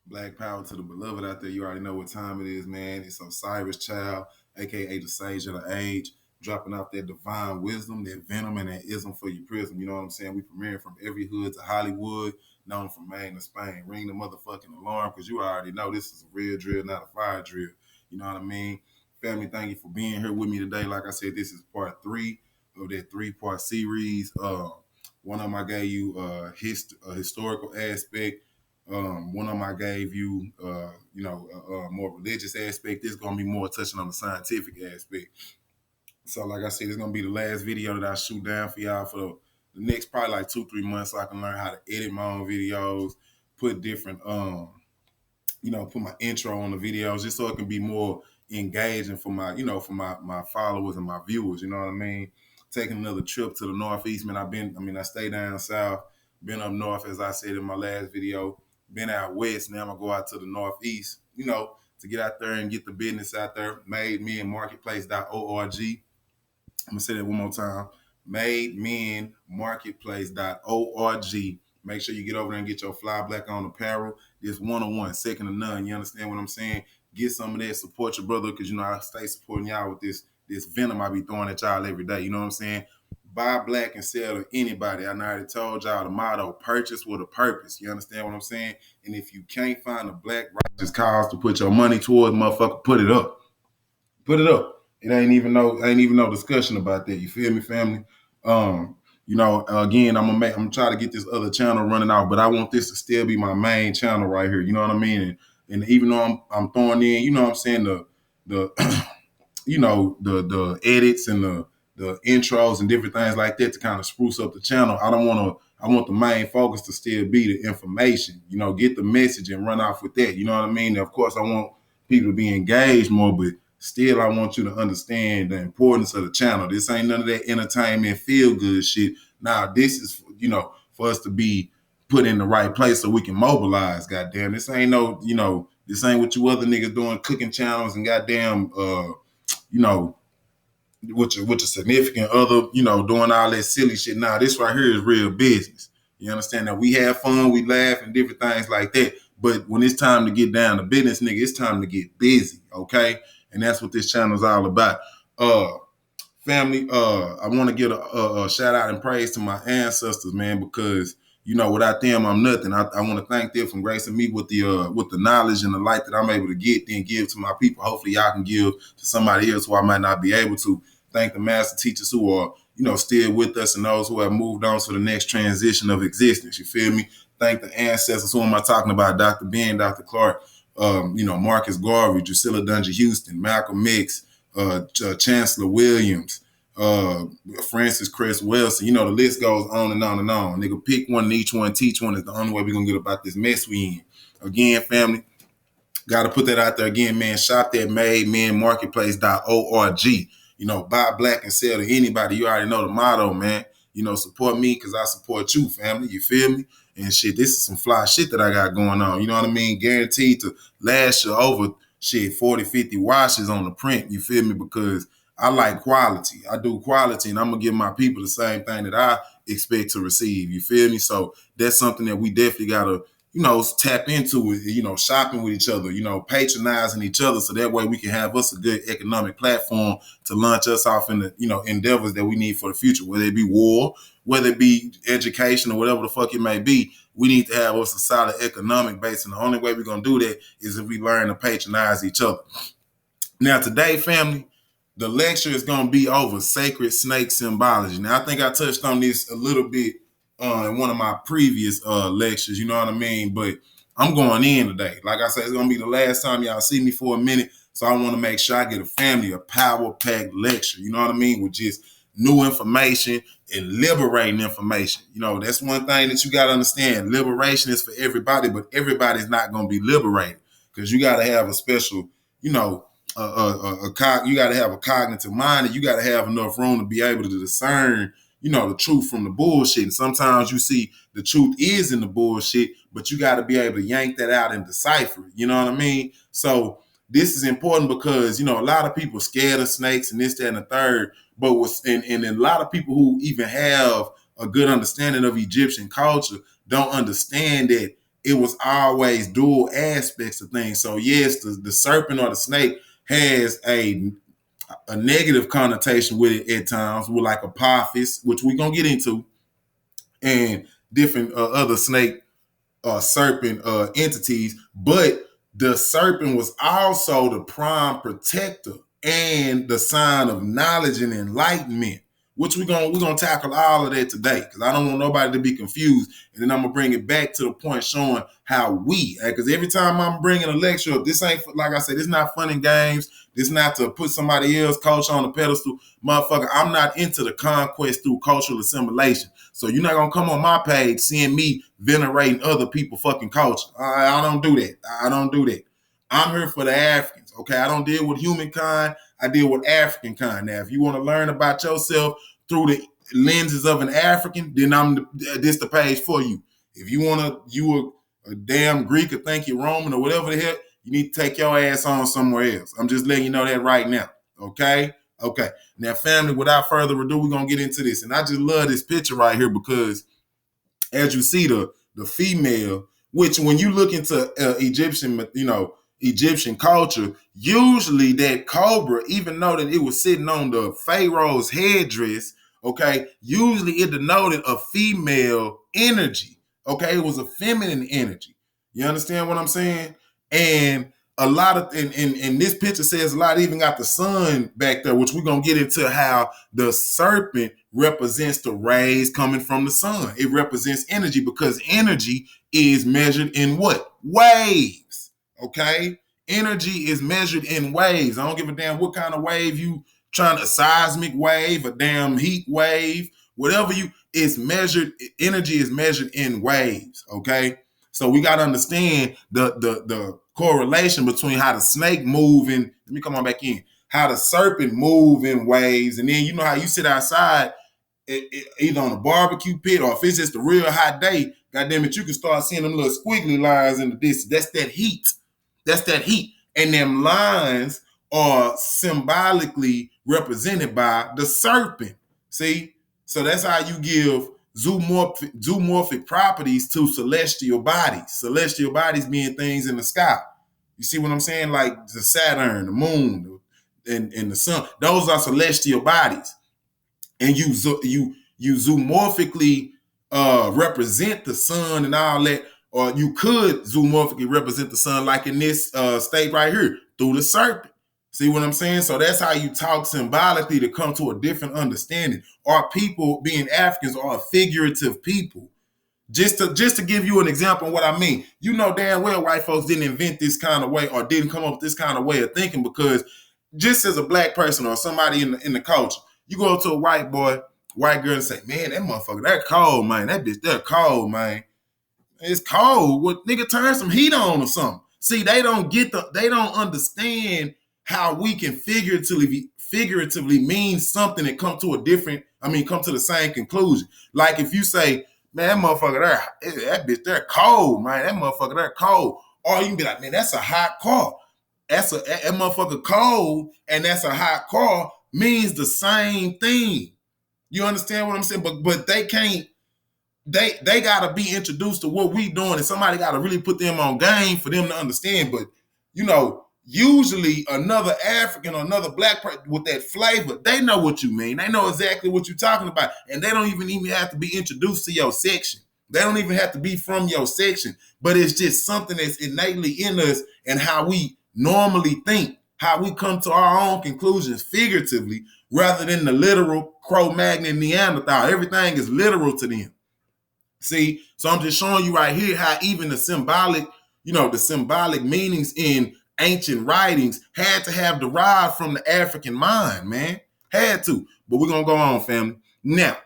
Black power to the beloved out there. You already know what time it is, man. It's Osiris Child, aka the Sage of the Age, dropping out that divine wisdom, that venom, and that ism for your prism. You know what I'm saying? We premiering from every hood to Hollywood, known from Maine to Spain. Ring the motherfucking alarm, because you already know this is a real drill, not a fire drill. You know what I mean? Family, thank you for being here with me today. Like I said, this is part 3 of that 3-part series. One of them I gave you a historical aspect. One of them I gave you, more religious aspect. This is gonna be more touching on the scientific aspect. So, like I said, it's gonna be the last video that I shoot down for y'all for the next probably like 2-3 months, so I can learn how to edit my own videos, put different, put my intro on the videos, just so it can be more engaging for my, my followers and my viewers. You know what I mean? Taking another trip to the Northeast, man. I stay down south, been up north, as I said in my last video, been out west. Now I'm gonna go out to the Northeast, to get out there and get the business out there. MadeMenMarketplace.org. I'm gonna say that one more time. MadeMenMarketplace.org. Make sure you get over there and get your fly black on apparel. This one-on-one, second to none. You understand what I'm saying? Get some of that, support your brother, because I stay supporting y'all with this venom I be throwing at y'all every day. You know what I'm saying? Buy black and sell to anybody. I already told y'all the motto: purchase with a purpose. You understand what I'm saying? And if you can't find a black righteous cause to put your money towards, motherfucker, put it up. Put it up. It ain't even no discussion about that. You feel me, family? Again, I'm trying to get this other channel running out, but I want this to still be my main channel right here. You know what I mean? And even though I'm throwing in, you know what I'm saying, the the edits and the intros and different things like that to kind of spruce up the channel. I want the main focus to still be the information, get the message and run off with that. You know what I mean? Of course, I want people to be engaged more, but still I want you to understand the importance of the channel. This ain't none of that entertainment, feel good shit. Now, this is, for us to be put in the right place so we can mobilize, goddamn. This ain't this ain't what you other niggas doing, cooking channels and goddamn, with your significant other, doing all that silly shit. Now, this right here is real business. You understand that we have fun, we laugh, and different things like that. But when it's time to get down to business, nigga, it's time to get busy, okay? And that's what this channel is all about. Family, I want to give a shout out and praise to my ancestors, man, because without them, I'm nothing. I want to thank them for gracing me with the knowledge and the light that I'm able to get, then give to my people. Hopefully, y'all can give to somebody else who I might not be able to. Thank the master teachers who are, still with us, and those who have moved on to the next transition of existence. You feel me? Thank the ancestors. Who am I talking about? Dr. Ben, Dr. Clark, Marcus Garvey, Drusilla Dungy Houston, Malcolm X, Chancellor Williams, Francis Cress Wilson. The list goes on and on and on. Nigga, pick one, each one, teach one is the only way we're going to get about this mess we in. Again, family, got to put that out there again, man. Shop that MadeMenMarketplace.org. Buy black and sell to anybody. You already know the motto, man. Support me because I support you, family. You feel me? And shit, this is some fly shit that I got going on. You know what I mean? Guaranteed to last you over 40, 50 washes on the print. You feel me? Because I like quality. I do quality, and I'm going to give my people the same thing that I expect to receive. You feel me? So that's something that we definitely got to, tap into it, shopping with each other, patronizing each other, so that way we can have us a good economic platform to launch us off in the, endeavors that we need for the future, whether it be war, whether it be education or whatever the fuck it may be. We need to have us a solid economic base, and the only way we're going to do that is if we learn to patronize each other. Now, today, family, the lecture is going to be over sacred snake symbology. Now, I think I touched on this a little bit in one of my previous lectures, you know what I mean? But I'm going in today. Like I said, it's going to be the last time y'all see me for a minute, so I want to make sure I get a power-packed lecture, you know what I mean, with just new information and liberating information. That's one thing that you got to understand. Liberation is for everybody, but everybody's not going to be liberated, because you got to have a special, you got to have a cognitive mind, and you got to have enough room to be able to discern, the truth from the bullshit. And sometimes you see the truth is in the bullshit, but you got to be able to yank that out and decipher it. You know what I mean? So this is important because, a lot of people scared of snakes and this, that, and the third, but and a lot of people who even have a good understanding of Egyptian culture don't understand that it was always dual aspects of things. So yes, the serpent or the snake has a negative connotation with it at times, with like Apophis, which we're gonna get into, and different other snake serpent entities. But the serpent was also the prime protector and the sign of knowledge and enlightenment, which we're gonna tackle all of that today, because I don't want nobody to be confused. And then I'm gonna bring it back to the point showing how we, because every time I'm bringing a lecture up, this ain't, like I said, this not fun and games. This not to put somebody else culture on the pedestal. Motherfucker, I'm not into the conquest through cultural assimilation. So you're not gonna come on my page seeing me venerating other people fucking culture. I don't do that. I don't do that. I'm here for the Africans. Okay, I don't deal with humankind. I deal with African kind. Now, if you want to learn about yourself through the lenses of an African, then this the page for you. If you want to, you a damn Greek or think you're Roman or whatever the hell, you need to take your ass on somewhere else. I'm just letting you know that right now. Okay? Okay. Now, family, without further ado, we're going to get into this. And I just love this picture right here because as you see the female, which when you look into Egyptian culture, usually that cobra, even though that it was sitting on the pharaoh's headdress, okay, usually it denoted a female energy. Okay, it was a feminine energy. You understand what I'm saying? And a lot of, and this picture says a lot, even got the sun back there, which we're going to get into how the serpent represents the rays coming from the sun. It represents energy because energy is measured in what? Waves. Okay? Energy is measured in waves. I don't give a damn what kind of wave you trying to, seismic wave, a damn heat wave, whatever it's measured, energy is measured in waves. Okay? So we got to understand the correlation between how the snake move in, let me come on back in, how the serpent move in waves. And then you know how you sit outside either on a barbecue pit or if it's just a real hot day, goddamn it, you can start seeing them little squiggly lines in the distance. That's that heat. That's that heat. And them lines are symbolically represented by the serpent. See? So that's how you give zoomorphic properties to celestial bodies. Celestial bodies being things in the sky. You see what I'm saying? Like the Saturn, the moon, and the sun. Those are celestial bodies. And you zoomorphically represent the sun and all that, or you could zoomorphically represent the sun, like in this state right here, through the serpent. See what I'm saying? So that's how you talk symbolically to come to a different understanding. Or people being Africans are figurative people. Just to give you an example of what I mean, you know damn well white folks didn't invent this kind of way or didn't come up with this kind of way of thinking, because just as a black person or somebody in the culture, you go to a white boy, white girl and say, man, that motherfucker, that cold, man. That bitch, that cold, man. It's cold. What nigga, turn some heat on or something. See, they don't understand how we can figuratively mean something and come to the same conclusion. Like if you say, man, that motherfucker there, that bitch there cold, man. That motherfucker there cold. Or you can be like, man, that's a hot car. That motherfucker cold and that's a hot car means the same thing. You understand what I'm saying? But they can't, they gotta be introduced to what we doing, and somebody gotta really put them on game for them to understand. But usually another African or another black person with that flavor, they know what you mean. They know exactly what you're talking about. And they don't even have to be introduced to your section. They don't even have to be from your section. But it's just something that's innately in us and how we normally think, how we come to our own conclusions figuratively rather than the literal Cro-Magnon Neanderthal. Everything is literal to them. See, so I'm just showing you right here how even the symbolic meanings in ancient writings had to have derived from the African mind, man. Had to. But we're going to go on, family. Now,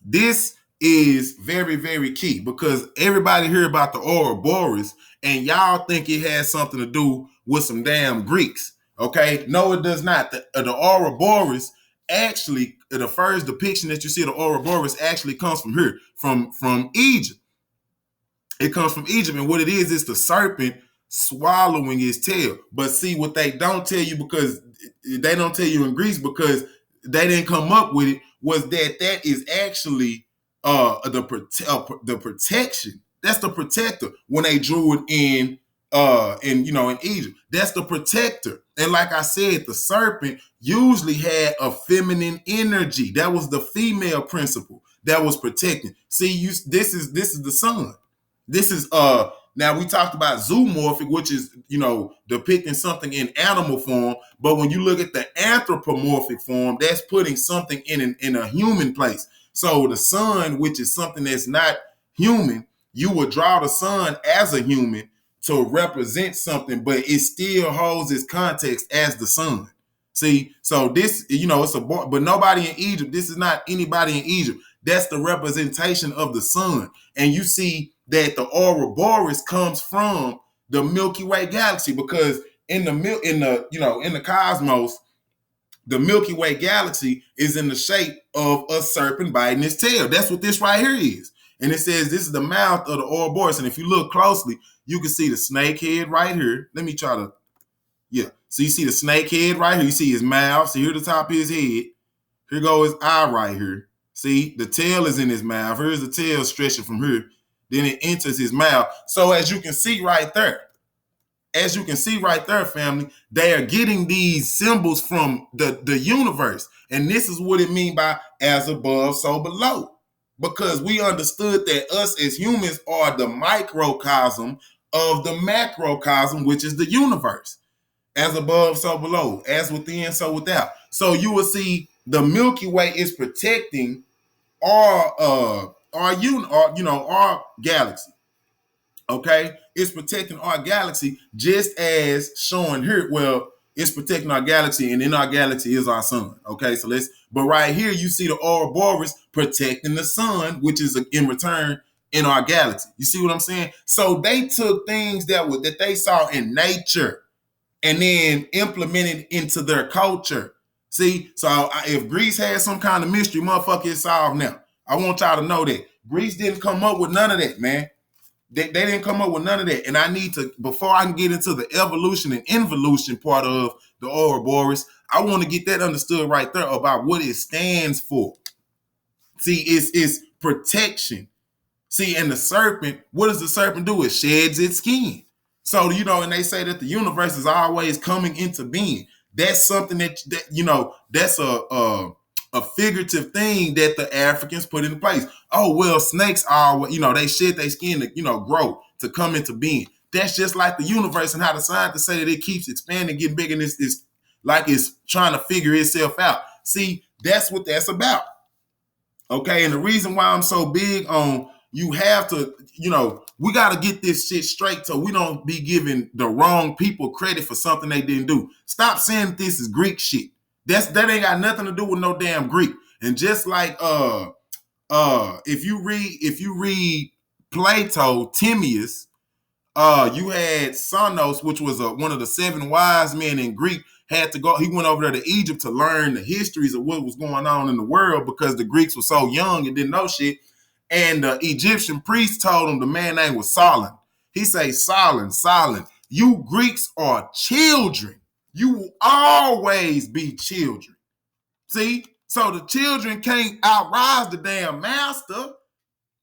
this is very, very key because everybody hear about the Ouroboros and y'all think it has something to do with some damn Greeks. Okay? No, it does not. The Ouroboros actually, the first depiction that you see of the Ouroboros actually comes from here, from Egypt. It comes from Egypt, and what it is the serpent swallowing his tail. But see, what they don't tell you, because they don't tell you in Greece, because they didn't come up with it, was that is actually the protection That's the protector. When they drew it in Egypt, that's the protector. And like I said, the serpent usually had a feminine energy. That was the female principle that was protecting. See, this is the sun. This is now we talked about zoomorphic, which is depicting something in animal form. But when you look at the anthropomorphic form, that's putting something in a human place. So the sun, which is something that's not human, you would draw the sun as a human to represent something, but it still holds its context as the sun. See, so this, it's but nobody in Egypt, this is not anybody in Egypt. That's the representation of the sun. And you see that the Ouroboros comes from the Milky Way galaxy, because in the cosmos, the Milky Way galaxy is in the shape of a serpent biting its tail. That's what this right here is. And it says this is the mouth of the Ouroboros. And if you look closely, you can see the snake head right here. Let me try to, yeah. So you see the snake head right here. You see his mouth. So here's the top of his head. Here goes his eye right here. See, the tail is in his mouth. Here's the tail stretching from here. Then it enters his mouth. So as you can see right there, family, they are getting these symbols from the universe. And this is what it means by as above, so below. Because we understood that us as humans are the microcosm of the macrocosm, which is the universe. As above, so below. As within, so without. So you will see the Milky Way is protecting our galaxy. Okay, it's protecting our galaxy, just as showing here. Well, it's protecting our galaxy, and in our galaxy is our sun. Okay, but right here you see the Ouroboros protecting the sun, which is in return in our galaxy. You see what I'm saying? So they took things that they saw in nature and then implemented into their culture. See, so if Greece had some kind of mystery, motherfucker, it's solved now. I want y'all to know that Greece didn't come up with none of that, man. They didn't come up with none of that. And I need to, before I can get into the evolution and involution part of the Ouroboros, I want to get that understood right there about what it stands for. See, it's protection. See, and the serpent, what does the serpent do? It sheds its skin. So, and they say that the universe is always coming into being. That's something that's a figurative thing that the Africans put into place. Oh, well, snakes are, they shed their skin to, grow, to come into being. That's just like the universe, and how the scientists say that it keeps expanding, getting bigger, and it's like it's trying to figure itself out. See, that's what that's about. Okay, and the reason why I'm so big on you have to, we got to get this shit straight so we don't be giving the wrong people credit for something they didn't do. Stop saying that this is Greek shit. That ain't got nothing to do with no damn Greek. And just like if you read Plato, Timaeus, you had Sonos, which was one of the 7 wise men in Greek, had to go. He went over there to Egypt to learn the histories of what was going on in the world, because the Greeks were so young and didn't know shit. And the Egyptian priest told him the man name was Solon. He say, Solon, you Greeks are children. You will always be children. See? So the children can't outrise the damn master.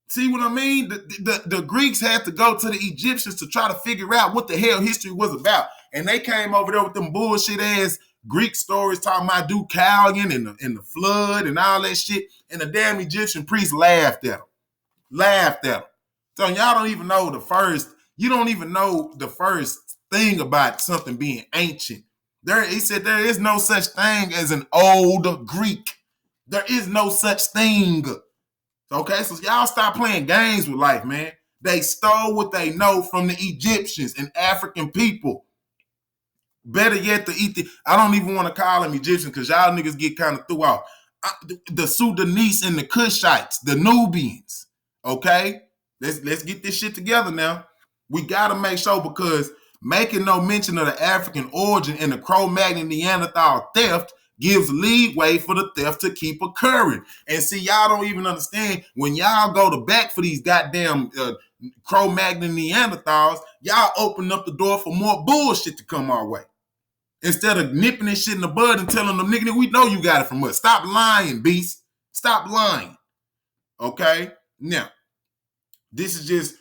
See what I mean? The Greeks had to go to the Egyptians to try to figure out what the hell history was about. And they came over there with them bullshit ass Greek stories talking about Deucalion and the flood and all that shit. And the damn Egyptian priest laughed at them. So y'all don't even know you don't even know the first thing about something being ancient. He said there is no such thing as an old Greek. There is no such thing. Okay, so y'all stop playing games with life, man. They stole what they know from the Egyptians and African people. Better yet, I don't even want to call them Egyptians, because y'all niggas get kind of threw off. The Sudanese and the Cushites, the Nubians. Okay, let's get this shit together now. We gotta make sure, because making no mention of the African origin and the Cro-Magnon Neanderthal theft gives leeway for the theft to keep occurring. And see, y'all don't even understand, when y'all go to back for these goddamn Cro-Magnon Neanderthals, y'all open up the door for more bullshit to come our way. Instead of nipping this shit in the bud and telling them, nigga, we know you got it from us. Stop lying, beast. Stop lying. Okay? Now, this is just,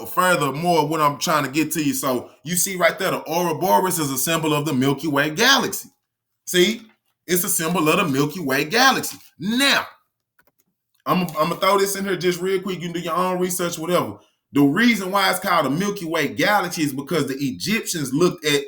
furthermore, what I'm trying to get to you. So you see right there, the Ouroboros is a symbol of the Milky Way galaxy. See, it's a symbol of the Milky Way galaxy. Now, I'm gonna throw this in here just real quick. You can do your own research, whatever. The reason why it's called the Milky Way galaxy is because the Egyptians looked at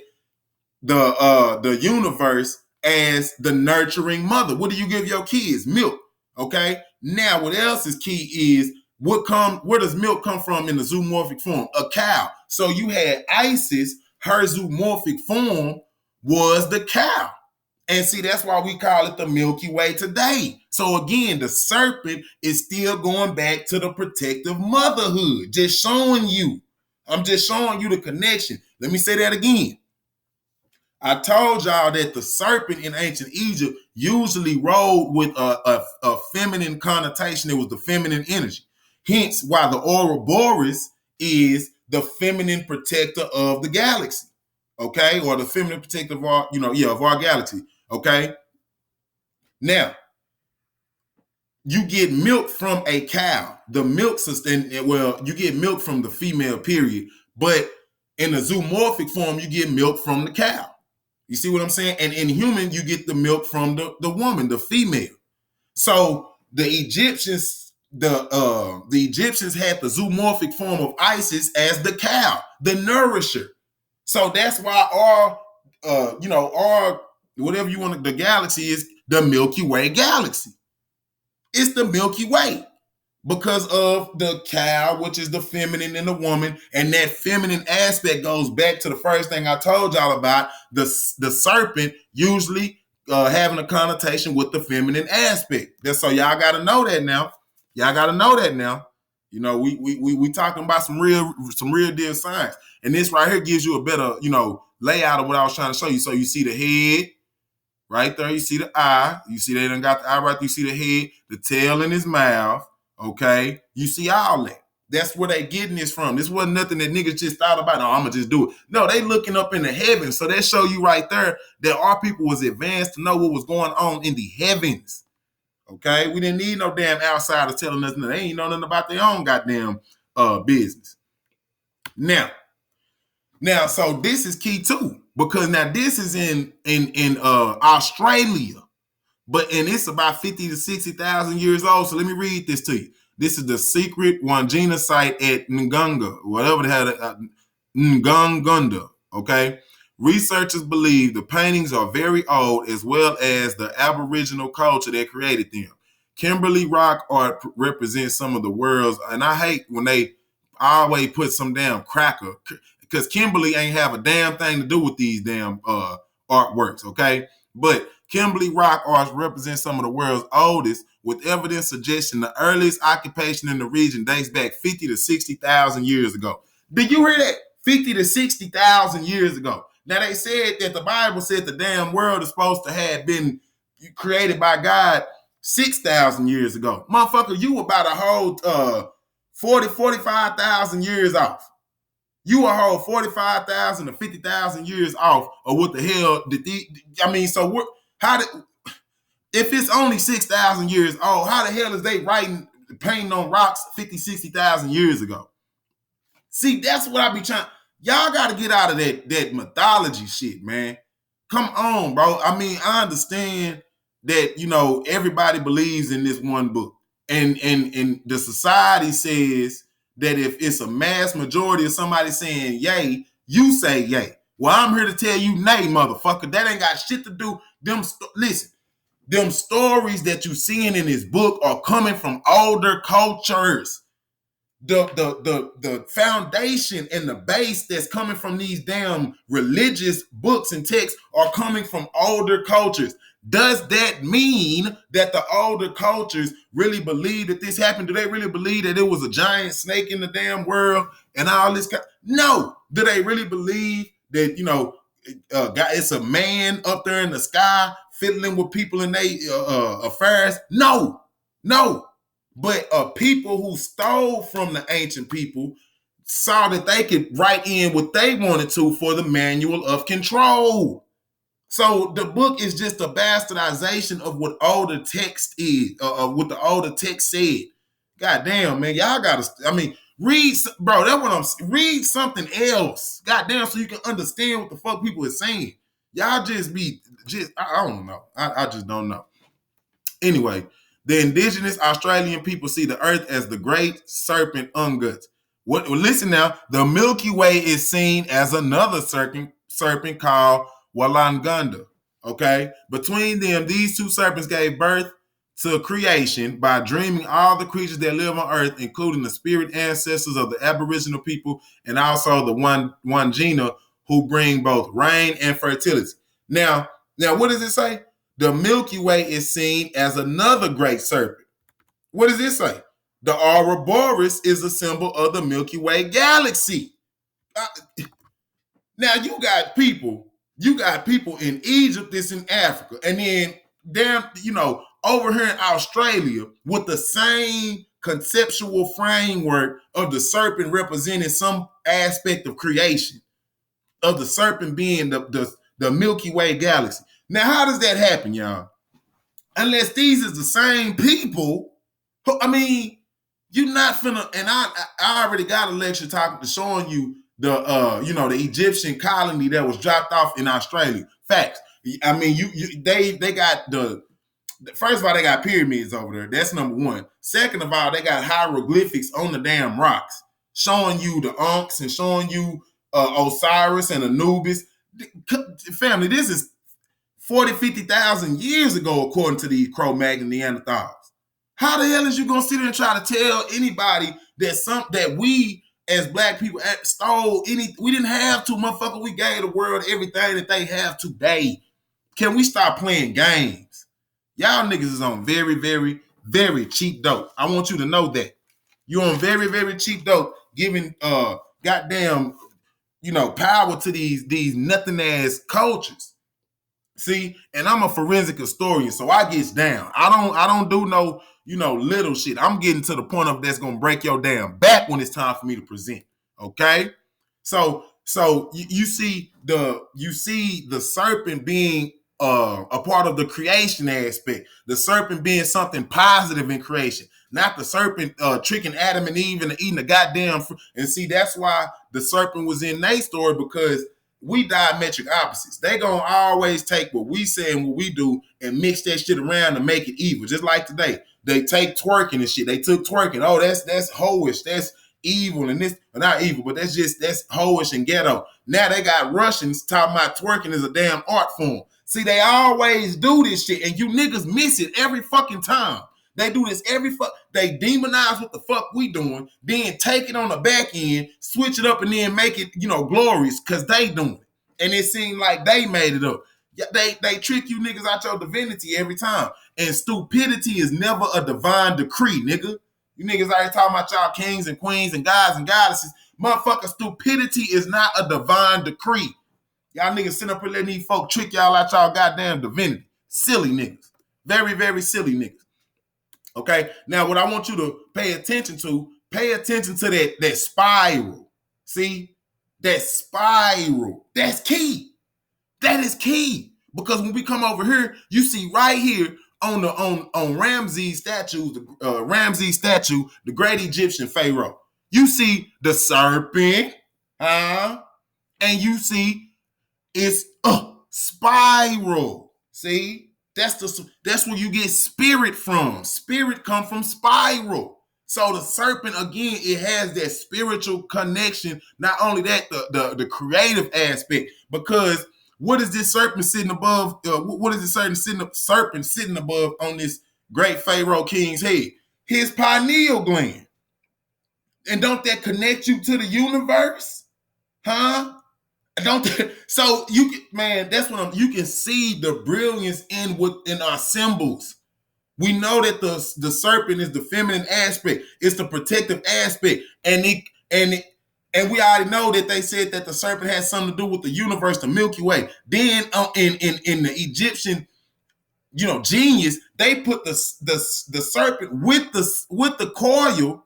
the universe as the nurturing mother. What do you give your kids? Milk. Okay. Now, what else is key is where does milk come from in the zoomorphic form? A cow. So you had Isis, her zoomorphic form was the cow. And see, that's why we call it the Milky Way today. So again, the serpent is still going back to the protective motherhood. Just showing you. I'm just showing you the connection. Let me say that again. I told y'all that the serpent in ancient Egypt usually rode with a feminine connotation. It was the feminine energy. Hence why the Ouroboros is the feminine protector of the galaxy. Okay? Or the feminine protector of our galaxy. Okay. Now, you get milk from a cow. The milk you get milk from the female, period. But in the zoomorphic form, you get milk from the cow. You see what I'm saying? And in human, you get the milk from the woman, the female. So the Egyptians, the Egyptians had the zoomorphic form of Isis as the cow, the nourisher. So that's why our whatever you want, the galaxy is the Milky Way galaxy. It's the Milky Way because of the cow, which is the feminine in the woman. And that feminine aspect goes back to the first thing I told y'all about, the serpent usually having a connotation with the feminine aspect. That's so y'all got to know that now. Y'all got to know that now. We talking about some real deal science. And this right here gives you a better, layout of what I was trying to show you. So you see the head, right there, you see the eye. You see they done got the eye right there. You see the head, the tail in his mouth. Okay. You see all that. That's where they getting this from. This wasn't nothing that niggas just thought about. No, I'm going to just do it. No, they looking up in the heavens. So that show you right there that our people was advanced to know what was going on in the heavens. Okay. We didn't need no damn outsiders telling us nothing. They ain't know nothing about their own goddamn business. Now, so this is key too, because now this is in Australia, and it's about 50 to 60,000 years old. So let me read this to you. This is the secret Wandjina site at Ngunga, whatever they had, Ngungunda. Okay, researchers believe the paintings are very old, as well as the Aboriginal culture that created them. Kimberly rock art represents some of the world's, and I hate when they always put some damn cracker, because Kimberly ain't have a damn thing to do with these damn artworks, okay? But Kimberly rock art represents some of the world's oldest, with evidence suggesting the earliest occupation in the region dates back 50 to 60,000 years ago. Did you hear that? 50 to 60,000 years ago. Now, they said that the Bible said the damn world is supposed to have been created by God 6,000 years ago. Motherfucker, you about a whole 45,000 years off. You a whole 45,000 to 50,000 years off of what the hell did if it's only 6,000 years old, how the hell is they painting on rocks 50, 60,000 years ago? See, that's what I be trying. Y'all got to get out of that mythology shit, man. Come on, bro. I mean, I understand that, everybody believes in this one book. And the society says that if it's a mass majority of somebody saying yay, you say yay. Well, I'm here to tell you nay, motherfucker. That ain't got shit to do. Listen, them stories that you seeing in this book are coming from older cultures. The foundation and the base that's coming from these damn religious books and texts are coming from older cultures. Does that mean that the older cultures really believe that this happened? Do they really believe that it was a giant snake in the damn world and all this? No. Do they really believe that, it's a man up there in the sky fiddling with people in their affairs? No. But people who stole from the ancient people saw that they could write in what they wanted to for the manual of control. So the book is just a bastardization of what older text is, what the older text said. God damn, man, y'all gotta, Read, bro. That's what read something else. Goddamn, so you can understand what the fuck people are saying. Y'all I don't know. I just don't know. Anyway, the indigenous Australian people see the Earth as the great serpent ungut. Listen now, the Milky Way is seen as another serpent called Walangunda. Okay, between them, these two serpents gave birth to creation by dreaming all the creatures that live on Earth, including the spirit ancestors of the Aboriginal people and also the Wangina, who bring both rain and fertility. Now, what does it say? The Milky Way is seen as another great serpent. What does it say? The Ouroboros is a symbol of the Milky Way galaxy. Now you got people in Egypt, this in Africa, and then over here in Australia with the same conceptual framework of the serpent representing some aspect of creation, of the serpent being the Milky Way galaxy. Now, how does that happen, y'all? Unless these is the same people, you're not finna, and I already got a lecture showing you the Egyptian colony that was dropped off in Australia. Facts. They got first of all, they got pyramids over there. That's number one. Second of all, they got hieroglyphics on the damn rocks, showing you the Ankhs and showing you Osiris and Anubis. Family, this is 40, 50,000 years ago, according to these Cro-Magnon Neanderthals. How the hell is you gonna sit there and try to tell anybody that we as black people stole any? We didn't have to, motherfucker. We gave the world everything that they have today. Can we stop playing games? Y'all niggas is on very, very, very cheap dope. I want you to know that. You're on very, very cheap dope, giving goddamn, power to these nothing ass cultures. See, and I'm a forensic historian, so I gets down. I don't do no, little shit. I'm getting to the point of that's gonna break your damn back when it's time for me to present. Okay, so you see the serpent being a part of the creation aspect. The serpent being something positive in creation, not the serpent tricking Adam and Eve into eating the goddamn fruit. And see, that's why the serpent was in their story, because we diametric opposites. They gonna always take what we say and what we do and mix that shit around to make it evil. Just like today, they take twerking and shit. They took twerking. Oh, that's hoish. That's evil, and this, not evil, but that's hoish and ghetto. Now they got Russians talking about twerking is a damn art form. See, they always do this shit, and you niggas miss it every fucking time. They do this they demonize what the fuck we doing, then take it on the back end, switch it up, and then make it, glorious, because they doing it. And it seemed like they made it up. They trick you niggas out your divinity every time. And stupidity is never a divine decree, nigga. You niggas already talking about y'all kings and queens and gods and goddesses. Motherfucker, stupidity is not a divine decree. Y'all niggas sitting up here letting these folk trick y'all out y'all goddamn divinity. Silly niggas. Very, very silly niggas. Okay, now what I want you to pay attention to that spiral. See, that spiral. That's key. That is key. Because when we come over here, you see right here on Ramses statues, Ramses statue, the great Egyptian pharaoh. You see the serpent, and you see it's spiral. See? That's where you get spirit from. Spirit come from spiral. So the serpent, again, it has that spiritual connection. Not only that, the creative aspect. Because what is this serpent sitting above? What is this serpent sitting above on this great Pharaoh king's head? His pineal gland. And don't that connect you to the universe? Huh? So that's what you can see the brilliance in our symbols. We know that the serpent is the feminine aspect, it's the protective aspect, and we already know that they said that the serpent has something to do with the universe, the Milky Way. Then in the Egyptian, genius, they put the serpent with the coil,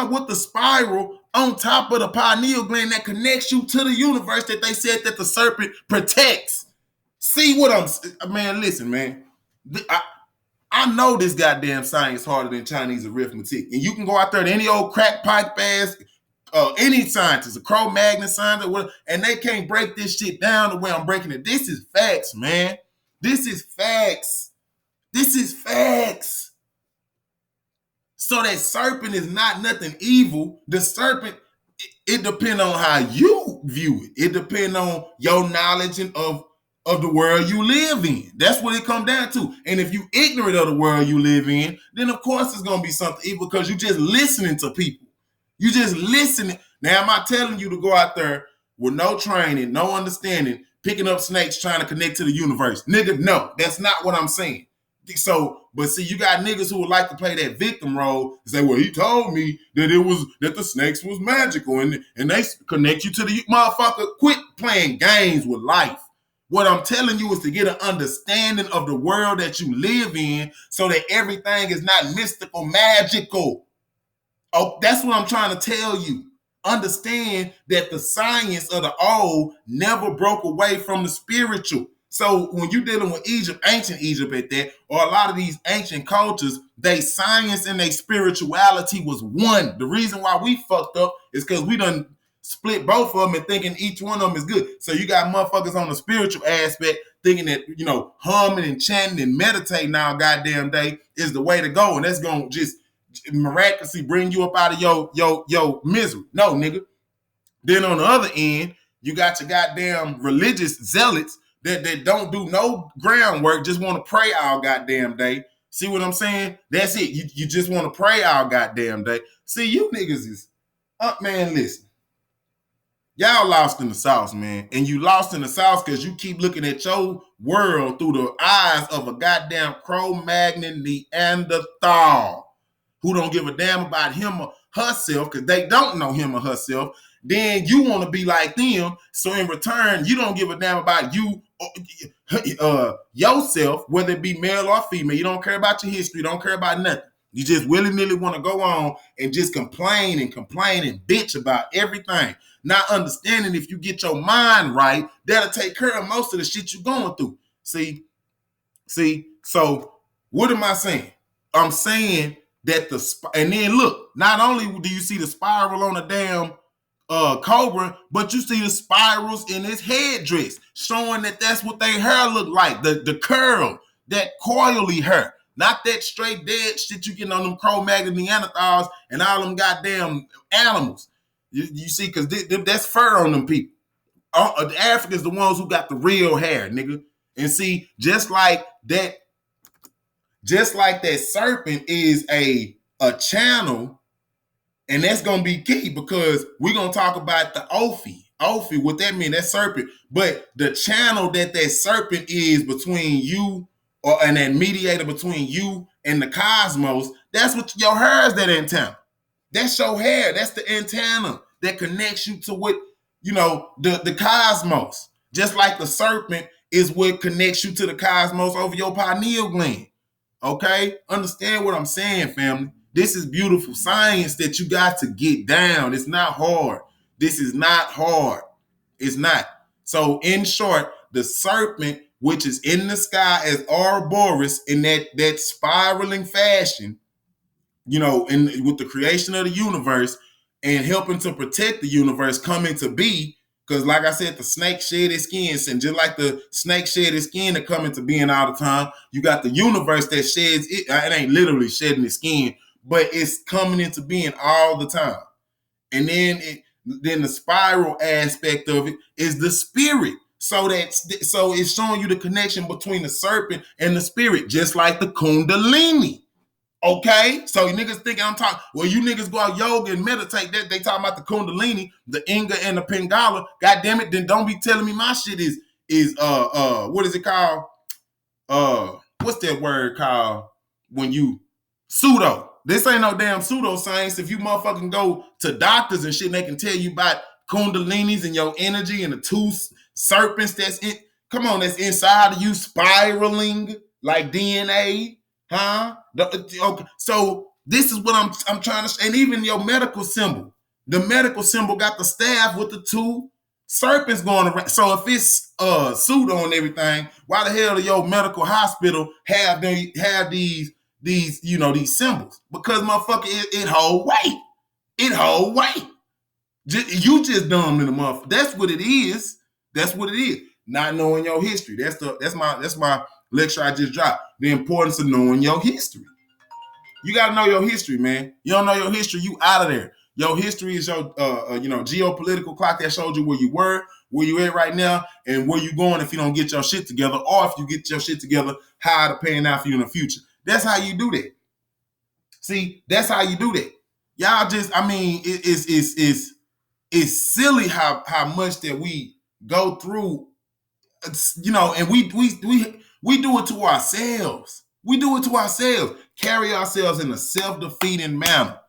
with the spiral on top of the pineal gland that connects you to the universe that they said that the serpent protects. See what listen, man. I know this goddamn science harder than Chinese arithmetic. And you can go out there to any old crack pipe ass, any scientist, a Cro-Magnon scientist, whatever, and they can't break this shit down the way I'm breaking it. This is facts, man. This is facts. This is facts. So that serpent is not nothing evil. The serpent, it depends on how you view it. It depends on your knowledge of the world you live in. That's what it comes down to. And if you ignorant of the world you live in, then of course it's going to be something evil because you're just listening to people. You just listening. Now, am I telling you to go out there with no training, no understanding, picking up snakes, trying to connect to the universe? Nigga, no, that's not what I'm saying. So, but see, you got niggas who would like to play that victim role and say, well, he told me that the snakes was magical and they connect you to the motherfucker. Quit playing games with life. What I'm telling you is to get an understanding of the world that you live in so that everything is not mystical, magical. Oh, that's what I'm trying to tell you. Understand that the science of the old never broke away from the spiritual. So when you're dealing with Egypt, ancient Egypt at that, or a lot of these ancient cultures, they science and they spirituality was one. The reason why we fucked up is because we done split both of them and thinking each one of them is good. So you got motherfuckers on the spiritual aspect thinking that, humming and chanting and meditating all goddamn day is the way to go. And that's going to just miraculously bring you up out of your misery. No, nigga. Then on the other end, you got your goddamn religious zealots that don't do no groundwork, just want to pray all goddamn day. See what I'm saying? That's it. You just want to pray all goddamn day. See, you niggas is, man, listen. Y'all lost in the sauce, man. And you lost in the sauce because you keep looking at your world through the eyes of a goddamn Cro-Magnon Neanderthal who don't give a damn about him or herself because they don't know him or herself. Then you want to be like them. So in return, you don't give a damn about you, yourself, whether it be male or female. You don't care about your history. Don't care about nothing. You just willy-nilly want to go on and just complain and bitch about everything. Not understanding if you get your mind right, that'll take care of most of the shit you're going through. See? So what am I saying? I'm saying that and then look, not only do you see the spiral on the damn cobra, but you see the spirals in his headdress, showing that that's what their hair look like, the curl, that coily hair, not that straight dead shit you get on them Cro-Magnon Neanderthals and all them goddamn animals. You see, because that's fur on them people. The Africans the ones who got the real hair, nigga. And see, just like that serpent is a channel. And that's going to be key because we're going to talk about the Apophis. What that mean? That serpent. But the channel that serpent is between you and that mediator between you and the cosmos, that's what your hair is, that antenna. That's your hair. That's the antenna that connects you to what, the cosmos. Just like the serpent is what connects you to the cosmos over your pineal gland. Okay? Understand what I'm saying, family. This is beautiful science that you got to get down. It's not hard. This is not hard. It's not. So in short, the serpent, which is in the sky as Ouroboros in that spiraling fashion, with the creation of the universe and helping to protect the universe coming to be. Because like I said, the snake shed its skin, and just like the snake shed its skin to come into being all the time, you got the universe that sheds it. It ain't literally shedding its skin, but it's coming into being all the time. And then the spiral aspect of it is the spirit. So it's showing you the connection between the serpent and the spirit, just like the Kundalini. Okay, so you niggas think I'm talking, well, you niggas go out yoga and meditate, that they talking about the Kundalini, the Inga and the Pingala. God damn it, then don't be telling me my shit is what is it called? What's that word called when you pseudo? This ain't no damn pseudoscience. If you motherfucking go to doctors and shit, and they can tell you about Kundalinis and your energy and the two serpents that's that's inside of you spiraling like DNA. Huh? Okay. So this is what I'm trying to say. And even your medical symbol. The medical symbol got the staff with the two Serpent's going around. So if it's pseudo and everything, why the hell do your medical hospital have these these symbols? Because motherfucker, it hold weight. It hold weight. You just dumb in the motherfucker. That's what it is. That's what it is. Not knowing your history. That's my lecture I just dropped. The importance of knowing your history. You got to know your history, man. You don't know your history, you out of there. Your history is your geopolitical clock that showed you where you were, where you at right now, and where you going if you don't get your shit together, or if you get your shit together, how to paying out for you in the future. That's how you do that. See, that's how you do that. Y'all just, I mean, it's silly how much that we go through, and we do it to ourselves. We do it to ourselves. Carry ourselves in a self-defeating manner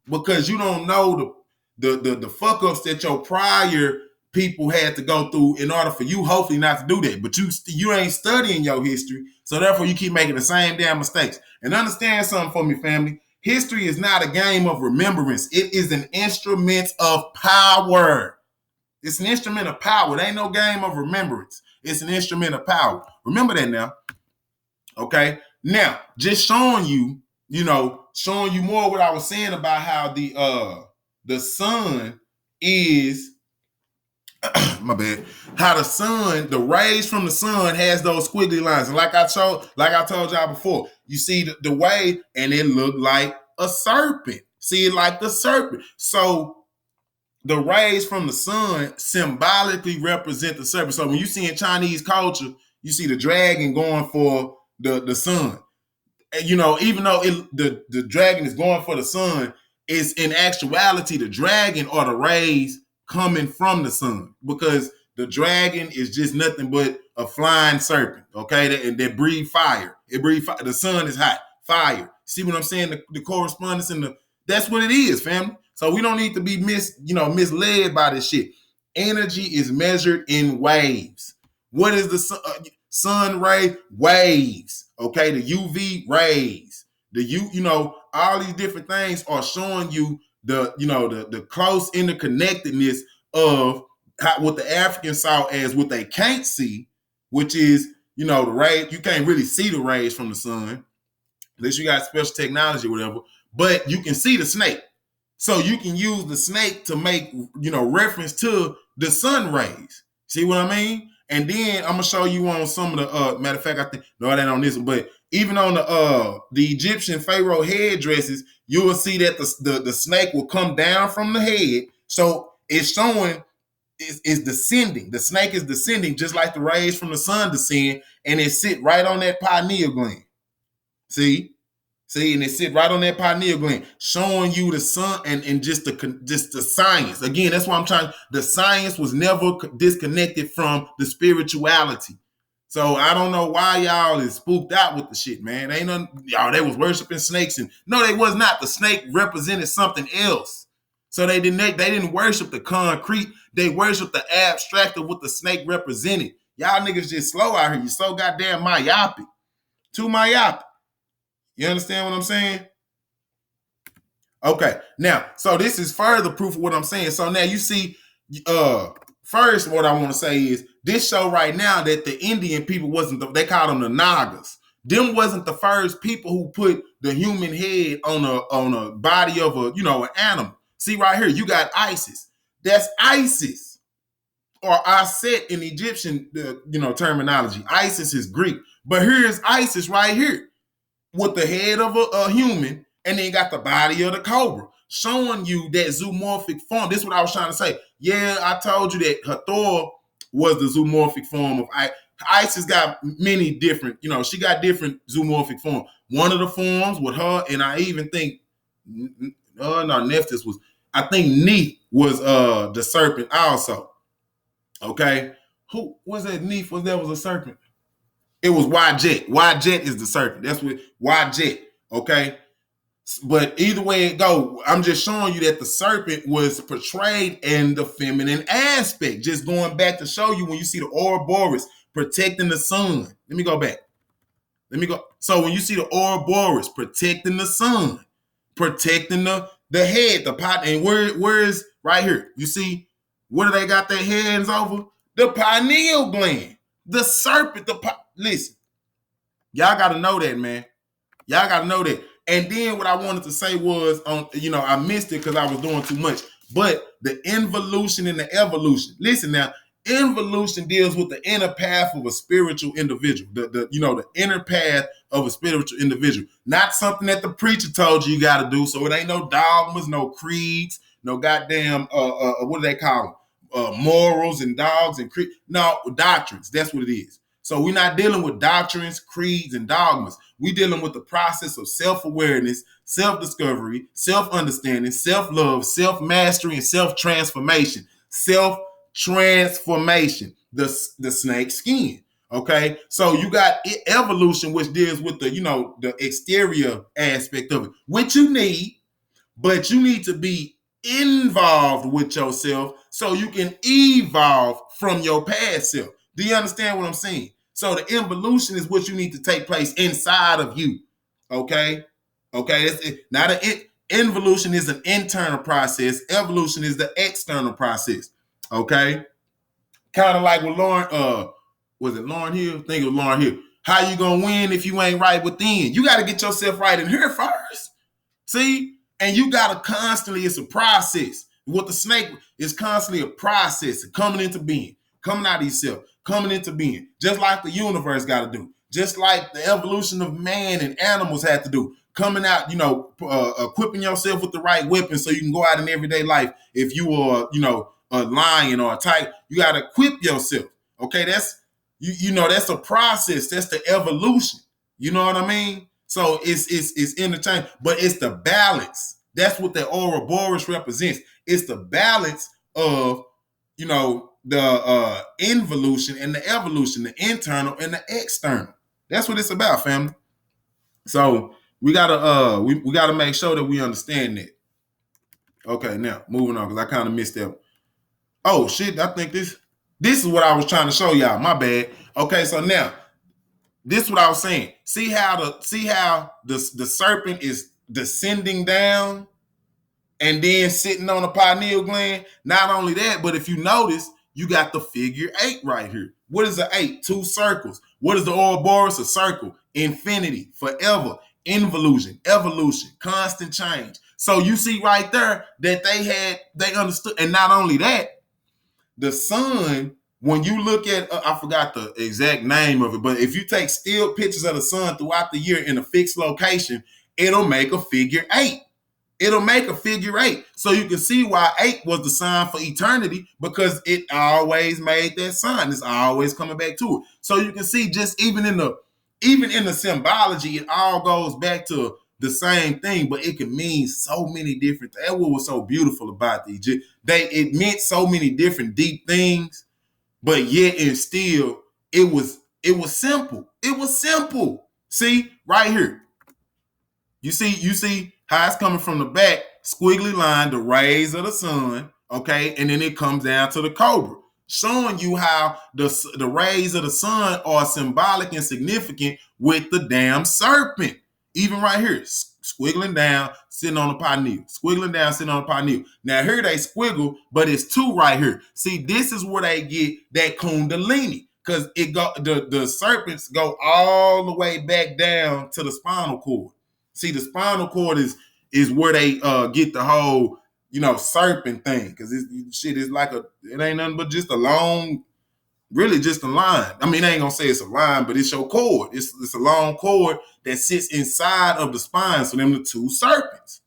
because you don't know the fuck ups that your prior people had to go through in order for you, hopefully, not to do that. But you ain't studying your history, so therefore you keep making the same damn mistakes. And understand something for me, family. History is not a game of remembrance. It is an instrument of power. It's an instrument of power. It ain't no game of remembrance. It's an instrument of power. Remember that now. Okay? Now, just showing you more what I was saying about how the sun is my bad. How the sun, the rays from the sun has those squiggly lines. And like I told y'all before, you see the way, and it looked like a serpent. See it like the serpent. So the rays from the sun symbolically represent the serpent. So when you see in Chinese culture, you see the dragon going for the sun. And, even though the dragon is going for the sun, it's in actuality the dragon or the rays coming from the sun, because the dragon is just nothing but a flying serpent, okay, that breathe fire. It breathe fire. The sun is hot, fire. See what I'm saying? The correspondence and that's what it is, family. So we don't need to be misled by this shit. Energy is measured in waves. What is the sun ray? Waves. Okay, the UV rays. All these different things are showing you the close interconnectedness of what the Africans saw as what they can't see, which is the rays. You can't really see the rays from the sun unless you got special technology or whatever, but you can see the snake. So you can use the snake to make reference to the sun rays. See what I mean? And then I'm gonna show you on some of the matter of fact, I think no, it ain't on this one, but even on the Egyptian pharaoh headdresses, you will see that the snake will come down from the head. So it's showing is descending. The snake is descending just like the rays from the sun descend, and it sit right on that pineal gland. See, and it sit right on that pineal gland, showing you the sun and just the science. Again, that's why I'm trying. The science was never disconnected from the spirituality. So I don't know why y'all is spooked out with the shit, man. Ain't none, y'all, they was worshiping snakes, and no, they was not. The snake represented something else. So they didn't worship the concrete. They worshiped the abstract of what the snake represented. Y'all niggas just slow out here. You so goddamn myopic. Too myopic. You understand what I'm saying? Okay. Now, so this is further proof of what I'm saying. So now you see, first, what I want to say is this show right now that the Indian people they called them the Nagas. Them wasn't the first people who put the human head on a body of an animal. See right here, you got Isis. That's Isis, or Aset in Egyptian terminology. Isis is Greek, but here's Isis right here with the head of a human, and then got the body of the cobra, showing you that zoomorphic form. This is what I was trying to say. Yeah, I told you that Hathor was the zoomorphic form of Isis. Got many different, she got different zoomorphic forms. One of the forms with her, and I even think, Nephthys was, I think Neith was the serpent also. Okay, who was that? Neith was a serpent. It was Wadjet. Wadjet is the serpent. That's what Wadjet. Okay, but either way it go, I'm just showing you that the serpent was portrayed in the feminine aspect. Just going back to show you when you see the Ouroboros protecting the sun. Let me go back. So when you see the Ouroboros protecting the sun, protecting the head, the pot, and where is right here? You see What do they got their hands over? The pineal gland. The serpent. Listen, y'all got to know that, man. Y'all got to know that. And then what I wanted to say was, I missed it because I was doing too much. But the involution and the evolution. Listen now, involution deals with the inner path of a spiritual individual. The inner path of a spiritual individual. Not something that the preacher told you got to do. So it ain't no dogmas, no creeds, no goddamn what do they call them? Morals and dogs and creeds. No, doctrines. That's what it is. So we're not dealing with doctrines, creeds, and dogmas. We're dealing with the process of self-awareness, self-discovery, self-understanding, self-love, self-mastery, and self-transformation. Self-transformation, the snake skin. Okay, so you got evolution, which deals with the exterior aspect of it, which you need, but you need to be involved with yourself so you can evolve from your past self. Do you understand what I'm saying? So the involution is what you need to take place inside of you. Okay? Now the involution is an internal process. Evolution is the external process. Okay? Kind of like with Lauren, was it Lauren Hill? I think it was Lauren Hill. How you gonna win if you ain't right within? You got to get yourself right in here first. See? And you got to constantly, it's a process. With the snake, it's constantly a process of coming into being, coming out of yourself, coming into being, just like the universe got to do, just like the evolution of man and animals had to do, coming out, equipping yourself with the right weapons so you can go out in everyday life. If you are, a lion or a tiger, you got to equip yourself. Okay, that's, that's a process. That's the evolution. You know what I mean? So it's interchangeable, but it's the balance. That's what the Ouroboros represents. It's the balance of, the involution and the evolution, the internal and the external. That's what it's about, family. So we gotta we gotta make sure that we understand that. Okay, now moving on, because I kind of missed that. Oh shit, I think this is what I was trying to show y'all. My bad. Okay, so now this is what I was saying. See how the serpent is descending down and then sitting on the pineal gland. Not only that, but if you notice, you got the figure 8 right here. What is an 8? 2 circles. What is the Ouroboros? A circle. Infinity, forever, involution, evolution, constant change. So you see right there that they understood. And not only that, the sun, when you look at, I forgot the exact name of it, but if you take still pictures of the sun throughout the year in a fixed location, it'll make a figure 8. It'll make a figure 8. So you can see why 8 was the sign for eternity, because it always made that sign. It's always coming back to it. So you can see just even in the symbology, it all goes back to the same thing, but it can mean so many different things. That's what was so beautiful about the Egypt. It meant so many different deep things, but yet and still it was simple. It was simple. See, right here. You see how it's coming from the back, squiggly line, the rays of the sun, okay? And then it comes down to the cobra, showing you how the rays of the sun are symbolic and significant with the damn serpent. Even right here, squiggling down, sitting on the pineal. Squiggling down, sitting on the pineal. Now here they squiggle, but it's 2 right here. See, this is where they get that kundalini, because the serpents go all the way back down to the spinal cord. See, the spinal cord is where they get the whole, serpent thing. Because shit is it ain't nothing but just a long, really just a line. I mean, I ain't going to say it's a line, but it's your cord. It's a long cord that sits inside of the spine. So them the 2 serpents.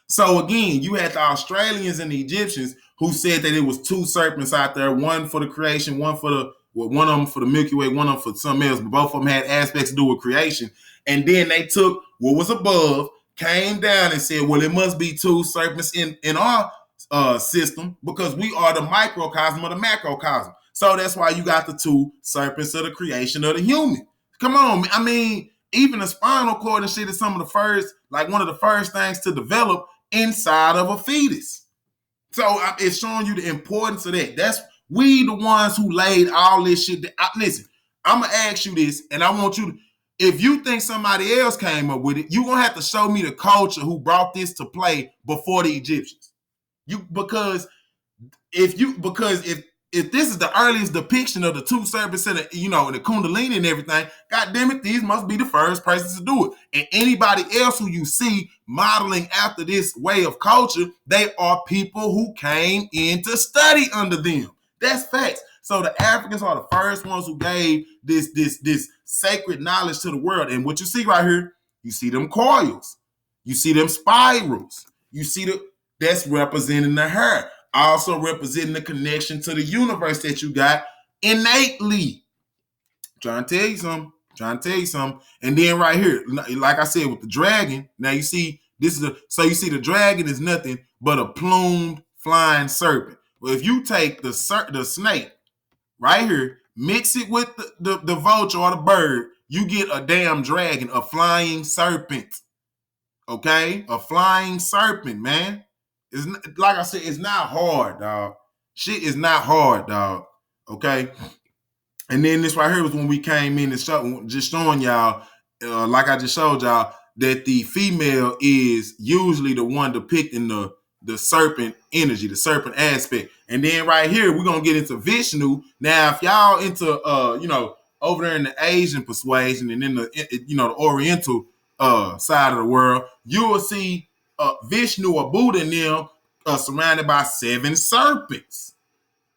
So again, you had the Australians and the Egyptians who said that it was 2 serpents out there, one for the creation, one of them for the Milky Way, one of them for something else, but both of them had aspects to do with creation. And then they took what was above, came down and said, well, it must be 2 serpents in our system, because we are the microcosm of the macrocosm. So that's why you got the 2 serpents of the creation of the human. Come on. I mean, even the spinal cord and shit is one of the first things to develop inside of a fetus. So it's showing you the importance of that. That's we the ones who laid all this shit. Listen, I'm going to ask you this, and I want you to, if you think somebody else came up with it, you're going to have to show me the culture who brought this to play before the Egyptians. Because Because if this is the earliest depiction of the two serpents and the Kundalini and everything, god damn it, these must be the first persons to do it. And anybody else who you see modeling after this way of culture, they are people who came in to study under them. That's facts. So the Africans are the first ones who gave this sacred knowledge to the world. And what you see right here, you see them coils, you see them spirals, you see that's representing the hair, also representing the connection to the universe that you got innately. Trying to tell you something. And then right here, like I said, with the dragon, now you see so you see the dragon is nothing but a plumed flying serpent. Well, if you take the snake right here, mix it with the vulture or the bird, you get a damn dragon, a flying serpent. Okay? A flying serpent, man. It's like I said, it's not hard, dog. Shit is not hard, dog. Okay? And then this right here was when we came in and just showing y'all, like I just showed y'all, that the female is usually the one depicting the serpent energy, the serpent aspect. And then right here, we're going to get into Vishnu. Now, if y'all into, over there in the Asian persuasion and in the Oriental side of the world, you will see Vishnu or Buddha and them surrounded by 7 serpents.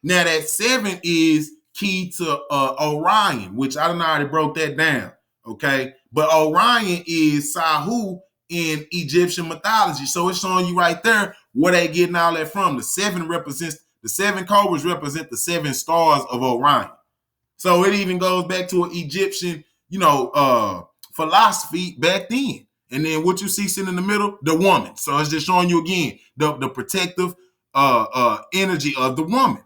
Now, that 7 is key to Orion, which I done already broke that down, okay? But Orion is Sahu in Egyptian mythology. So it's showing you right there where they getting all that from. The 7 cobras represent the 7 stars of Orion. So it even goes back to an Egyptian, philosophy back then. And then what you see sitting in the middle, the woman. So it's just showing you again the protective energy of the woman.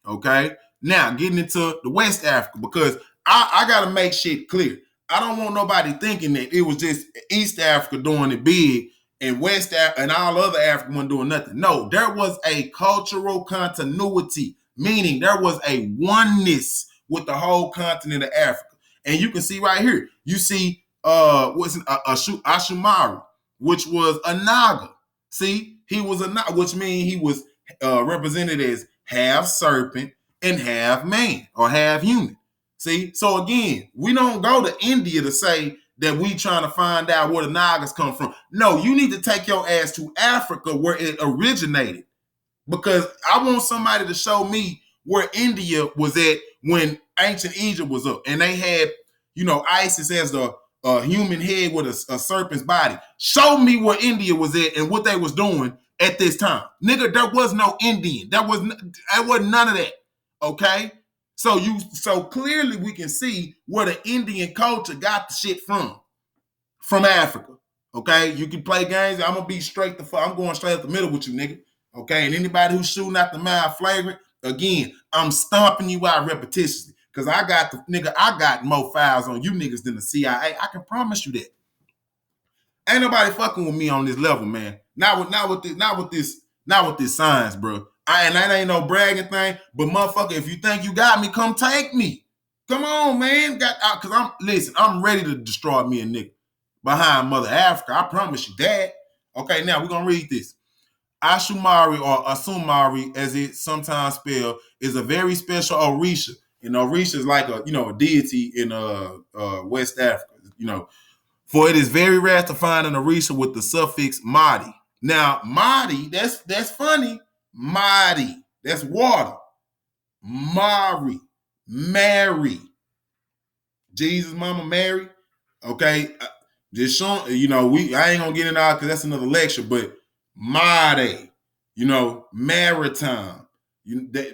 Okay. Now getting into the West Africa, because I gotta make shit clear. I don't want nobody thinking that it was just East Africa doing it big and West Africa and all other Africa wasn't doing nothing. No, there was a cultural continuity, meaning there was a oneness with the whole continent of Africa. And you can see right here, you see Ashumari, which was a Naga. See, he was a Naga, which means he was represented as half serpent and half man or half human. See, so again, we don't go to India to say that we trying to find out where the Nagas come from. No, you need to take your ass to Africa where it originated, because I want somebody to show me where India was at when ancient Egypt was up and they had, Isis as a human head with a serpent's body. Show me where India was at and what they was doing at this time. Nigga, there was no Indian. There wasn't none of that. Okay? So clearly we can see where the Indian culture got the shit from Africa. Okay? You can play games. I'm going going straight up the middle with you, nigga. Okay? And anybody who's shooting out the mouth flagrant, again, I'm stomping you out repetitiously. Because I got more files on you niggas than the CIA. I can promise you that. Ain't nobody fucking with me on this level, man. Not with this science, bro. And that ain't no bragging thing. But motherfucker, if you think you got me, come take me. Come on, man. I'm ready to destroy me a nigga behind Mother Africa. I promise you that. Okay, now we're gonna read this. Ashumari or Asumari, as it's sometimes spelled, is a very special Orisha. And Orisha is like a deity in West Africa. For it is very rare to find an Orisha with the suffix Madi. Now, Madi, that's funny. Madi, that's water. Mari, Mary, Jesus, Mama Mary. Okay, just showing. I ain't gonna get into all because that's another lecture. But Made, maritime.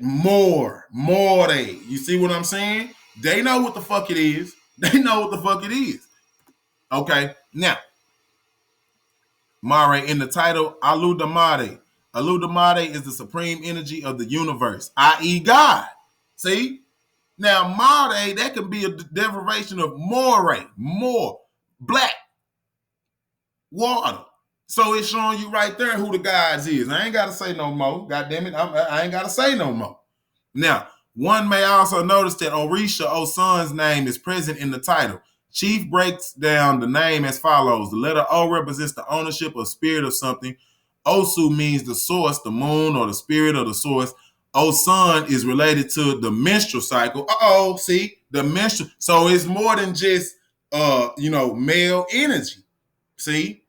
More. You see what I'm saying? They know what the fuck it is. Okay, now, Mare in the title, Aludamade. Aludamade is the supreme energy of the universe, i.e. God. See? Now, Mare, that could be a derivation of more, black, water. So it's showing you right there who the gods is. I ain't got to say no more. God damn it, I ain't got to say no more. Now, one may also notice that Orisha, Osun's name, is present in the title. Chief breaks down the name as follows. The letter O represents the ownership or spirit of something. Osu means the source, the moon or the spirit or the source. Osun is related to the menstrual cycle. See, the menstrual. So it's more than just male energy. See,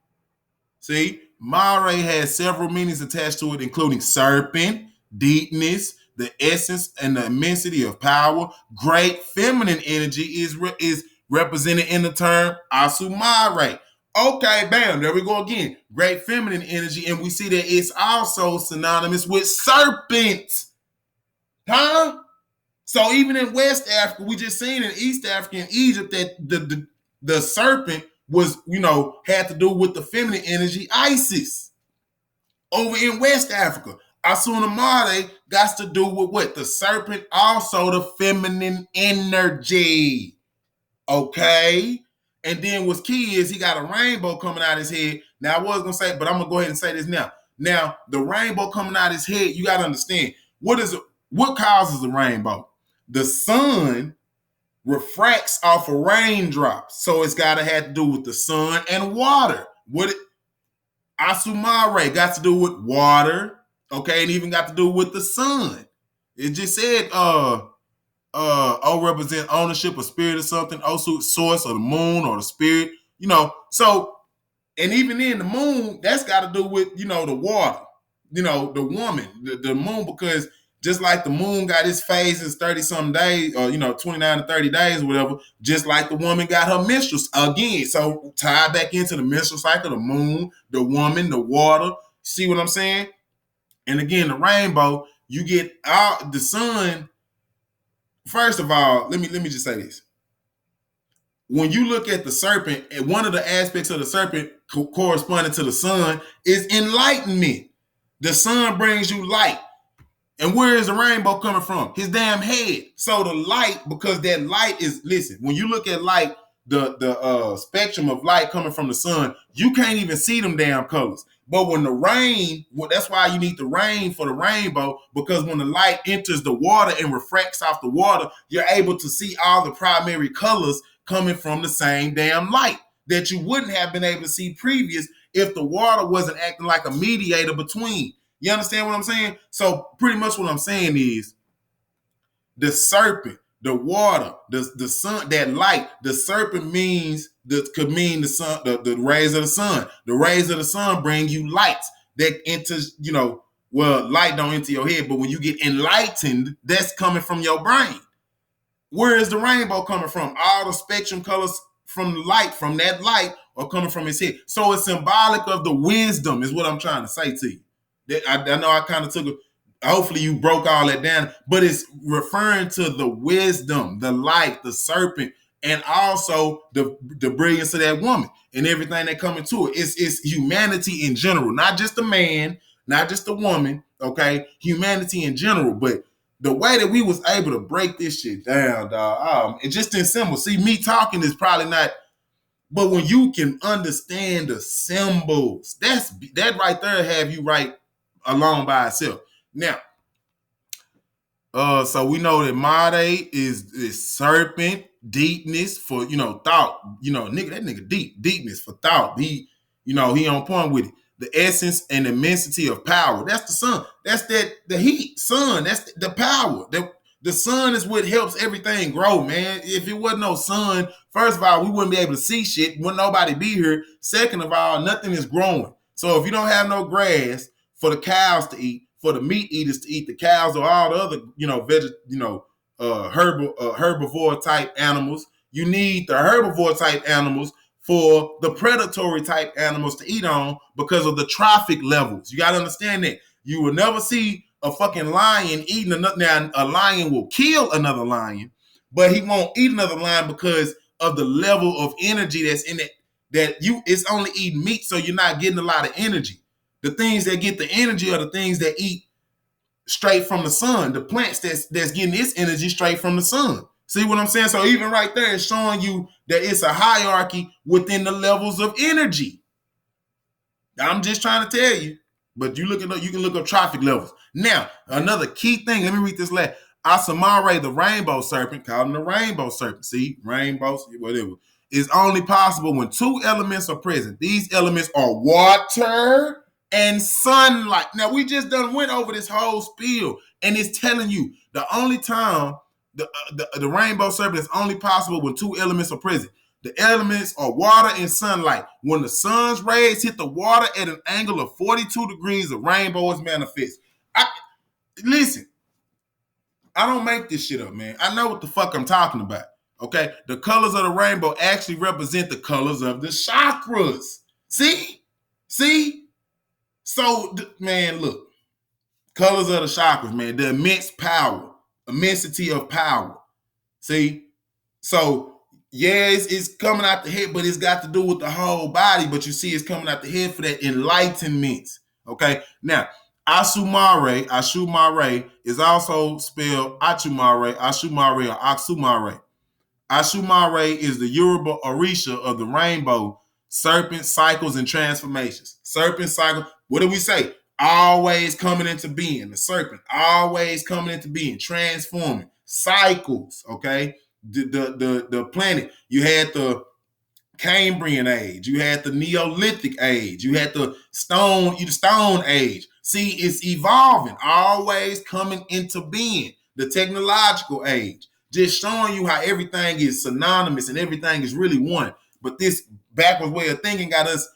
Mare has several meanings attached to it, including serpent, deepness, the essence and the immensity of power. Great feminine energy is represented in the term Asumare. Okay, bam, there we go again. Great feminine energy, and we see that it's also synonymous with serpent. Huh? So even in West Africa, we just seen in East Africa and Egypt that the serpent was, had to do with the feminine energy, Isis. Over in West Africa, Asunamare got to do with what? The serpent, also the feminine energy. Okay? And then what's key is he got a rainbow coming out his head. Now, I was going to say, but I'm going to go ahead and say this now. Now, the rainbow coming out his head, you got to understand, what causes the rainbow? The sun refracts off of raindrops. So it's got to have to do with the sun and water. Asumare got to do with water, okay, and even got to do with the sun. It just said, O represent ownership or spirit or something. Also, source or the moon or the spirit, So, and even then, the moon, that's got to do with, the water, the woman, the moon, because just like the moon got its phases 30-something days, or 29 to 30 days or whatever, just like the woman got her menstrual again. So tie back into the menstrual cycle, the moon, the woman, the water. See what I'm saying? And again, the rainbow, you get out the sun. First of all, let me just say this. When you look at the serpent, and one of the aspects of the serpent corresponding to the sun is enlightenment. The sun brings you light. And where is the rainbow coming from? His damn head. So the light, because that light is, listen, when you look at light, the spectrum of light coming from the sun, you can't even see them damn colors. But when the rain, that's why you need the rain for the rainbow, because when the light enters the water and refracts off the water, you're able to see all the primary colors coming from the same damn light that you wouldn't have been able to see previous if the water wasn't acting like a mediator between. You understand what I'm saying? So pretty much what I'm saying is the serpent, the water, the sun, that light, the serpent could mean the sun, the rays of the sun. The rays of the sun bring you lights that enters, light don't enter your head, but when you get enlightened, that's coming from your brain. Where is the rainbow coming from? All the spectrum colors from the light, from that light, are coming from his head. So it's symbolic of the wisdom, is what I'm trying to say to you. I know I kind of took it. Hopefully you broke all that down, but it's referring to the wisdom, the light, the serpent, and also the brilliance of that woman and everything that come into it. It's humanity in general, not just the man, not just the woman, okay? Humanity in general, but the way that we was able to break this shit down, dog, and just in symbol. See, me talking is probably not, but when you can understand the symbols, that right there have you right alone by itself. Now, so we know that Made is serpent, deepness for thought. Nigga, that nigga deepness for thought. He on point with it. The essence and immensity of power. That's the sun. That's the heat. Sun. That's the power. The sun is what helps everything grow, man. If it wasn't no sun, first of all, we wouldn't be able to see shit. Wouldn't nobody be here. Second of all, nothing is growing. So if you don't have no grass for the cows to eat, for the meat eaters to eat, the cows or all the other, herbivore type animals, you need the herbivore type animals for the predatory type animals to eat on because of the trophic levels. You got to understand that. You will never see a fucking lion eating another. Now, a lion will kill another lion, but he won't eat another lion because of the level of energy that's in it. It's only eating meat, so you're not getting a lot of energy. The things that get the energy are the things that eat straight from the sun. The plants that's getting its energy straight from the sun. See what I'm saying? So even right there, it's showing you that it's a hierarchy within the levels of energy. I'm just trying to tell you. But you can look up trophic levels. Now, another key thing, let me read this last. Asamare, the rainbow serpent, call him the rainbow serpent. See, rainbows, whatever, is only possible when two elements are present. These elements are water and sunlight. Now, we just done went over this whole spiel, and it's telling you the only time the rainbow serpent is only possible when two elements are present. The elements are water and sunlight. When the sun's rays hit the water at an angle of 42 degrees, the rainbow is manifest. Listen, I don't make this shit up, man. I know what the fuck I'm talking about. Okay? The colors of the rainbow actually represent the colors of the chakras. See? So, man, look. Colors of the chakras, man. The immense power. Immensity of power. See? So, yeah, it's coming out the head, but it's got to do with the whole body. But you see, it's coming out the head for that enlightenment. Okay? Now, Ashumare is also spelled Achumare, or Aksumare. Ashumare is the Yoruba Orisha of the rainbow, serpent cycles and transformations. Serpent cycle, what do we say? Always coming into being. The serpent always coming into being, transforming. Cycles, okay? The planet, you had the Cambrian age, you had the Neolithic age, you had the Stone Age. See, it's evolving, always coming into being. The technological age, just showing you how everything is synonymous and everything is really one. But this backwards way of thinking got us,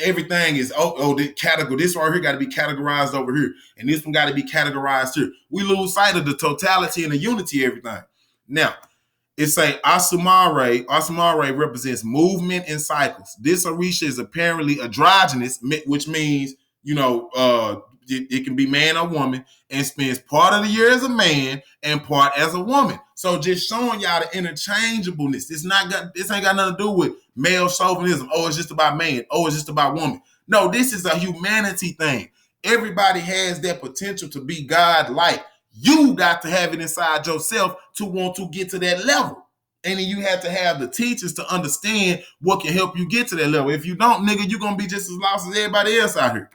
everything is, the category, this right here got to be categorized over here, and this one got to be categorized here. We lose sight of the totality and the unity of everything. Now, it's a Asumare. Asumare represents movement and cycles. This Orisha is apparently androgynous, which means, it can be man or woman, and spends part of the year as a man and part as a woman. So just showing y'all the interchangeableness. This ain't got nothing to do with male chauvinism. Oh, it's just about man. Oh, it's just about woman. No, this is a humanity thing. Everybody has that potential to be God-like. You got to have it inside yourself to want to get to that level. And then you have to have the teachers to understand what can help you get to that level. If you don't, nigga, you're going to be just as lost as everybody else out here.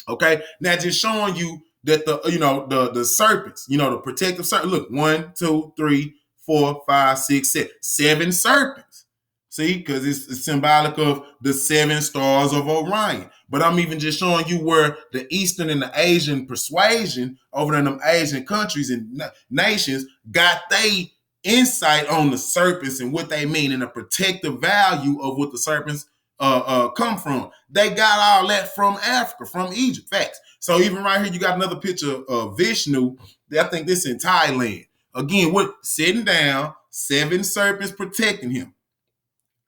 Okay? Now, just showing you that the serpents, the protective serpent. Look, 1, 2, 3, 4, 5, 6, 7. 7 serpents. See? Because it's symbolic of the 7 stars of Orion. But I'm even just showing you where the Eastern and the Asian persuasion over in them Asian countries and nations got they insight on the serpents and what they mean and the protective value of what the serpents come from. They got all that from Africa, from Egypt. Facts. So even right here, you got another picture of Vishnu. I think this in Thailand. Again, what sitting down, 7 serpents protecting him.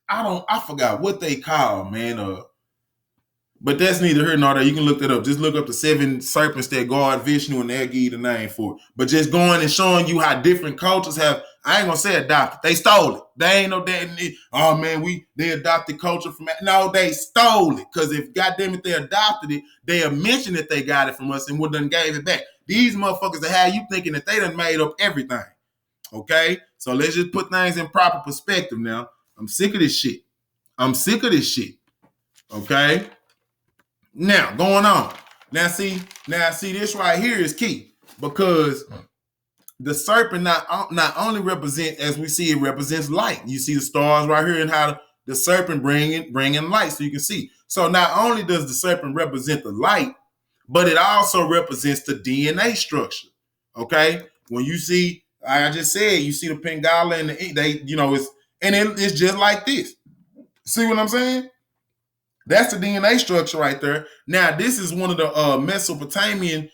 I forgot what they call, man. But that's neither here nor there. You can look that up. Just look up the 7 serpents that guard Vishnu and they'll give you the name for it. But just going and showing you how different cultures have, I ain't gonna say adopted. They stole it. They ain't no damn, oh man, they adopted culture from, no, they stole it. Because if goddamn it, they adopted it, they'll mention that they got it from us and we done gave it back. These motherfuckers that have you thinking that they done made up everything. Okay? So let's just put things in proper perspective now. I'm sick of this shit. Okay? Now, going on. Now see, this right here is key because the serpent not only represents, as we see, it represents light. You see the stars right here and how the serpent bringing light, so you can see. So not only does the serpent represent the light, but it also represents the DNA structure. Okay, when you see, I just said, you see the Pingala and it's just like this. See what I'm saying? That's the DNA structure right there. Now, this is one of the Mesopotamian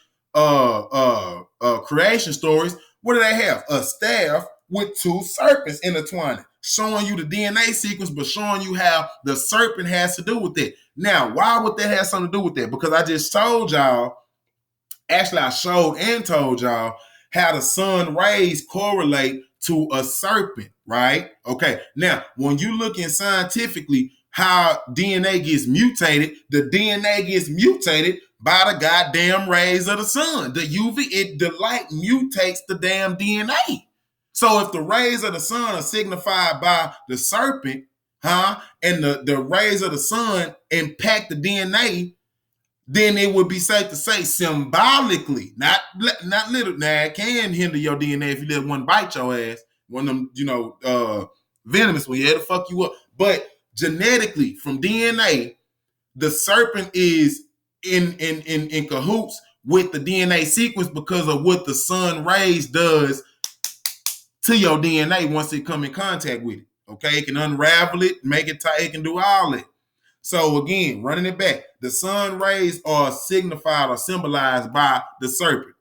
creation stories. What do they have? A staff with 2 serpents intertwined, showing you the DNA sequence, but showing you how the serpent has to do with it. Now, why would that have something to do with that? Because I just told y'all, actually I showed and told y'all how the sun rays correlate to a serpent, right? Okay, now, when you look in scientifically, how DNA gets mutated, the DNA gets mutated by the goddamn rays of the sun. The UV, the light mutates the damn DNA. So if the rays of the sun are signified by the serpent, and the rays of the sun impact the DNA, then it would be safe to say symbolically, not literally. Now, it can hinder your DNA if you let one bite your ass, one of them, venomous one, to fuck you up. But genetically, from DNA, the serpent is in cahoots with the DNA sequence because of what the sun rays does to your DNA once it come in contact with it. Okay, it can unravel it, make it tight, it can do all that. So again, running it back, the sun rays are signified or symbolized by the serpent.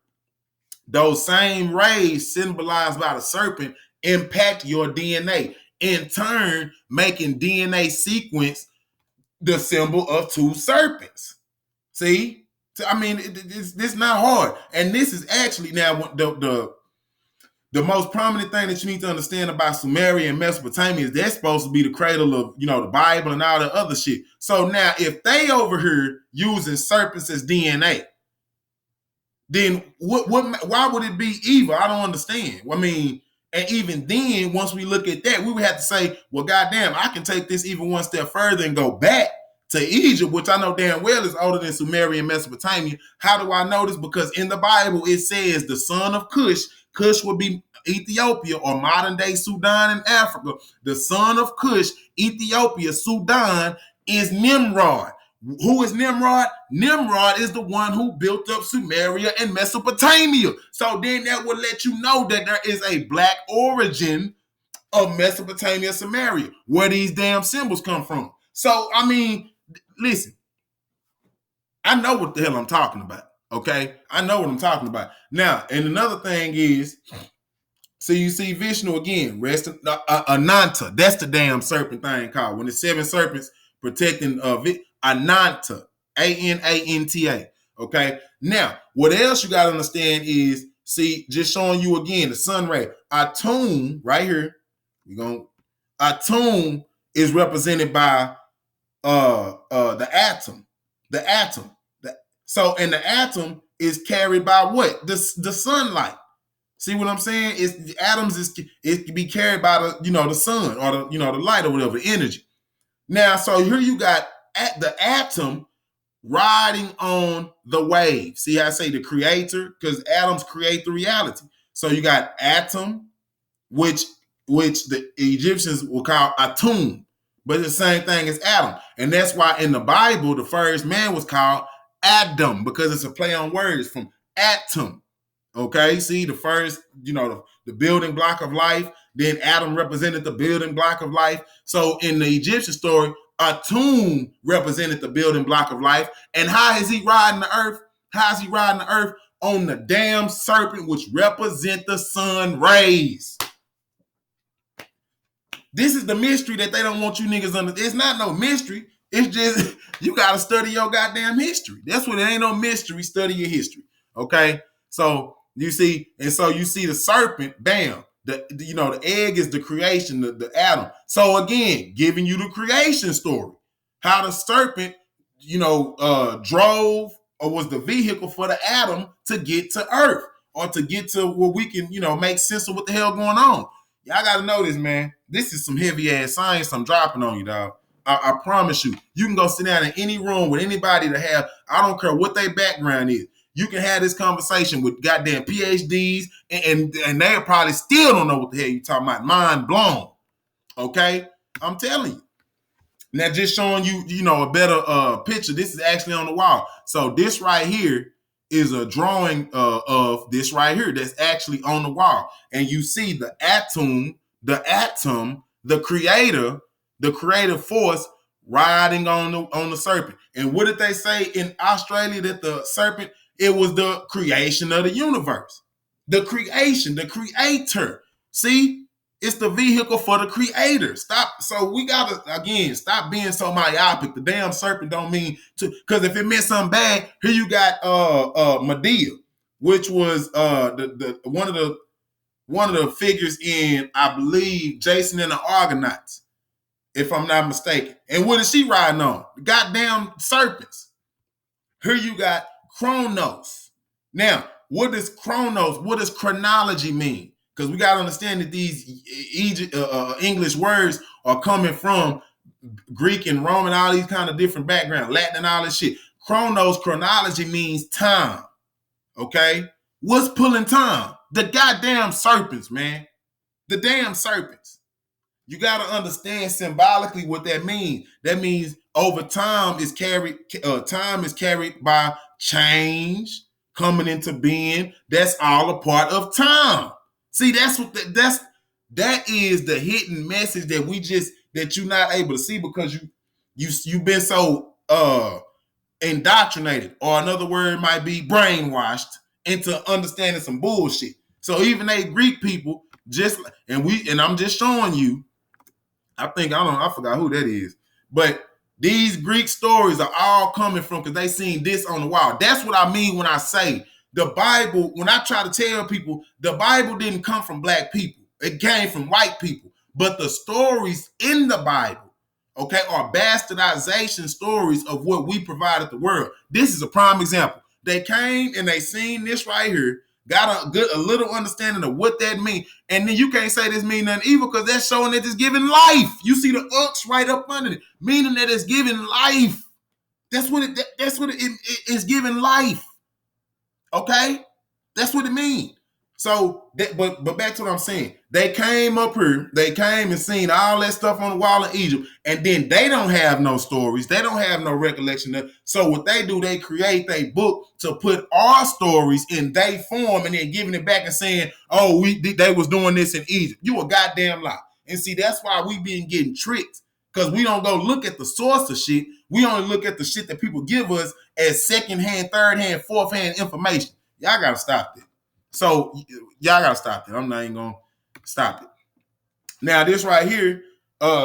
Those same rays symbolized by the serpent impact your DNA, in turn making DNA sequence the symbol of two serpents. See? I mean, it's not hard. And this is actually now the most prominent thing that you need to understand about Sumeria and Mesopotamia is that's supposed to be the cradle of, the Bible and all the other shit. So now if they over here using serpents as DNA, then why would it be evil? I don't understand. I mean, and even then, once we look at that, we would have to say, well, goddamn, I can take this even one step further and go back to Egypt, which I know damn well is older than Sumeria and Mesopotamia. How do I know this? Because in the Bible, it says the son of Cush would be Ethiopia or modern day Sudan and Africa. The son of Cush, Ethiopia, Sudan, is Nimrod. Who is Nimrod? Nimrod is the one who built up Sumeria and Mesopotamia. So then that would let you know that there is a black origin of Mesopotamia, Sumeria, where these damn symbols come from. So, I mean, listen, I know what the hell I'm talking about, okay? I know what I'm talking about. Now, and another thing is, so you see Vishnu again, Ananta. That's the damn serpent thing called. When the seven serpents protecting Ananta, Ananta, okay? Now, what else you got to understand is, see, just showing you again, the sun ray. Atum, right here, Atum is represented by the atom. The atom. So, and the atom is carried by what? The sunlight. See what I'm saying? It's the atoms it can be carried by the sun or the light or whatever, energy. Now, so here you got the atom riding on the wave. See how I say the creator? Because atoms create the reality. So you got atom, which the Egyptians will call atum, but it's the same thing as Adam. And that's why in the Bible, the first man was called Adam, because it's a play on words from atom. Okay, see, the first, the building block of life, then Adam represented the building block of life. So in the Egyptian story, Atum represented the building block of life. And how is he riding the earth? How is he riding the earth? On the damn serpent, which represent the sun rays. This is the mystery that they don't want you niggas under. It's not no mystery. It's just, you got to study your goddamn history. That's what it ain't no mystery. Study your history. Okay? So you see, and so you see the serpent, bam. The egg is the creation, the atom. So again, giving you the creation story. How the serpent, drove or was the vehicle for the atom to get to Earth or to get to where we can, make sense of what the hell going on. Y'all got to know this, man. This is some heavy ass science I'm dropping on you, dog. I promise you. You can go sit down in any room with anybody to have, I don't care what their background is. You can have this conversation with goddamn PhDs and they probably still don't know what the hell you talking about. Mind blown. Okay? I'm telling you. Now, just showing you, a better picture. This is actually on the wall. So this right here is a drawing of this right here that's actually on the wall. And you see the atom, the creative force riding on the serpent. And what did they say in Australia that the serpent, it was the creation of the universe. The creation, the creator. See, it's the vehicle for the creator. Stop. So we gotta, again, stop being so myopic. The damn serpent don't mean to, because if it meant something bad, here you got Medea, which was the one of the figures in, I believe, Jason and the Argonauts, if I'm not mistaken. And what is she riding on? The goddamn serpents. Here you got Chronos. Now, what does chronology mean? Because we got to understand that these English words are coming from Greek and Roman, all these kind of different backgrounds, Latin and all this shit. Chronology means time. Okay? What's pulling time? The goddamn serpents, man. The damn serpents. You got to understand symbolically what that means. That means over time is carried by change coming into being. That's all a part of time. See, that is the hidden message that you're not able to see because you've been so indoctrinated, or another word might be brainwashed into understanding some bullshit. So even they Greek people and I'm just showing you. I forgot who that is, but these Greek stories are all coming from because they seen this on the wall. That's what I mean when I say the Bible. When I try to tell people the Bible didn't come from black people, it came from white people. But the stories in the Bible, okay, are bastardization stories of what we provided the world. This is a prime example. They came and they seen this right here, got a little understanding of what that means, and then you can't say this mean nothing evil because that's showing that it's giving life. You see the X right up under it, meaning that it's giving life. That's what it is, giving life. Okay, that's what it means. So, but back to what I'm saying. They came up here. They came and seen all that stuff on the wall in Egypt, and then they don't have no stories. They don't have no recollection. So what they do, they create a book to put our stories in their form, and then giving it back and saying, "Oh, they was doing this in Egypt." You a goddamn lie. And see, that's why we been getting tricked because we don't go look at the source of shit. We only look at the shit that people give us as secondhand, third hand, fourth hand information. Y'all gotta stop that. So y'all gotta stop it. I'm not even gonna stop it. Now this right here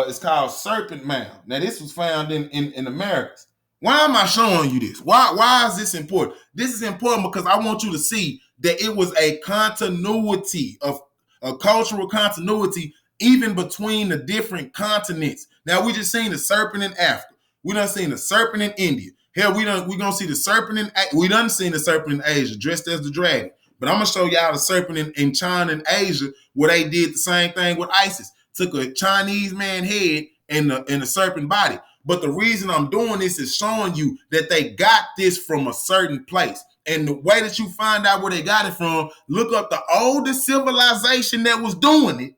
is called Serpent Mound. Now this was found in Americas. Why am I showing you this? Why is this important? This is important because I want you to see that it was a continuity of a cultural continuity even between the different continents. Now we just seen the serpent in Africa. We done seen the serpent in India. Hell, we gonna see the serpent we done seen the serpent in Asia dressed as the dragon. But I'm going to show y'all the serpent in China and Asia where they did the same thing with ISIS. Took a Chinese man head and the serpent body. But the reason I'm doing this is showing you that they got this from a certain place. And the way that you find out where they got it from, look up the oldest civilization that was doing it,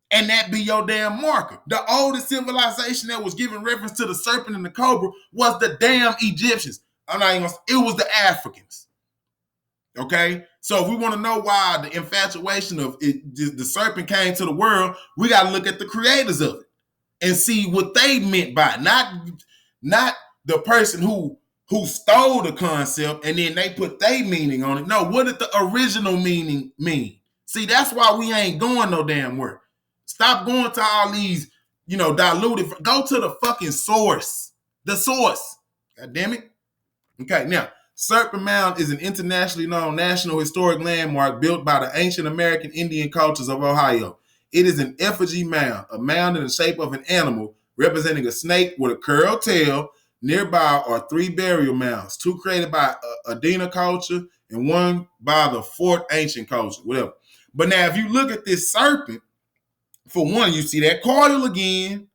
and that be your damn marker. The oldest civilization that was giving reference to the serpent and the cobra was the damn Egyptians. It was the Africans. Okay, so if we want to know why the infatuation of the serpent came to the world, we got to look at the creators of it and see what they meant by it. Not the person who stole the concept and then they put their meaning on it. No, what did the original meaning mean? See, that's why we ain't going no damn work. Stop going to all these, diluted. Go to the fucking source. The source. God damn it. Okay, now. Serpent Mound is an internationally known national historic landmark built by the ancient American Indian cultures of Ohio. It is an effigy mound, a mound in the shape of an animal representing a snake with a curled tail. Nearby are 3 burial mounds, 2 created by Adena culture and 1 by the 4th ancient culture, whatever. But now if you look at this serpent, for one, you see that coil again,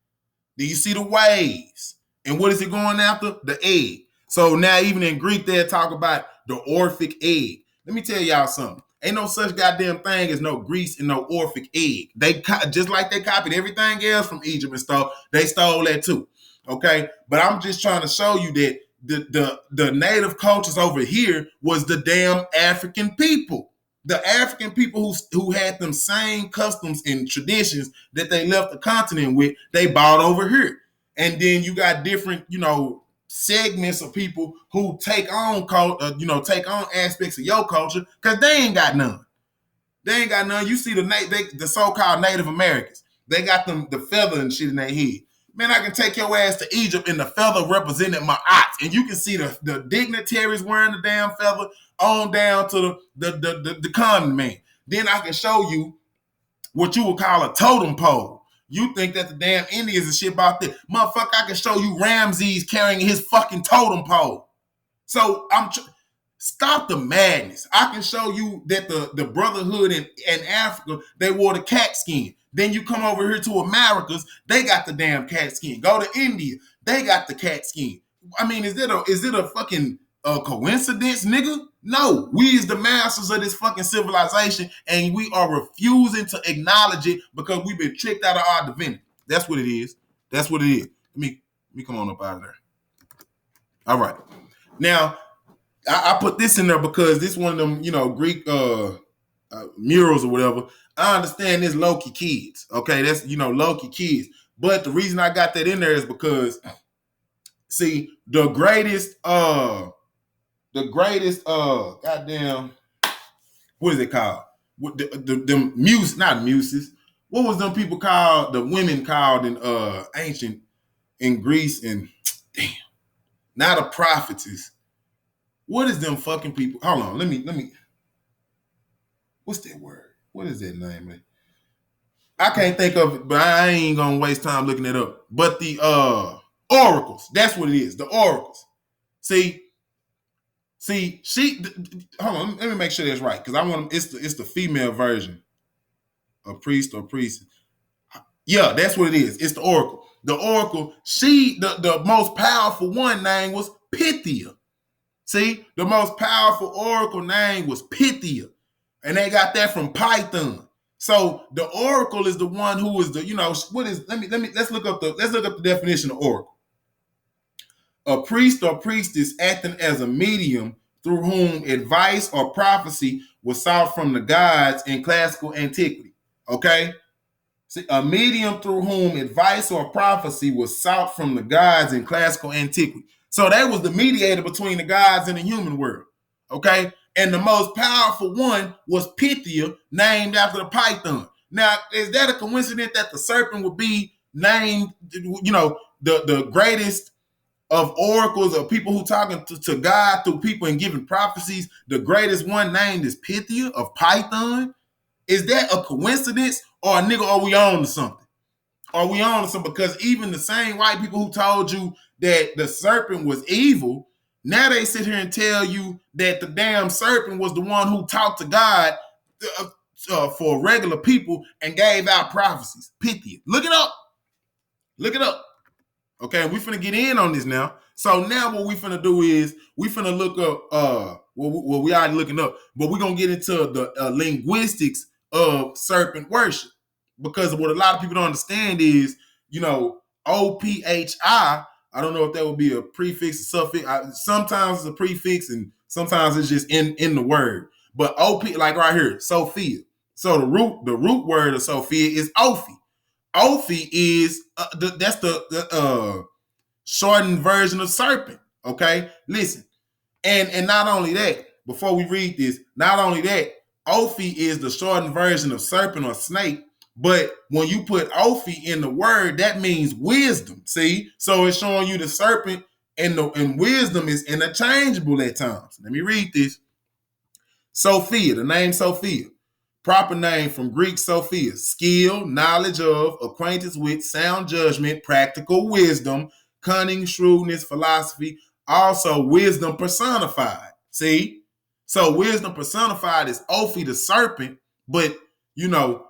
then you see the waves. And what is it going after? The egg. So now even in Greek, they talk about the Orphic egg. Let me tell y'all something. Ain't no such goddamn thing as no Greece and no Orphic egg. They just like they copied everything else from Egypt and stuff, they stole that too. Okay, but I'm just trying to show you that the native cultures over here was the damn African people. The African people who had them same customs and traditions that they left the continent with, they bought over here. And then you got different, segments of people who take on aspects of your culture because they ain't got none. They ain't got none. You see the so-called Native Americans. They got the feather and shit in their head. Man, I can take your ass to Egypt and the feather represented my ox, and you can see the dignitaries wearing the damn feather on down to the common man. Then I can show you what you would call a totem pole. You think that the damn Indians and shit about this. Motherfucker, I can show you Ramses carrying his fucking totem pole. So stop the madness. I can show you that the brotherhood in Africa, they wore the cat skin. Then you come over here to Americas, they got the damn cat skin. Go to India, they got the cat skin. I mean, is it a fucking coincidence, nigga? No, we is the masters of this fucking civilization, and we are refusing to acknowledge it because we've been tricked out of our divinity. That's what it is. That's what it is. Let me come on up out of there. All right. Now, I put this in there because this one of them, Greek murals or whatever. I understand this Loki kids. Okay, that's Loki kids. But the reason I got that in there is because, see, the greatest goddamn, what is it called? The muse, not muses. What was them people called? The women called in ancient in Greece and damn, not a prophetess. What is them fucking people? Hold on, let me. What's that word? What is that name, man? I can't think of it, but I ain't gonna waste time looking it up. But the oracles, that's what it is. The oracles. See, she. Hold on, let me make sure that's right because I want. It's the female version. A priest or priest. Yeah, that's what it is. It's the oracle. The oracle. She, the most powerful one name was Pythia. See, the most powerful oracle name was Pythia, and they got that from Python. So the oracle is the one who is the, what is? Let's look up the definition of oracle. A priest or priestess acting as a medium through whom advice or prophecy was sought from the gods in classical antiquity. Okay, see, a medium through whom advice or prophecy was sought from the gods in classical antiquity. So that was the mediator between the gods and the human world. Okay, and the most powerful one was Pythia, named after the python. Now, is that a coincidence that the serpent would be named, the greatest of oracles of people who talking to God through people and giving prophecies? The greatest one named is Pythia of Python. Is that a coincidence, or nigga, are we on to something? Are we on to something? Because even the same white people who told you that the serpent was evil, now they sit here and tell you that the damn serpent was the one who talked to God for regular people and gave out prophecies. Pythia. Look it up. Look it up. Okay, we finna get in on this now. So now what we finna do is we finna look up, we already looking up, but we're gonna get into the linguistics of serpent worship. Because what a lot of people don't understand is, OPHI, I don't know if that would be a prefix or suffix. Sometimes it's a prefix and sometimes it's just in the word. But OP, like right here, Sophia. So the root word of Sophia is Ophi. Ophi is that's the shortened version of serpent. Okay, listen, and not only that, before we read this, not only that, Ophi is the shortened version of serpent or snake. But when you put Ophi in the word, that means wisdom. See, so it's showing you the serpent and wisdom is interchangeable at times. Let me read this. Sophia, the name Sophia. Proper name from Greek Sophia, skill, knowledge of, acquaintance with, sound judgment, practical wisdom, cunning, shrewdness, philosophy, also wisdom personified. See? So wisdom personified is Ophi the serpent, but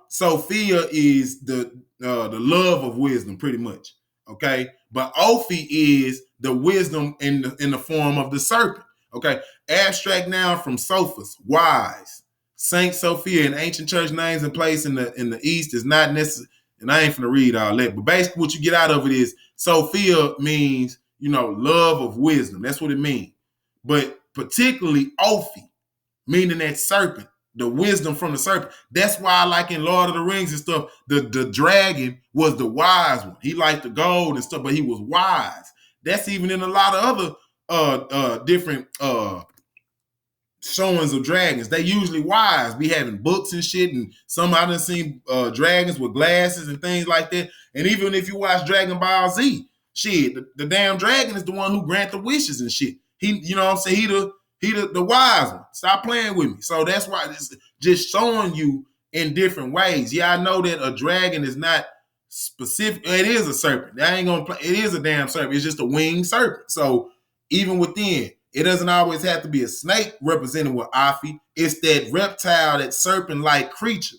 Sophia is the love of wisdom, pretty much. Okay, but Ophi is the wisdom in the form of the serpent. Okay, abstract noun from Sophos, wise. Saint Sophia in ancient church names and place in the East is not necessary, and I ain't finna read all that, but basically what you get out of it is Sophia means, love of wisdom. That's what it means. But particularly Ophi, meaning that serpent, the wisdom from the serpent. That's why, like in Lord of the Rings and stuff, the dragon was the wise one. He liked the gold and stuff, but he was wise. That's even in a lot of other different showings of dragons. They usually wise. Be having books and shit, and some I done seen dragons with glasses and things like that. And even if you watch Dragon Ball Z, shit, the damn dragon is the one who grant the wishes and shit. He, what I'm saying, he the wise one. Stop playing with me. So that's why it's just showing you in different ways. Yeah, I know that a dragon is not specific. It is a serpent. I ain't gonna play. It is a damn serpent. It's just a winged serpent. So even within, it doesn't always have to be a snake represented with Ophi. It's that reptile, that serpent-like creature.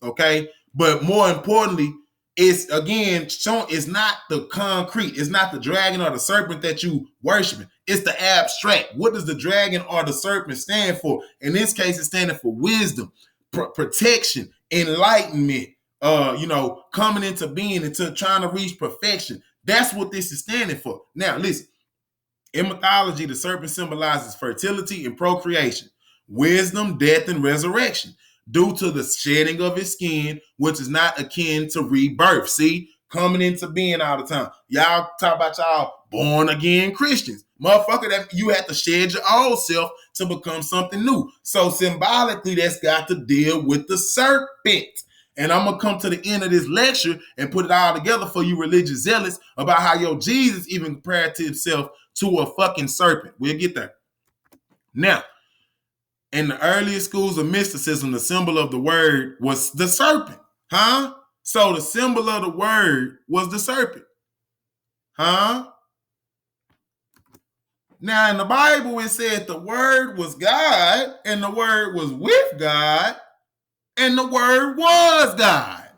Okay, but more importantly, It's again shown, it's not the concrete, it's not the dragon or the serpent that you worshiping. It's the abstract. What does the dragon or the serpent stand for? In this case, it's standing for wisdom, protection, enlightenment, coming into being, into trying to reach perfection. That's what this is standing for. Now, listen. In mythology, the serpent symbolizes fertility and procreation, wisdom, death, and resurrection, due to the shedding of his skin, which is not akin to rebirth. See, coming into being all the time. Y'all talk about y'all born again Christians. Motherfucker, that you have to shed your old self to become something new. So symbolically, that's got to deal with the serpent. And I'm going to come to the end of this lecture and put it all together for you religious zealots about how your Jesus even compared to himself to a fucking serpent. We'll get there. Now, in the earliest schools of mysticism, the symbol of the word was the serpent. Huh? So the symbol of the word was the serpent. Huh? Now, in the Bible, it said the word was God, and the word was with God, and the word was God.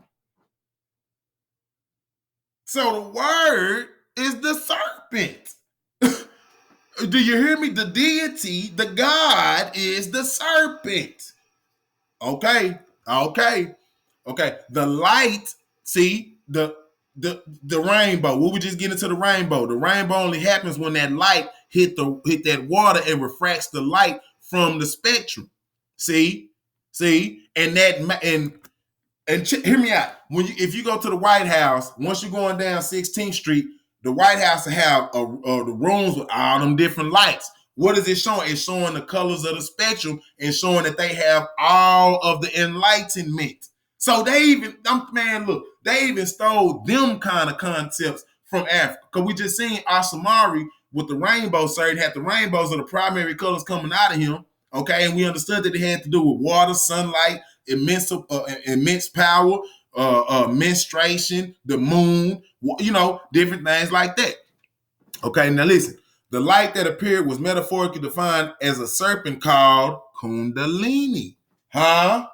So the word is the serpent. Do you hear me? The deity, the God, is the serpent. Okay. The light, see, the rainbow. We were just getting to the rainbow. The rainbow only happens when that light hit that water and refracts the light from the spectrum. See, and hear me out. If you go to the White House, once you're going down 16th Street, the White House will have the rooms with all them different lights. What is it showing? It's showing the colors of the spectrum and showing that they have all of the enlightenment. So they even stole them kind of concepts from Africa. Because we just seen Asamari with the rainbow, sir. It had the rainbows of the primary colors coming out of him. Okay, and we understood that it had to do with water, sunlight, immense power, menstruation, the moon, different things like that. Okay, now listen. The light that appeared was metaphorically defined as a serpent called Kundalini. Huh?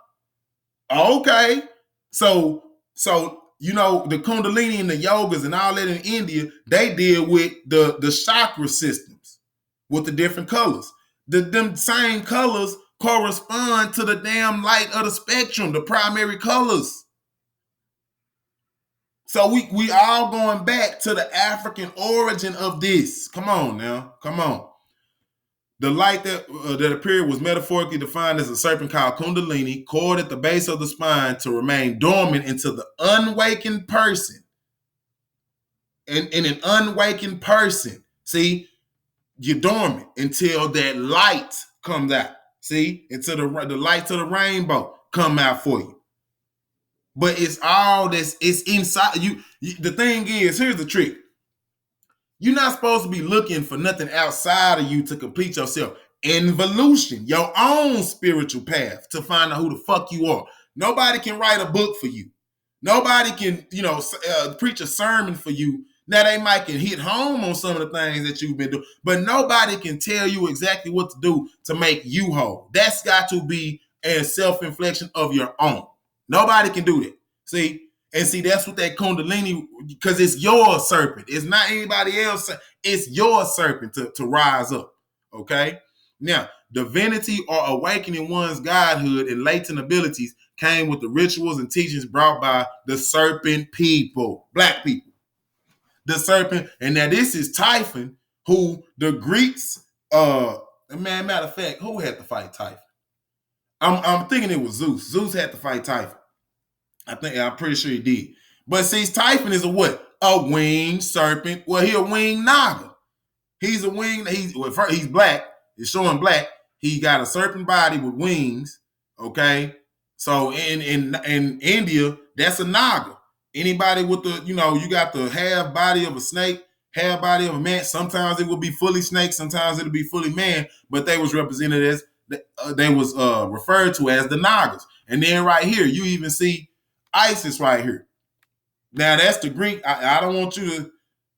Okay. So the Kundalini and the yogas and all that in India, they deal with the chakra systems with the different colors. Them same colors correspond to the damn light of the spectrum, the primary colors. So we all going back to the African origin of this. Come on now. Come on. The light that appeared was metaphorically defined as a serpent called Kundalini, coiled at the base of the spine to remain dormant until the unwakened person. In an unwakened person, see, you're dormant until that light comes out. See, until the lights of the rainbow come out for you. But it's all this, it's inside you. The thing is, here's the trick. You're not supposed to be looking for nothing outside of you to complete yourself. Involution, your own spiritual path to find out who the fuck you are. Nobody can write a book for you. Nobody can, preach a sermon for you. Now, they might can hit home on some of the things that you've been doing, but nobody can tell you exactly what to do to make you whole. That's got to be a self-inflection of your own. Nobody can do that. See, that's what that Kundalini, because it's your serpent. It's not anybody else. It's your serpent to rise up. Okay? Now, divinity or awakening one's godhood and latent abilities came with the rituals and teachings brought by the serpent people, black people. The serpent, and now this is Typhon, who the Greeks, matter of fact, who had to fight Typhon? I'm thinking it was Zeus. Zeus had to fight Typhon. I'm pretty sure he did. But see, Typhon is a what? A winged serpent. Well, he a winged naga. He's a winged. He's black. It's showing black. He got a serpent body with wings. Okay. So in India, that's a naga. Anybody with the, you got the half body of a snake, half body of a man. Sometimes it will be fully snake. Sometimes it'll be fully man. But they was represented as they was referred to as the nagas. And then right here, you even see Isis right here. Now that's the Greek. I don't want you to.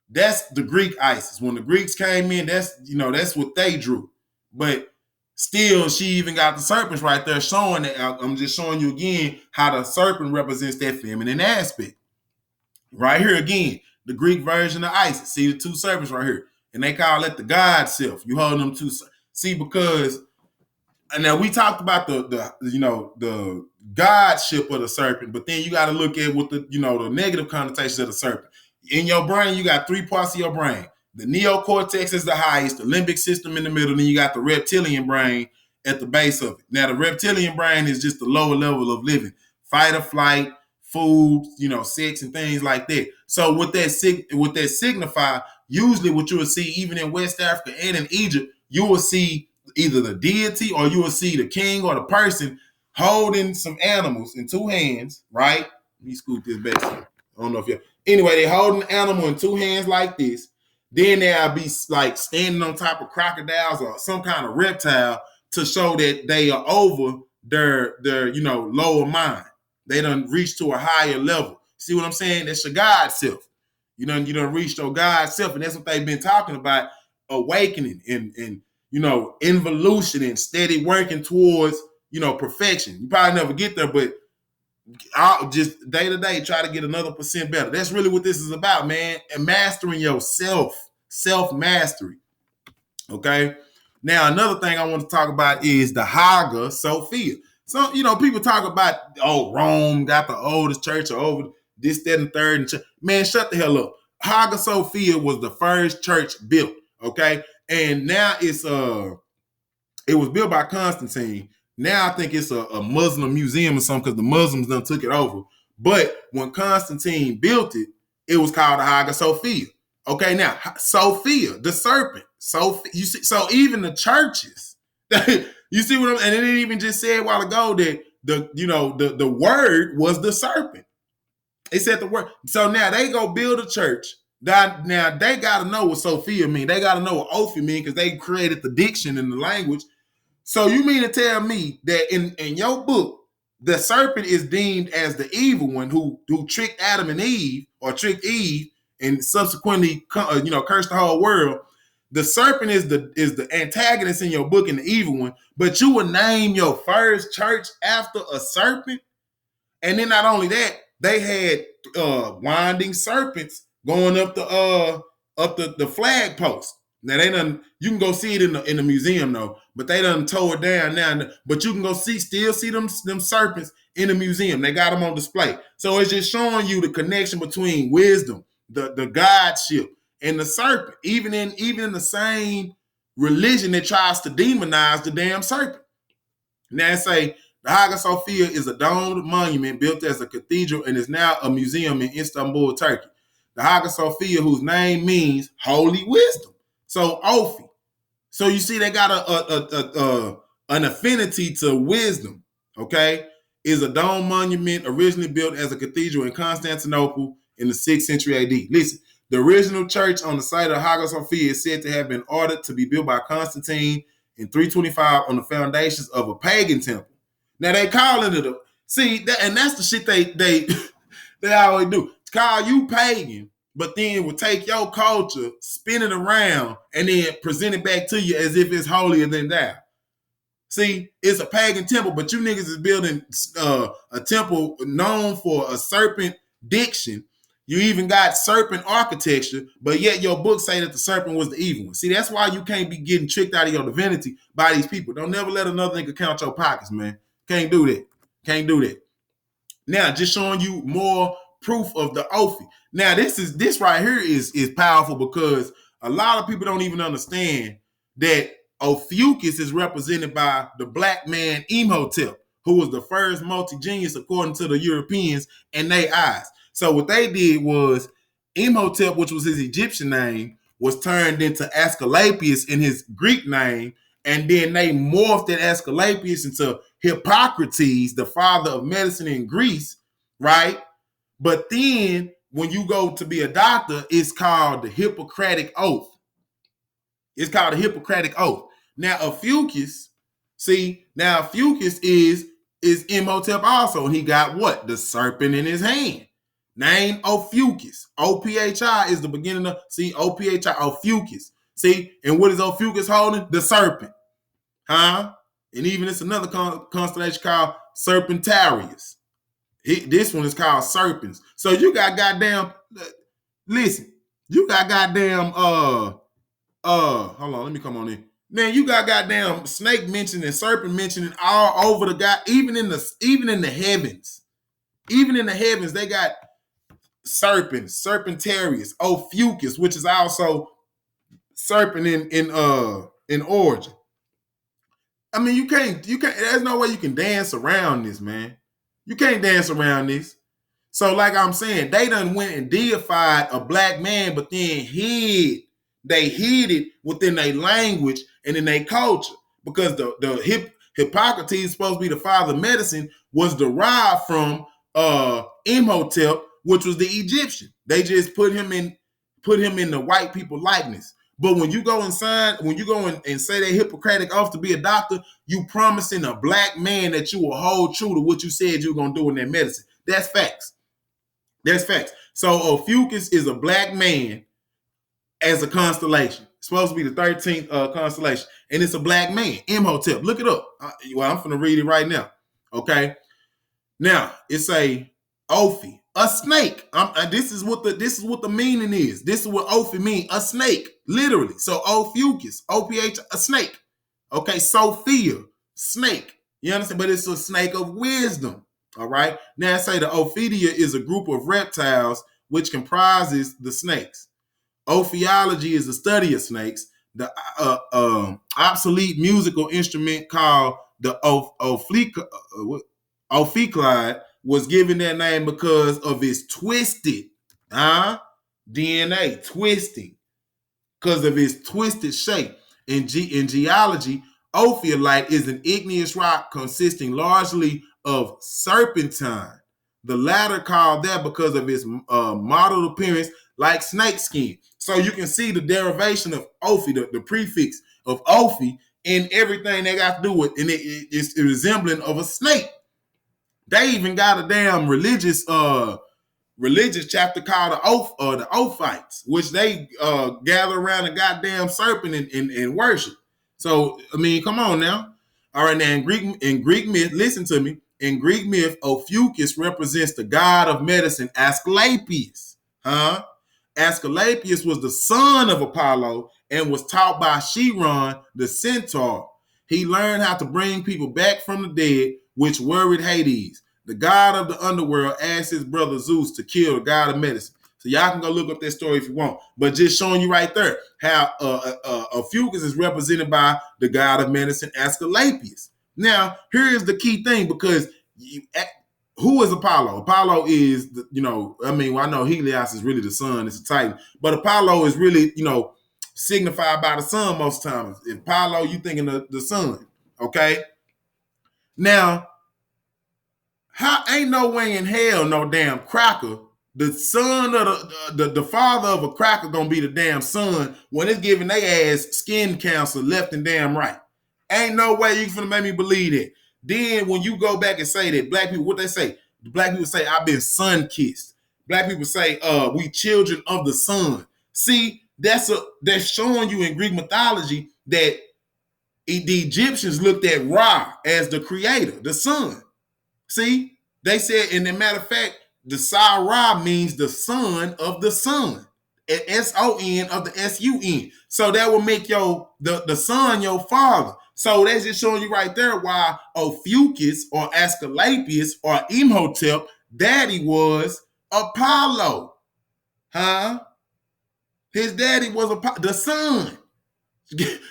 That's the Greek Isis. When the Greeks came in, that's what they drew. But still, she even got the serpents right there showing that. I'm just showing you again how the serpent represents that feminine aspect. Right here again, the Greek version of Isis. See the two serpents right here. And they call it the God self. You hold them two. See, because and now we talked about the godship of the serpent, but then you got to look at what the negative connotations of the serpent. In your brain, you got three parts of your brain. The neocortex is the highest, the limbic system in the middle, then you got the reptilian brain at the base of it. Now, the reptilian brain is just the lower level of living, fight or flight, food, sex and things like that. So what that signify, usually what you will see even in West Africa and in Egypt, you will see either the deity or you will see the king or the person holding some animals in two hands, right? Let me scoot this back. I don't know if you. Anyway, they holding an animal in two hands like this. Then they'll be like standing on top of crocodiles or some kind of reptile to show that they are over their lower mind. They done reached to a higher level. See what I'm saying? That's your God self. You done reached your God self, and that's what they've been talking about, awakening and involution and steady working towards, perfection. You probably never get there, but I'll just day to day try to get another % better. That's really what this is about, man. And mastering yourself, self-mastery. Okay. Now, another thing I want to talk about is the Hagia Sophia. So, people talk about, Rome got the oldest church or over this, that, and third. Man, shut the hell up. Hagia Sophia was the first church built. Okay. And now it was built by Constantine. Now I think it's a Muslim museum or something because the Muslims done took it over. But when Constantine built it, it was called the Hagia Sophia. Okay, now Sophia, the serpent. So you see, so even the churches, you see what I'm, and it didn't even just say a while ago that the word was the serpent. It said the word. So now they go build a church. Now they got to know what Sophia mean. They got to know what Ophi mean because they created the diction and the language. So you mean to tell me that in your book, the serpent is deemed as the evil one who tricked Adam and Eve, or tricked Eve, and subsequently cursed the whole world. The serpent is the antagonist in your book and the evil one, but you would name your first church after a serpent? And then not only that, they had winding serpents going up the flag post. Now you can go see it in the museum though, but they done tore it down now. But you can go still see them serpents in the museum. They got them on display. So it's just showing you the connection between wisdom, the godship, and the serpent. Even in the same religion that tries to demonize the damn serpent. Now say the Hagia Sophia is a domed monument built as a cathedral and is now a museum in Istanbul, Turkey. The Hagia Sophia, whose name means holy wisdom. So Ophi. So you see they got an affinity to wisdom, okay? Is a dome monument originally built as a cathedral in Constantinople in the 6th century AD. Listen, the original church on the site of Hagia Sophia is said to have been ordered to be built by Constantine in 325 on the foundations of a pagan temple. Now they calling it and that's the shit they always do. Call you pagan, but then will take your culture, spin it around, and then present it back to you as if it's holier than thou. See, it's a pagan temple, but you niggas is building a temple known for a serpent diction. You even got serpent architecture, but yet your book say that the serpent was the evil one. See, that's why you can't be getting tricked out of your divinity by these people. Don't never let another nigga count your pockets, man. Can't do that. Can't do that. Now, just showing you more proof of the Ophi. Now, this right here is powerful because a lot of people don't even understand that Ophiuchus is represented by the black man Imhotep, who was the first multi-genius according to the Europeans in their eyes. So what they did was Imhotep, which was his Egyptian name, was turned into Asclepius in his Greek name, and then they morphed that Asclepius into Hippocrates, the father of medicine in Greece, right? But then when you go to be a doctor, it's called the Hippocratic Oath. It's called the Hippocratic Oath. Now, Ophiuchus is Imhotep also, and he got what? The serpent in his hand. Name Ophiuchus. O-P-H-I is the beginning of, O-P-H-I, Ophiuchus. See, and what is Ophiuchus holding? The serpent. Huh? And even it's another constellation called Serpentarius. This one is called serpents. So you got goddamn, listen, you got goddamn, hold on, let me come on in. Man, you got goddamn snake mentioned and serpent mentioned all over the guy, even in the heavens. Even in the heavens, they got serpents, serpentarius, Ophiuchus, which is also serpent in origin. I mean, you can't, there's no way you can dance around this, man. You can't dance around this. So, like I'm saying, they done went and deified a black man, but then they hid it within their language and in their culture. Because the Hippocrates, supposed to be the father of medicine, was derived from Imhotep, which was the Egyptian. They just put him in the white people likeness. But when you go and say that Hippocratic oath to be a doctor, you promising a black man that you will hold true to what you said you were gonna do in that medicine. That's facts. That's facts. So Ophiuchus is a black man as a constellation. It's supposed to be the 13th constellation, and it's a black man. Imhotep. Look it up. Well, I'm gonna read it right now. Okay. Now it's a Ophi, a snake. This is what the meaning is. This is what Ophi means. A snake, literally. So Ophiuchus, OPH, a snake. Okay, Sophia, snake. You understand? But it's a snake of wisdom. All right. Now I say the Ophidia is a group of reptiles which comprises the snakes. Ophiology is the study of snakes. The obsolete musical instrument called the Ophiclide was given that name because of its twisted DNA, twisting, because of its twisted shape. In geology, ophiolite is an igneous rock consisting largely of serpentine. The latter called that because of its mottled appearance like snake skin. So you can see the derivation of Ophi, the prefix of Ophi, in everything they got to do with, and it's a resembling of a snake. They even got a damn religious chapter called the Ophites, which they gather around a goddamn serpent and worship. So I mean, come on now. All right, now in Greek myth, listen to me. In Greek myth, Ophiuchus represents the god of medicine, Asclepius. Asclepius was the son of Apollo and was taught by Chiron, the centaur. He learned how to bring people back from the dead, which worried Hades. The god of the underworld asked his brother Zeus to kill the god of medicine. So y'all can go look up that story if you want. But just showing you right there how Ophiuchus is represented by the god of medicine, Asclepius. Now, here is the key thing, because who is Apollo? Apollo is, I know Helios is really the sun, it's a titan, but Apollo is really, signified by the sun most times. If Apollo, you thinking of the sun, okay? Now, how ain't no way in hell no damn cracker, the son of the father of a cracker gonna be the damn son when it's giving they ass skin cancer left and damn right. Ain't no way you finna make me believe that. Then when you go back and say that black people, what they say? Black people say, I've been sun kissed. Black people say, we children of the sun. See, that's showing you in Greek mythology that the Egyptians looked at Ra as the creator, the sun. See, they said, and as a matter of fact, the Sa-Ra means the son of the sun. S-O-N of the S-U-N. So that will make the son your father. So that's just showing you right there why Ophiuchus or Asclepius or Imhotep, daddy was Apollo. His daddy was the sun.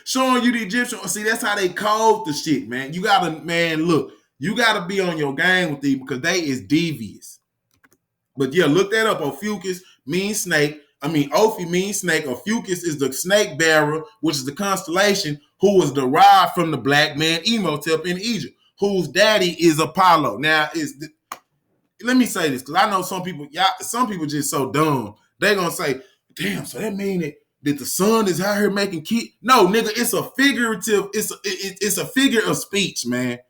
Showing you the Egyptian. See, that's how they code the shit, man. You gotta be on your game with these because they is devious. But yeah, look that up. Ophiuchus means snake. Ophi means snake. Ophiuchus is the snake bearer, which is the constellation who was derived from the black man Imhotep in Egypt, whose daddy is Apollo. Now, let me say this, because I know some people just so dumb. They're going to say, damn, so that mean that the sun is out here making kids? No, nigga, it's a figurative, it's a figure of speech, man.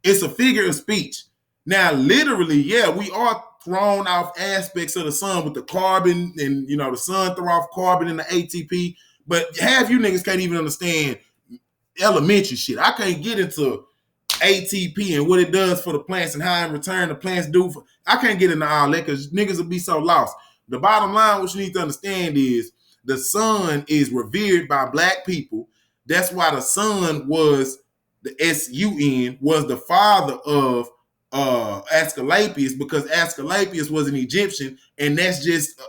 It's a figure of speech. Now, literally, yeah, we are thrown off aspects of the sun with the carbon and, the sun throw off carbon in the ATP. But half you niggas can't even understand elementary shit. I can't get into ATP and what it does for the plants and how in return the plants do. I can't get into all that because niggas will be so lost. The bottom line, what you need to understand is the sun is revered by black people. That's why the sun was the sun was the father of Asclepius, because Asclepius was an Egyptian, and that's just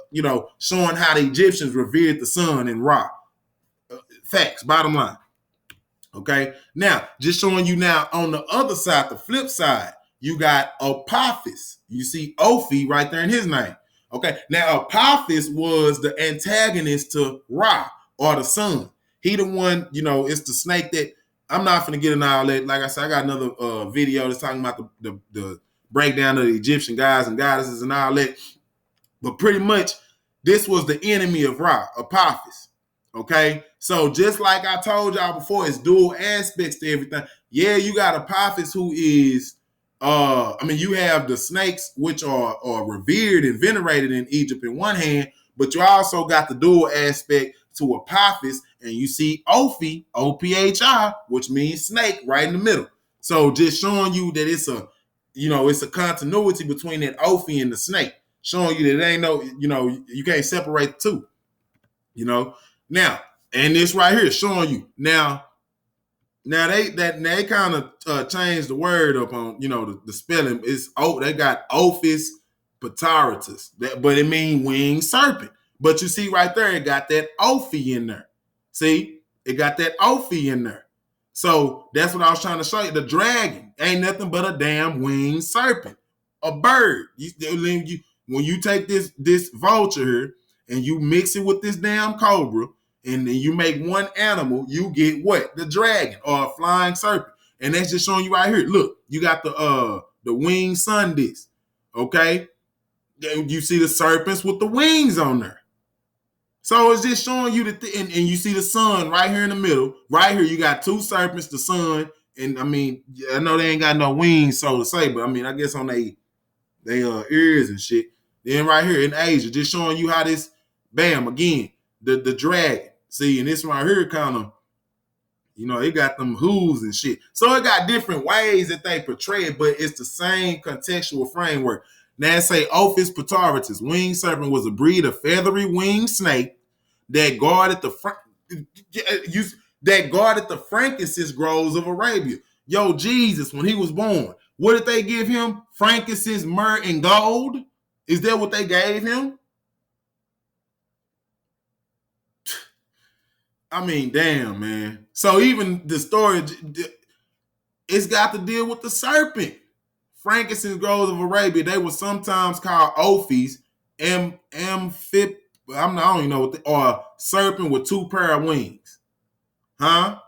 showing how the Egyptians revered the sun and Ra. Facts, bottom line. Okay, now just showing you now on the other side, the flip side, you got Apophis. You see Ophi right there in his name. Okay, now Apophis was the antagonist to Ra, or the sun. He the one, it's the snake that I'm not gonna get into all that. Like I said, I got another video that's talking about the breakdown of the Egyptian gods and goddesses and all that. But pretty much, this was the enemy of Ra, Apophis. Okay, so just like I told y'all before, it's dual aspects to everything. Yeah, you got Apophis, who is, you have the snakes, which are revered and venerated in Egypt in one hand, but you also got the dual aspect to Apophis, and you see Ophi, O-P-H-I, which means snake, right in the middle. So just showing you that it's a continuity between that Ophi and the snake, showing you that it ain't no, you can't separate the two, Now, and this right here showing you now they kind of changed the word up on the spelling. They got Ophis Pataratus, but it means winged serpent. But you see right there, it got that Ophi in there. See, it got that Ophi in there. So that's what I was trying to show you. The dragon ain't nothing but a damn winged serpent, a bird. When you take this vulture here and you mix it with this damn cobra, and then you make one animal, you get what? The dragon, or a flying serpent. And that's just showing you right here. Look, you got the winged sun disc. Okay? You see the serpents with the wings on there. So it's just showing you and you see the sun right here in the middle. Right here, you got two serpents, the sun, and I know they ain't got no wings, so to say, but I guess on they ears and shit. Then right here in Asia, just showing you how this, bam, again, the dragon. See, and this right here kind of, it got them hooves and shit. So it got different ways that they portray it, but it's the same contextual framework. Now it say Ophis Pataratus, winged serpent, was a breed of feathery winged snake that guarded the frankincense groves of Arabia. Yo, Jesus, when he was born, what did they give him? Frankincense, myrrh, and gold? Is that what they gave him? Damn, man. So even the story, it's got to deal with the serpent. Frankincense groves of Arabia, they were sometimes called Ophis, I don't even know or serpent with two pair of wings. Huh?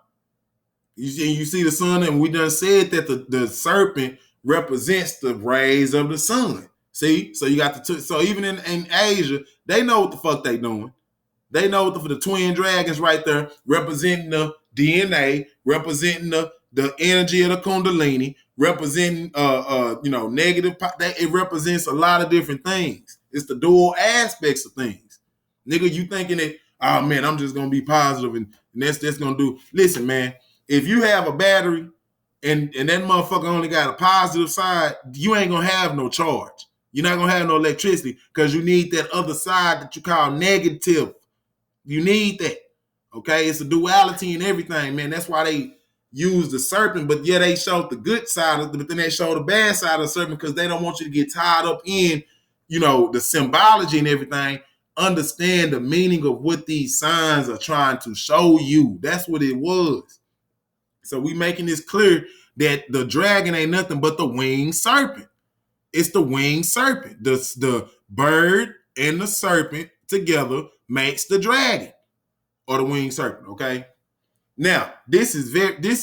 You see the sun, and we done said that the serpent represents the rays of the sun. See? So you got the two. So even in Asia, they know what the fuck they doing. They know the twin dragons right there, representing the DNA, representing the energy of the Kundalini, representing negative. It represents a lot of different things. It's the dual aspects of things. Nigga, you thinking that, oh man, I'm just gonna be positive and that's gonna do. Listen, man, if you have a battery and that motherfucker only got a positive side, you ain't gonna have no charge. You're not gonna have no electricity because you need that other side that you call negative. You need that. Okay? It's a duality in everything, man. That's why they use the serpent, but yeah, they showed the good side of it, but then they show the bad side of the serpent because they don't want you to get tied up in, the symbology and everything. Understand the meaning of what these signs are trying to show you. That's what it was. So we making this clear that the dragon ain't nothing but the winged serpent. It's the winged serpent. The bird and the serpent together makes the dragon or the winged serpent. Okay. Now this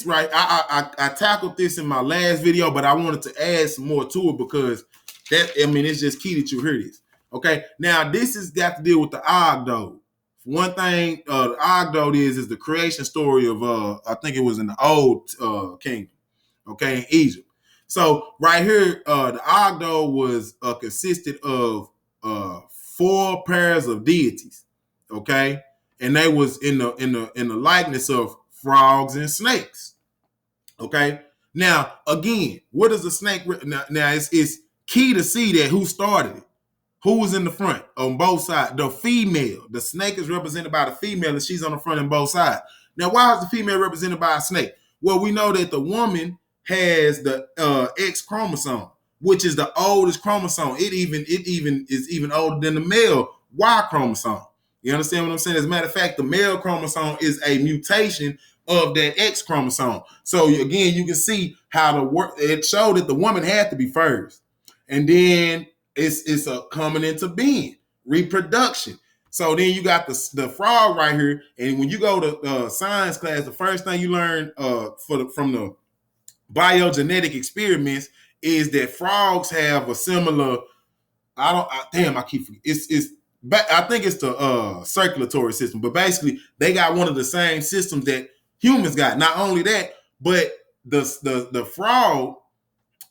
right. I tackled this in my last video, but I wanted to add some more to it because it's just key that you hear this. Okay. Now this has got to deal with the Ogdode. One thing, the Ogdode is the creation story of I think it was in the old kingdom. Okay, in Egypt. So right here, the Ogdode was consisted of 4 pairs of deities. Okay, and they was in the likeness of frogs and snakes. Okay, now again, what is a snake? Now it's Key to see that who started it. Who was in the front on both sides? The female. The snake is represented by the female, and she's on the front on both sides. Now, why is the female represented by a snake? Well, we know that the woman has the X chromosome, which is the oldest chromosome. It even is even older than the male Y chromosome. You understand what I'm saying? As a matter of fact, the male chromosome is a mutation of that X chromosome. So again, you can see how the work. It showed that the woman had to be first, and then it's a coming into being, reproduction. So then you got the frog right here, and when you go to science class, the first thing you learn from the biogenetic experiments is that frogs have a similar. I keep forgetting. I think it's the circulatory system, but basically they got one of the same systems that humans got. Not only that, but the frog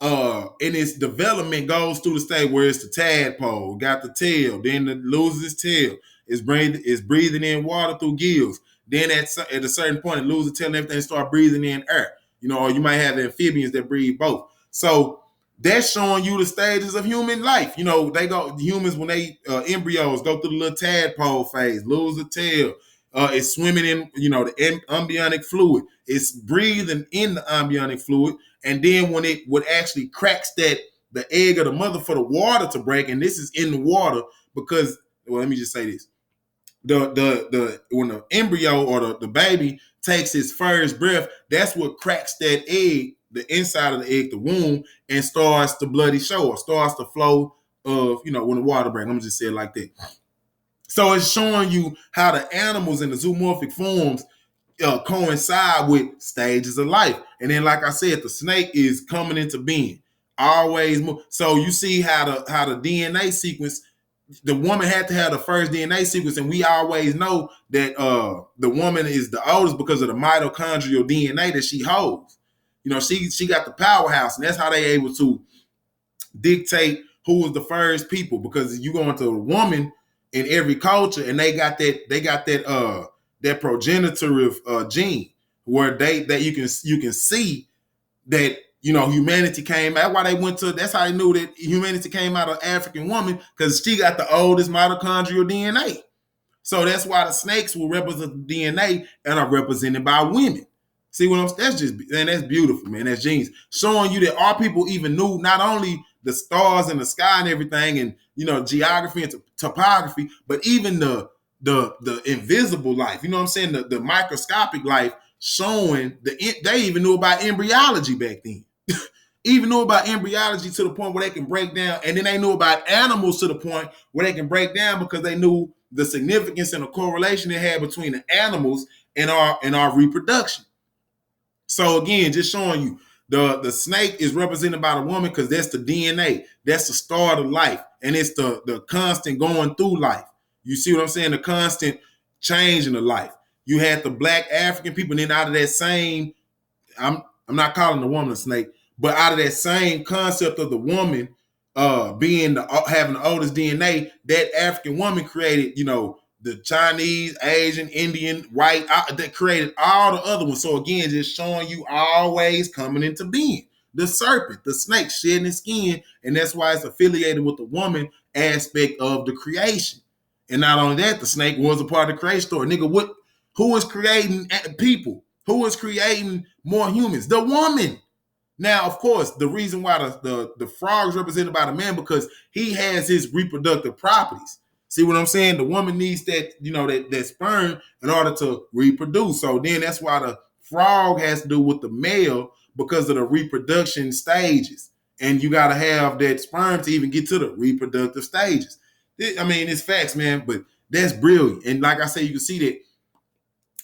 in its development goes through the stage where it's the tadpole, got the tail, then it loses its tail, it's breathing in water through gills. Then at a certain point, it loses its tail and everything, start breathing in air. Or you might have the amphibians that breathe both. So that's showing you the stages of human life. Humans, when they embryos go through the little tadpole phase, lose the tail. It's swimming in, the embryonic fluid. It's breathing in the embryonic fluid. And then when it would actually cracks the egg of the mother for the water to break, and this is in the water because, well, let me just say this. When the embryo or the baby takes its first breath, that's what cracks that egg, the inside of the egg, the womb, and starts the bloody show or starts the flow of, when the water breaks. I'm just say it like that. So it's showing you how the animals in the zoomorphic forms coincide with stages of life. And then, like I said, the snake is coming into being. Always move. So you see how the DNA sequence, the woman had to have the first DNA sequence, and we always know that the woman is the oldest because of the mitochondrial DNA that she holds. She got the powerhouse, and that's how they able to dictate who was the first people, because you go into a woman in every culture, and they got that progenitor gene where that you can see that humanity came. That's why they went to. That's how they knew that humanity came out of African woman, because she got the oldest mitochondrial DNA. So that's why the snakes will represent the DNA and are represented by women. See what I'm? That's beautiful, man. That's genius, showing you that our people even knew not only the stars and the sky and everything, and geography and topography, but even the invisible life. You know what I'm saying? The microscopic life, showing they even knew about embryology back then. Even knew about embryology to the point where they can break down, and then they knew about animals to the point where they can break down, because they knew the significance and the correlation it had between the animals and our reproduction. So again, just showing you the snake is represented by the woman because that's the DNA. That's the start of life. And it's the constant going through life. You see what I'm saying? The constant changing of life. You had the black African people, and then out of that same, I'm not calling the woman a snake, but out of that same concept of the woman having the oldest DNA, that African woman created, the Chinese, Asian, Indian, white, that created all the other ones. So again, just showing you always coming into being. The serpent, the snake shedding its skin, and that's why it's affiliated with the woman aspect of the creation. And not only that, the snake was a part of the creation story. Nigga, who is creating people? Who is creating more humans? The woman. Now, of course, the reason why the frog is represented by the man, because he has his reproductive properties. See what I'm saying? The woman needs that, that sperm in order to reproduce. So then that's why the frog has to do with the male, because of the reproduction stages. And you got to have that sperm to even get to the reproductive stages. It's facts, man, but that's brilliant. And like I said, you can see that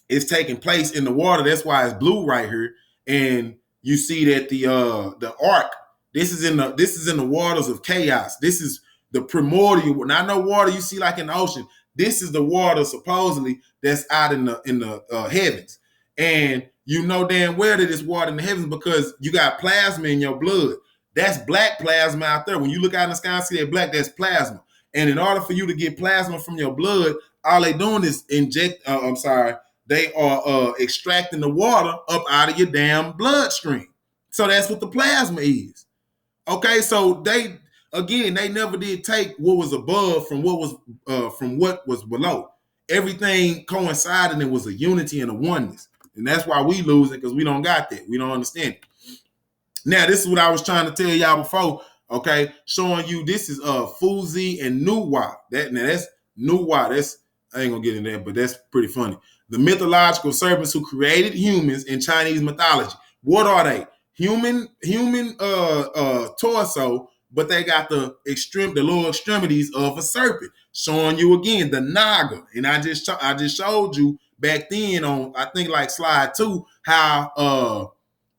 it's taking place in the water. That's why it's blue right here. And you see that the ark, this is in the waters of chaos. This is the primordial. Not no water you see like in the ocean. This is the water supposedly that's out in the heavens. And you know damn well that it's water in the heavens, because you got plasma in your blood. That's black plasma out there. When you look out in the sky and see that black, that's plasma. And in order for you to get plasma from your blood, all they doing is they are extracting the water up out of your damn bloodstream. So that's what the plasma is. Okay, so they again, they never did take what was above from what was below. Everything coincided and was a unity and a oneness. And that's why we lose it, because we don't got that. We don't understand it. Now, this is what I was trying to tell y'all before, okay? Showing you this is Fuzi and Nuwa. That's Nuwa. That's, I ain't gonna get in there, but that's pretty funny. The mythological serpents who created humans in Chinese mythology. What are they? Human torso, but they got the lower extremities of a serpent. Showing you again the Naga. And I just showed you back then on, I think, like slide 2, how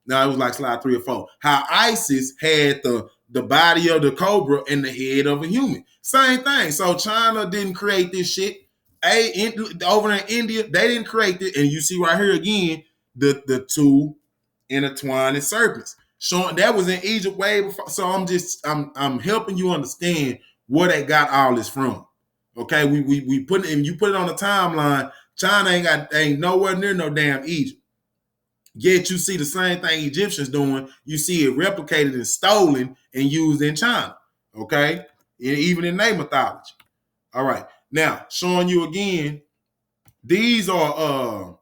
now it was like slide 3 or 4, how Isis had the body of the cobra and the head of a human. Same thing. So China didn't create this shit. Over in India, they didn't create it. And you see right here again, the two intertwined serpents. Showing that was in Egypt way before. So I'm helping you understand where they got all this from. Okay, we put it, and you put it on the timeline. China ain't nowhere near no damn Egypt. Yet you see the same thing Egyptians doing. You see it replicated and stolen and used in China. Okay, even in their mythology. All right, now showing you again. These are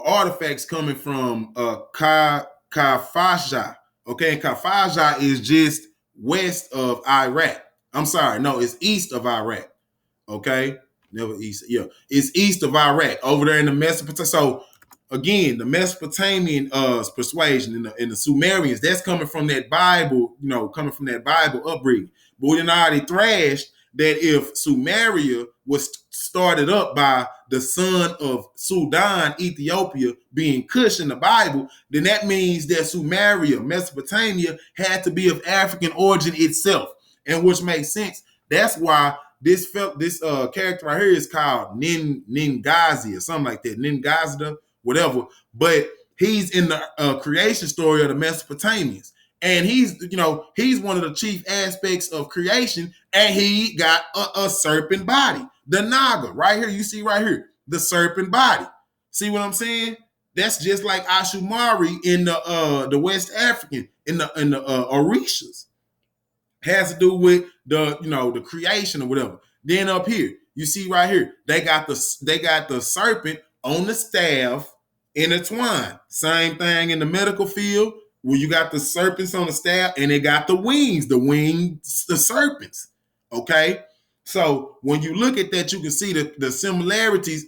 artifacts coming from Kafasha. Okay, and Kafasha is just west of Iraq. I'm sorry, no, it's east of Iraq. Okay, never east. Yeah, it's east of Iraq, over there in the Mesopotamia. So again, the Mesopotamian persuasion and the Sumerians, that's coming from that Bible, coming from that Bible upbringing. But we done already thrashed that if Sumeria was started up by the son of Sudan, Ethiopia, being Cush in the Bible, then that means that Sumeria, Mesopotamia, had to be of African origin itself, and which makes sense. That's why this character right here is called Ningazi or something like that, Ningazda, whatever. But he's in the creation story of the Mesopotamians. And he's one of the chief aspects of creation, and he got a serpent body. The Naga, right here, you see right here, the serpent body. See what I'm saying? That's just like Ashumari in the West African, in the Orishas. Has to do with the creation or whatever. Then up here, you see right here, they got the serpent on the staff intertwined. Same thing in the medical field, where you got the serpents on the staff and they got the wings, the serpents. Okay, so when you look at that, you can see the similarities.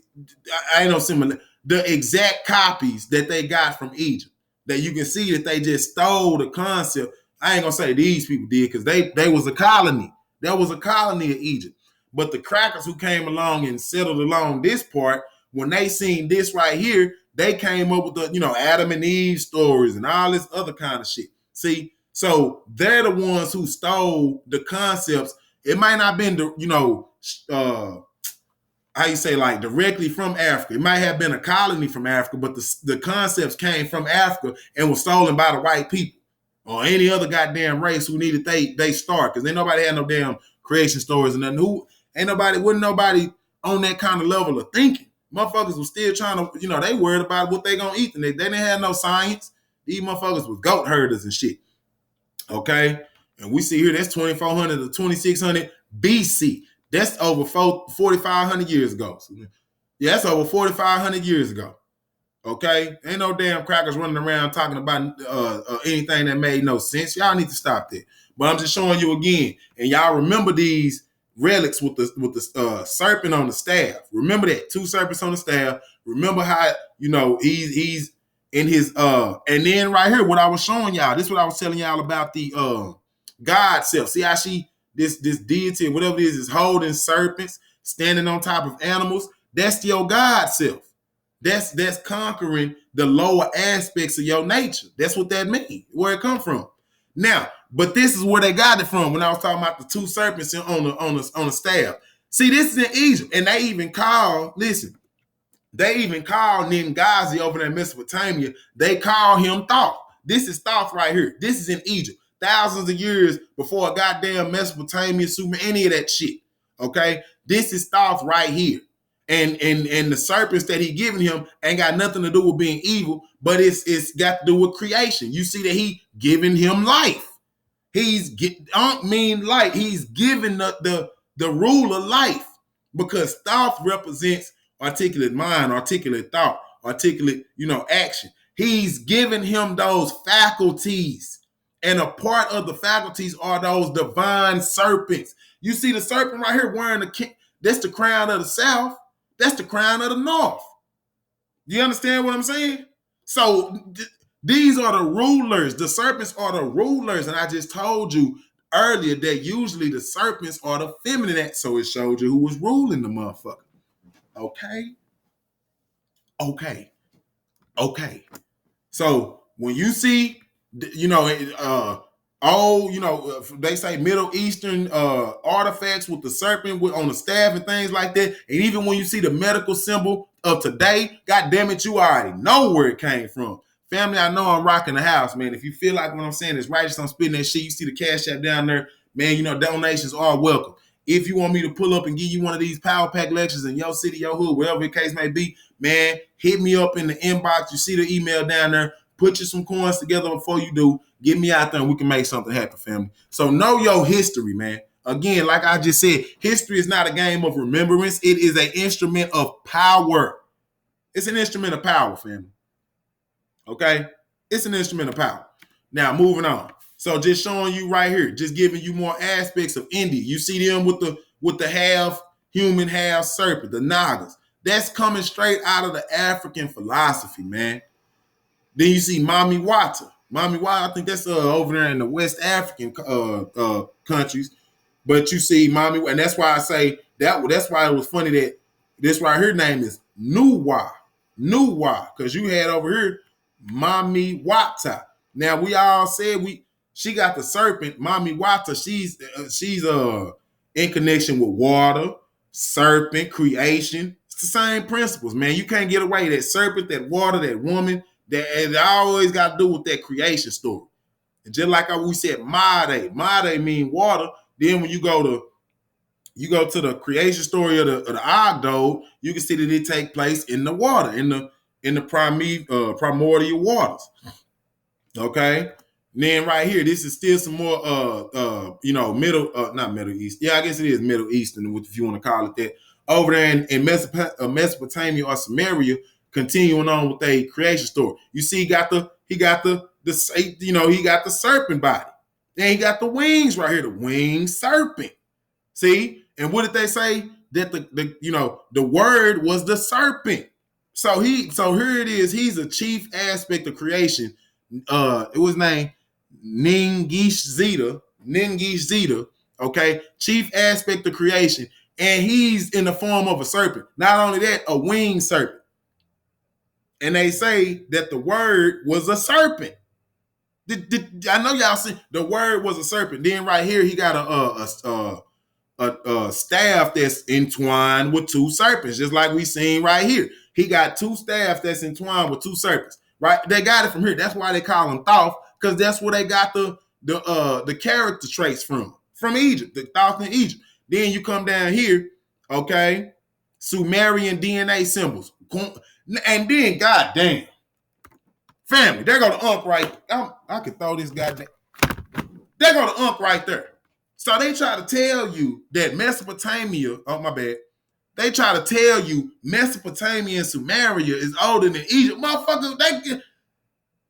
I ain't no similar, the exact copies that they got from Egypt. That you can see that they just stole the concept. I ain't gonna say these people did, because they was a colony. That was a colony of Egypt. But the crackers who came along and settled along this part, when they seen this right here, they came up with the Adam and Eve stories and all this other kind of shit. See, so they're the ones who stole the concepts. It might not have been how you say, like, directly from Africa. It might have been a colony from Africa, but the concepts came from Africa and were stolen by the white people or any other goddamn race who needed they start, because ain't nobody had no damn creation stories and nothing. Wasn't nobody on that kind of level of thinking. Motherfuckers was still trying to, they worried about what they gonna eat, and they didn't have no science. These motherfuckers was goat herders and shit. Okay, and we see here that's 2400 to 2600 BC. That's over 4,500 years ago. Yeah, that's over 4,500 years ago. Okay, ain't no damn crackers running around talking about anything that made no sense. Y'all need to stop that. But I'm just showing you again, and y'all remember these relics with the serpent on the staff. Remember that, 2 serpents on the staff. Remember how he's in his and then right here, what I was showing y'all. This is what I was telling y'all about the God self. See how this deity, whatever it is holding serpents, standing on top of animals. That's your God self. That's conquering the lower aspects of your nature. That's what that means, where it come from. Now, but this is where they got it from when I was talking about the 2 serpents on the staff. See, this is in Egypt, and they even call Ningazi over there in Mesopotamia, they call him Thoth. This is Thoth right here. This is in Egypt. Thousands of years before a goddamn Mesopotamia, Sumer, any of that shit. Okay? This is Thoth right here. And the serpents that he giving him ain't got nothing to do with being evil, but it's got to do with creation. You see that he giving him life. mean light. He's giving the rule of life, because thought represents articulate mind, articulate thought, articulate, action. He's giving him those faculties. And a part of the faculties are those divine serpents. You see the serpent right here wearing that's the crown of the south. That's the crown of the north. You understand what I'm saying? So these are the rulers. The serpents are the rulers. And I just told you earlier that usually the serpents are the feminine. So it showed you who was ruling the motherfucker. Okay. So when you see, they say Middle Eastern artifacts with the serpent on the staff and things like that, and even when you see the medical symbol of today, God damn it, you already know where it came from. Family, I know I'm rocking the house, man. If you feel like what I'm saying is righteous, I'm spitting that shit. You see the Cash App down there, man. Donations are welcome. If you want me to pull up and give you one of these Power Pack lectures in your city, your hood, wherever the case may be, man, hit me up in the inbox. You see the email down there. Put you some coins together before you do. Get me out there and we can make something happen, family. So know your history, man. Again, like I just said, history is not a game of remembrance. It is an instrument of power. It's an instrument of power, family. Okay? It's an instrument of power. Now, moving on. So just showing you right here, just giving you more aspects of India. You see them with the half human, half serpent, the Nagas. That's coming straight out of the African philosophy, man. Then you see Mami Wata. Mami Wata, I think that's over there in the West African countries. But you see Mami, and that's why I say that's why it was funny that this right here name is Nuwa, because you had over here Mami Wata. Now we all said she got the serpent, Mami Wata. She's in connection with water, serpent, creation. It's the same principles, man. You can't get away that serpent, that water, that woman. That it always got to do with that creation story. And just like we said, Made mean water. Then when you go to the creation story of the Ogdo, you can see that it take place in the water, in the primordial waters. Okay. And then right here, this is still some more not Middle East. Yeah, I guess it is Middle Eastern, if you want to call it that. Over there in Mesopotamia or Samaria, continuing on with a creation story. You see, he got the serpent body. Then he got the wings right here, the winged serpent. See? And what did they say? That the word was the serpent. So here it is. He's a chief aspect of creation. It was named Ningish Zeta, okay? Chief aspect of creation. And he's in the form of a serpent. Not only that, a winged serpent. And they say that the word was a serpent. I know y'all see the word was a serpent. Then right here, he got a staff that's entwined with two serpents, just like we seen right here. He got two staffs that's entwined with two serpents. Right? They got it from here. That's why they call him Thoth, because that's where they got the character traits from Egypt, the Thoth in Egypt. Then you come down here, okay, Sumerian DNA symbols. And then, goddamn, family, there go the unk right. I could throw this goddamn. There go the unk right there. So they try to tell you that Mesopotamia, oh my bad, they try to tell you Mesopotamia and Sumeria is older than Egypt. Motherfucker,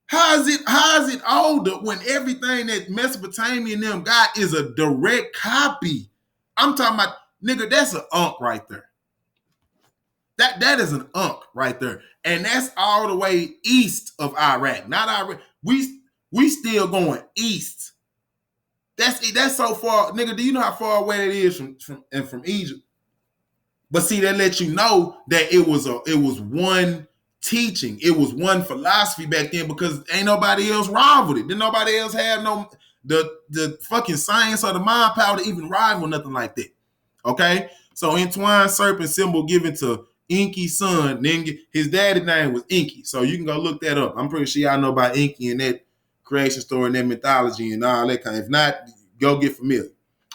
how is it older when everything that Mesopotamia and them got is a direct copy? I'm talking about, nigga, that's an unk right there. That is an unk right there. And that's all the way east of Iraq. Not Iraq. We still going east. That's so far. Nigga, do you know how far away it is from Egypt? But see, that lets you know that it was one teaching. It was one philosophy back then, because ain't nobody else rivaled it. Didn't nobody else have the fucking science or the mind power to even rival nothing like that. Okay? So entwined serpent symbol given to Enki's son. Then his daddy's name was Enki. So you can go look that up. I'm pretty sure y'all know about Enki and that creation story and that mythology and all that kind. If not, go get familiar.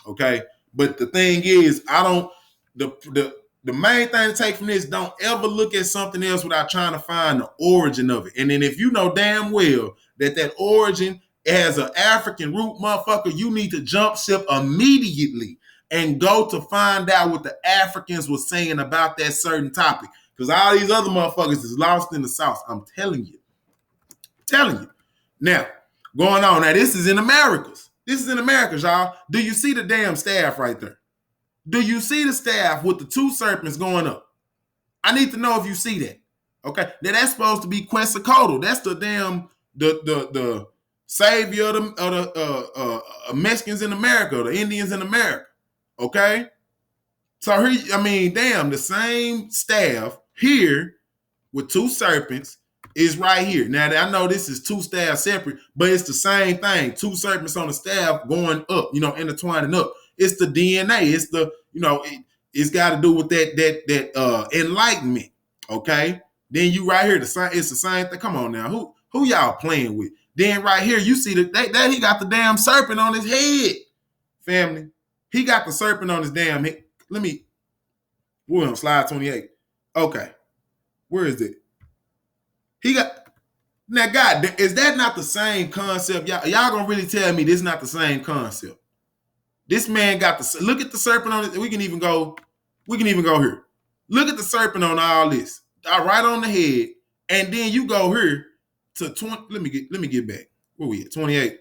Okay? But the thing is, the main thing to take from this, don't ever look at something else without trying to find the origin of it. And then if you know damn well that origin as an African root motherfucker, you need to jump ship immediately and go to find out what the Africans were saying about that certain topic. Because all these other motherfuckers is lost in the sauce. I'm telling you. Now, going on. Now, this is in Americas. This is in Americas, y'all. Do you see the damn staff right there? Do you see the staff with the two serpents going up? I need to know if you see that. Okay. Now, that's supposed to be Quetzalcoatl. That's the damn, the savior of the Mexicans in America, the Indians in America. Okay. So here, I mean, damn, the same staff here with two serpents is right here. Now, I know this is two staffs separate, but it's the same thing. Two serpents on the staff going up, intertwining up. It's the DNA. It's the, it's got to do with that enlightenment. Okay. Then you right here, it's the same thing. Come on now. Who y'all playing with? Then right here, you see that he got the damn serpent on his head. Family. He got the serpent on his damn head. We're on slide 28. Okay. Where is it? Now, God, is that not the same concept? Y'all gonna really tell me this is not the same concept? This man got look at the serpent on it. We can even go here. Look at the serpent on all this. Right on the head. And then you go here to 20. Let me get back. Where we at? 28.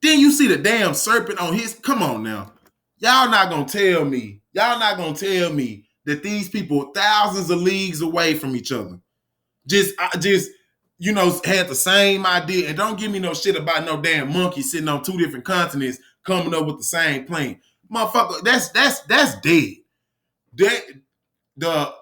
Then you see the damn serpent on his. Come on now. Y'all not gonna tell me that these people thousands of leagues away from each other just had the same idea. And don't give me no shit about no damn monkey sitting on two different continents coming up with the same plane. Motherfucker, that's dead. The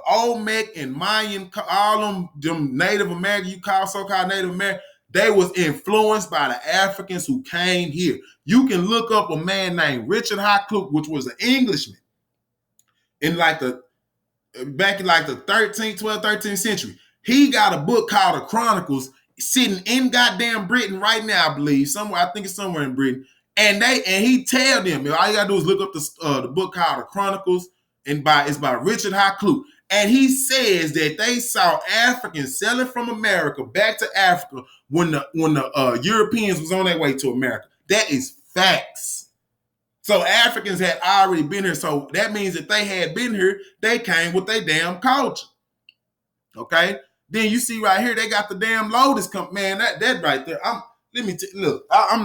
Olmec and Mayan, all them Native American, you call so-called Native American, they was influenced by the Africans who came here. You can look up a man named Richard Hakluyt, which was an Englishman back in like the 13th century. He got a book called The Chronicles sitting in goddamn Britain right now, I believe. I think it's somewhere in Britain. And he tell them, all you gotta do is look up the book called The Chronicles, and it's by Richard Hakluyt. And he says that they saw Africans selling from America back to Africa when the Europeans was on their way to America. That is facts. So Africans had already been here. So that means that they had been here, they came with their damn culture. Okay? Then you see right here, they got the damn lotus man. That right there. I'm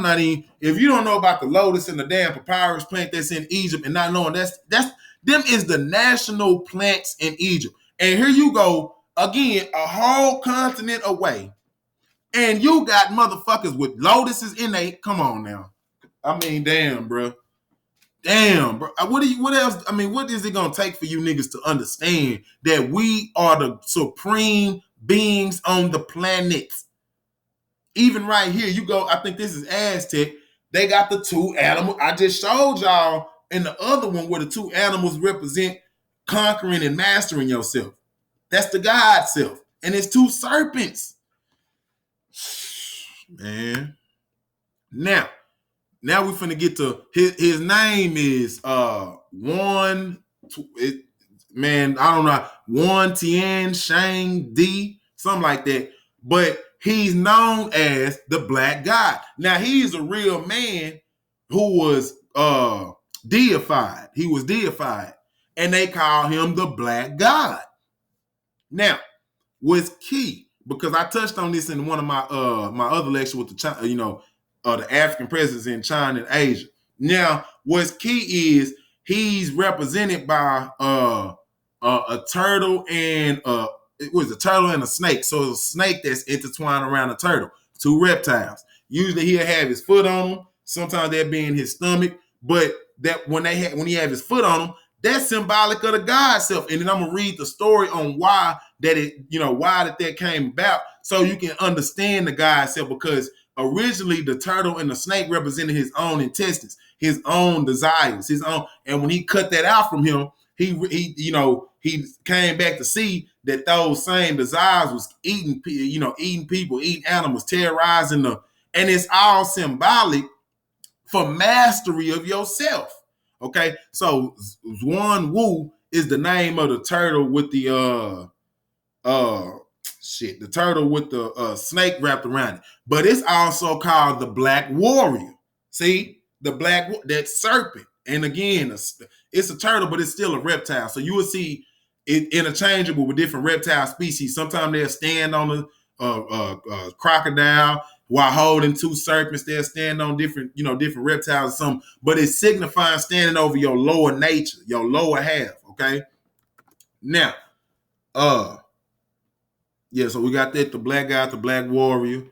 not even, if you don't know about the lotus and the damn papyrus plant that's in Egypt and not knowing them is the national plants in Egypt. And here you go, again, a whole continent away. And you got motherfuckers with lotuses in they, come on now. I mean, damn, bro. Damn, bro. What else? I mean, what is it going to take for you niggas to understand that we are the supreme beings on the planet? Even right here, you go, I think this is Aztec. They got the two animals. I just showed y'all in the other one where the two animals represent conquering and mastering yourself. That's the God self. And it's two serpents. Man. Now we finna get to his name is Wan Tian Shang Di, something like that. But he's known as the Black God. Now he's a real man who was deified. He was deified, and they call him the Black God. Now, what's key, because I touched on this in one of my my other lecture with the the African presence in China and Asia. Now, what's key is he's represented by a turtle and it was a turtle and a snake. So it's a snake that's intertwined around a turtle. Two reptiles. Usually he'll have his foot on him. Sometimes they'll be in his stomach. But that when he have his foot on him, that's symbolic of the God self. And then I'm gonna read the story on why that came about, so you can understand the God self. Because originally the turtle and the snake represented his own intestines, his own desires, his own. And when he cut that out from him, he came back to see that those same desires was eating people, eating animals, terrorizing them. And it's all symbolic for mastery of yourself. Okay, so Xuan Wu is the name of the turtle with the the turtle with the snake wrapped around it. But it's also called the Black Warrior. See, that serpent. And again, it's a turtle, but it's still a reptile. So you will see it interchangeable with different reptile species. Sometimes they'll stand on a crocodile while holding two serpents. They'll stand on different reptiles or something. But it signifies standing over your lower nature, your lower half. Okay. Now, yeah, so we got that, the black guy, the Black Warrior.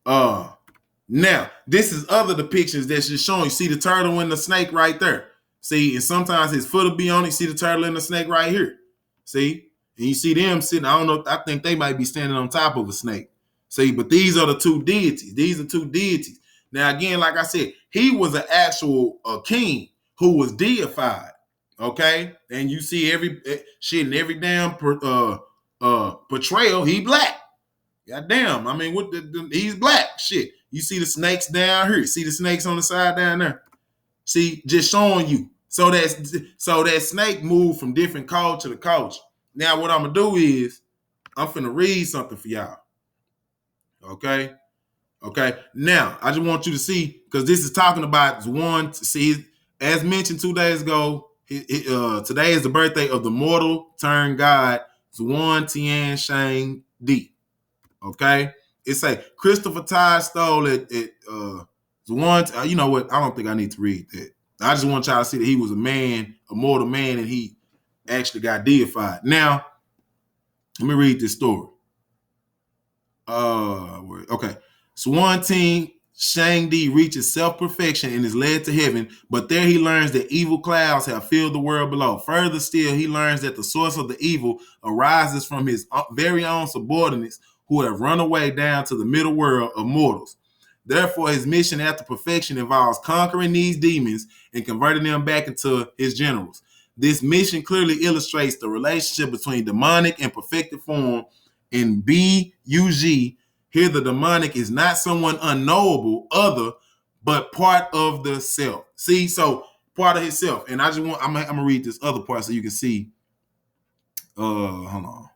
Now, this is other depictions that's just showing. You see the turtle and the snake right there. See, and sometimes his foot will be on it. You see the turtle and the snake right here. See? And you see them sitting, I don't know, I think they might be standing on top of a snake. See, but these are the two deities. These are two deities. Now, again, like I said, he was an actual king who was deified. Okay? And you see every shit in every damn portrayal, he black. Goddamn. I mean, he's black. Shit. You see the snakes down here. See the snakes on the side down there. See, just showing you. So that snake moved from different culture to culture. Now, what I'm gonna do is I'm finna read something for y'all. Okay. Okay. Now, I just want you to see, because this is talking about one. See, as mentioned 2 days ago, today is the birthday of the mortal turned god Zhuan Tian Shang Di. Okay, it's a Christopher Todd stole it. Zhuan. You know what? I don't think I need to read that. I just want y'all to see that he was a man, a mortal man, and he actually got deified. Now, let me read this story. Okay. Zhuan Tian Shang Di reaches self-perfection and is led to heaven, but there he learns that evil clouds have filled the world below. Further still, he learns that the source of the evil arises from his very own subordinates who have run away down to the middle world of mortals. Therefore, his mission after perfection involves conquering these demons and converting them back into his generals. This mission clearly illustrates the relationship between demonic and perfected form in BUG. Here, the demonic is not someone unknowable, other, but part of the self. See, so part of himself. And I'm gonna read this other part so you can see. Hold on.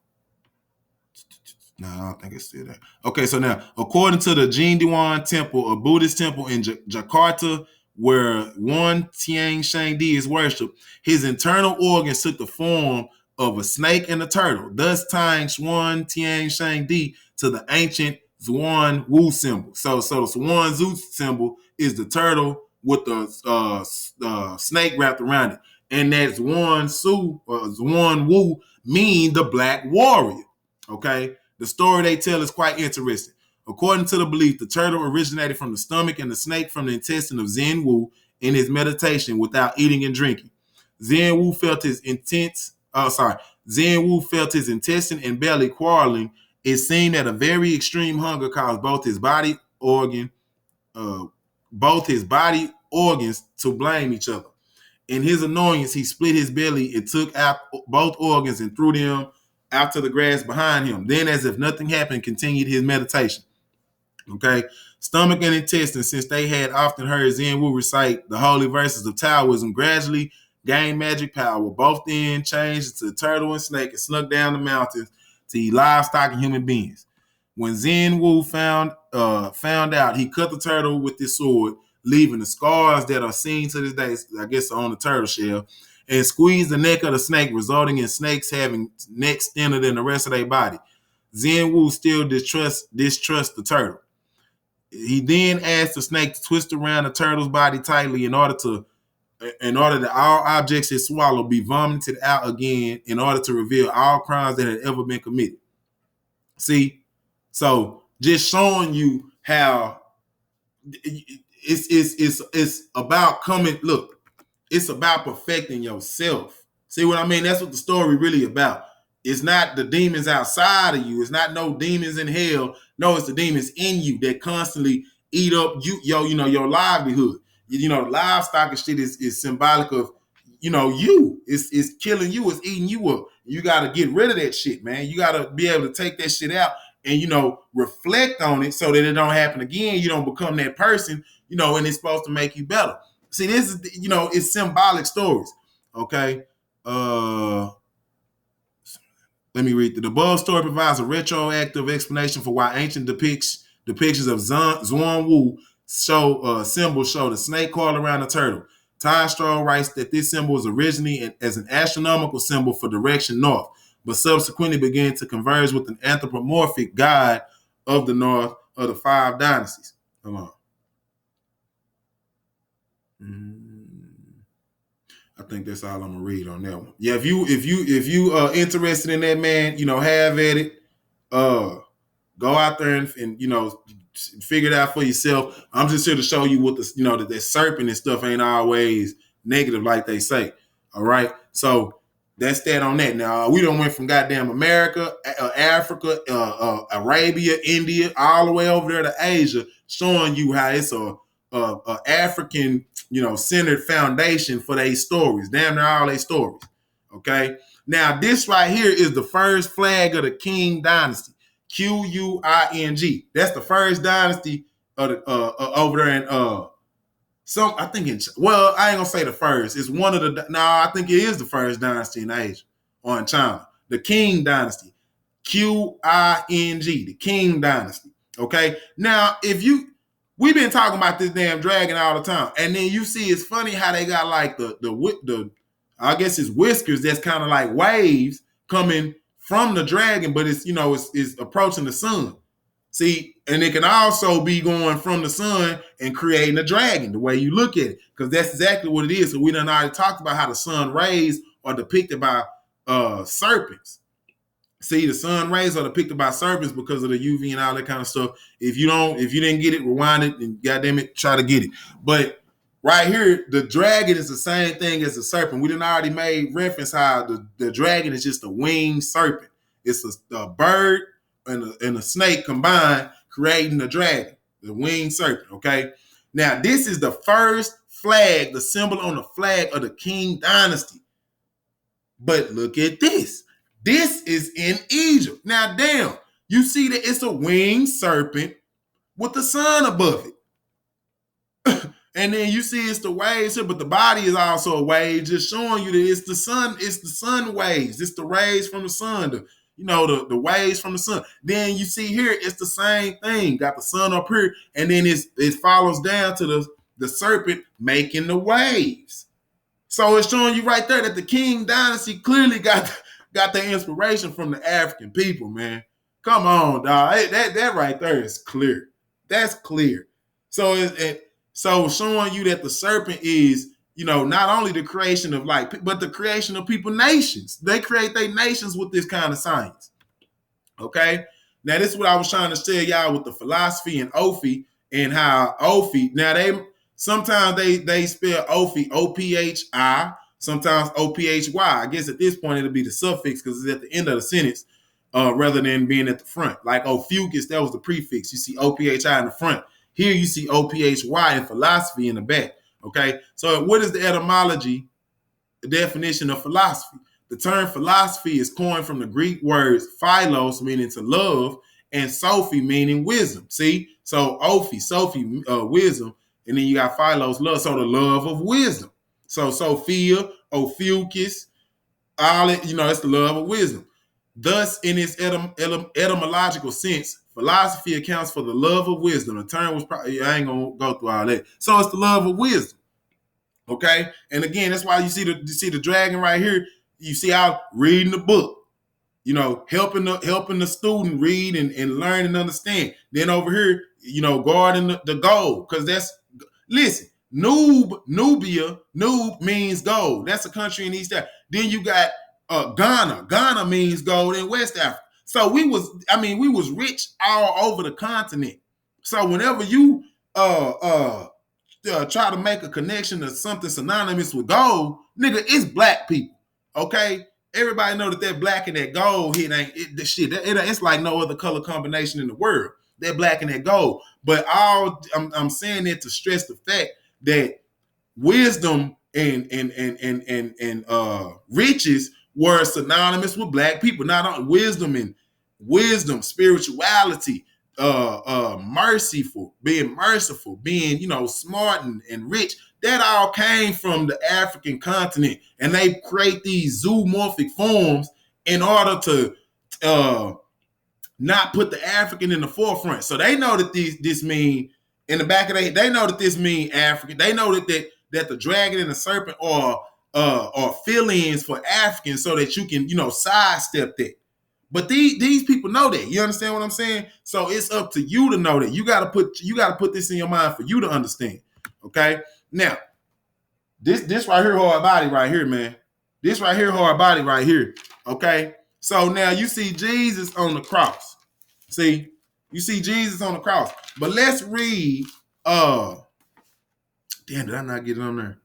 No, I don't think it's still there. Okay, so now, according to the Jindiwan Temple, a Buddhist temple in Jakarta, where one Tian Shang Di is worshipped, his internal organs took the form of a snake and a turtle, thus tying Zhuan Tian Shang Di to the ancient Zhuan Wu symbol. So the Zhuan Zhu symbol is the turtle with the snake wrapped around it. And that Zhuan Wu mean the Black Warrior. Okay? The story they tell is quite interesting. According to the belief, the turtle originated from the stomach and the snake from the intestine of Zen Wu in his meditation without eating and drinking. Zen Wu felt his intestine and belly quarreling. It seemed that a very extreme hunger caused both his body organs to blame each other. In his annoyance, he split his belly and took out both organs and threw them out to the grass behind him. Then, as if nothing happened, continued his meditation. Okay, stomach and intestine, since they had often heard Zen Wu recite the holy verses of Taoism, gradually gained magic power. Both then changed into turtle and snake and snuck down the mountains to eat livestock and human beings. When Zen Wu found out, he cut the turtle with his sword, leaving the scars that are seen to this day, I guess, on the turtle shell, and squeezed the neck of the snake, resulting in snakes having necks thinner than the rest of their body. Zen Wu still distrusts the turtle. He then asked the snake to twist around the turtle's body tightly in order that all objects it swallowed be vomited out again, in order to reveal all crimes that had ever been committed. See, so just showing you how it's about coming. Look, it's about perfecting yourself. See what I mean? That's what the story really about. It's not the demons outside of you. It's not no demons in hell. No, it's the demons in you that constantly eat up your livelihood. Livestock and shit is symbolic of, you. It's killing you. It's eating you up. You got to get rid of that shit, man. You got to be able to take that shit out and, reflect on it so that it don't happen again. You don't become that person, and it's supposed to make you better. See, this is, it's symbolic stories. Okay. Let me read. The above story provides a retroactive explanation for why ancient depictions of Zhuang symbols show the snake coiled around the turtle. Ty Stroll writes that this symbol was originally as an astronomical symbol for direction north, but subsequently began to converge with an anthropomorphic god of the north of the five dynasties. Come on. I think that's all I'm gonna read on that one. Yeah, if you interested in that, man, have at it. Go out there and figure it out for yourself. I'm just here to show you what that serpent and stuff ain't always negative like they say. All right, so that's that on that. Now we done went from goddamn America, Africa, Arabia, India, all the way over there to Asia, showing you how it's a African centered foundation for their stories. Damn near all their stories. Okay, now this right here is the first flag of the Qing dynasty. Qing. That's the first dynasty of the, over there in I ain't gonna say the first. It's one of the. No, I think it is the first dynasty in Asia or in China. The Qing dynasty. Qing. The Qing dynasty. Okay. Now, we've been talking about this damn dragon all the time, and then you see it's funny how they got like the I guess it's whiskers that's kind of like waves coming from the dragon, but it's approaching the sun. See, and it can also be going from the sun and creating a dragon, the way you look at it, because that's exactly what it is. So we done already talked about how the sun rays are depicted by serpents. See, the sun rays are depicted by serpents because of the UV and all that kind of stuff. If you didn't get it, rewind it and goddamn it, try to get it. But right here, the dragon is the same thing as the serpent. We done already made reference how the dragon is just a winged serpent. It's a bird and a snake combined, creating the dragon, the winged serpent, okay? Now, this is the first flag, the symbol on the flag of the Qing dynasty. But look at this. This is in Egypt. Now, damn, you see that it's a winged serpent with the sun above it. And then you see it's the waves here, but the body is also a wave, just showing you that it's the sun waves. It's the rays from the sun, the waves from the sun. Then you see here, it's the same thing. Got the sun up here, and then it follows down to the serpent making the waves. So it's showing you right there that the Qing dynasty clearly got their inspiration from the African people, man. Come on, dog. That right there is clear. That's clear. So showing you that the serpent is, not only the creation of light, but the creation of people nations. They create their nations with this kind of science. Okay? Now, this is what I was trying to tell y'all with the philosophy and Ophi, and how Ophi, now sometimes they spell Ophi, O-P-H-I, sometimes O-P-H-Y. I guess at this point it'll be the suffix because it's at the end of the sentence rather than being at the front. Like Ophiuchus, that was the prefix. You see O-P-H-I in the front. Here you see O-P-H-Y in philosophy in the back, okay? So what is the etymology, the definition of philosophy? The term philosophy is coined from the Greek words philos, meaning to love, and Sophie, meaning wisdom. See? So Sophie, wisdom, and then you got philos, love, so the love of wisdom. So Sophia, Ophiuchus, all it, it's the love of wisdom. Thus, in its etymological sense, philosophy accounts for the love of wisdom. The term was probably, I ain't going to go through all that. So it's the love of wisdom. Okay? And again, that's why you see the dragon right here. You see out reading the book, helping the student read and learn and understand. Then over here, guarding the gold. Because listen, Nubia means gold. That's a country in East Africa. Then you got Ghana. Ghana means gold in West Africa. So we was rich all over the continent. So whenever you try to make a connection to something synonymous with gold, nigga, it's black people. Okay? Everybody know that black and that gold here it's like no other color combination in the world. That black and that gold. But I'm saying that to stress the fact that wisdom and riches were synonymous with black people. Not only wisdom, spirituality, being merciful, being smart and rich. That all came from the African continent, and they create these zoomorphic forms in order to not put the African in the forefront. So they know that this mean in the back of they know that this mean African. They know that the dragon and the serpent are fill-ins for Africans so that you can, sidestep that. But these people know that. You understand what I'm saying? So it's up to you to know that. You gotta put this in your mind for you to understand. Okay? Now, this right here, hard body right here, man. This right here, hard body right here. Okay? So now you see Jesus on the cross. See? You see Jesus on the cross. But let's read damn, did I not get it on there?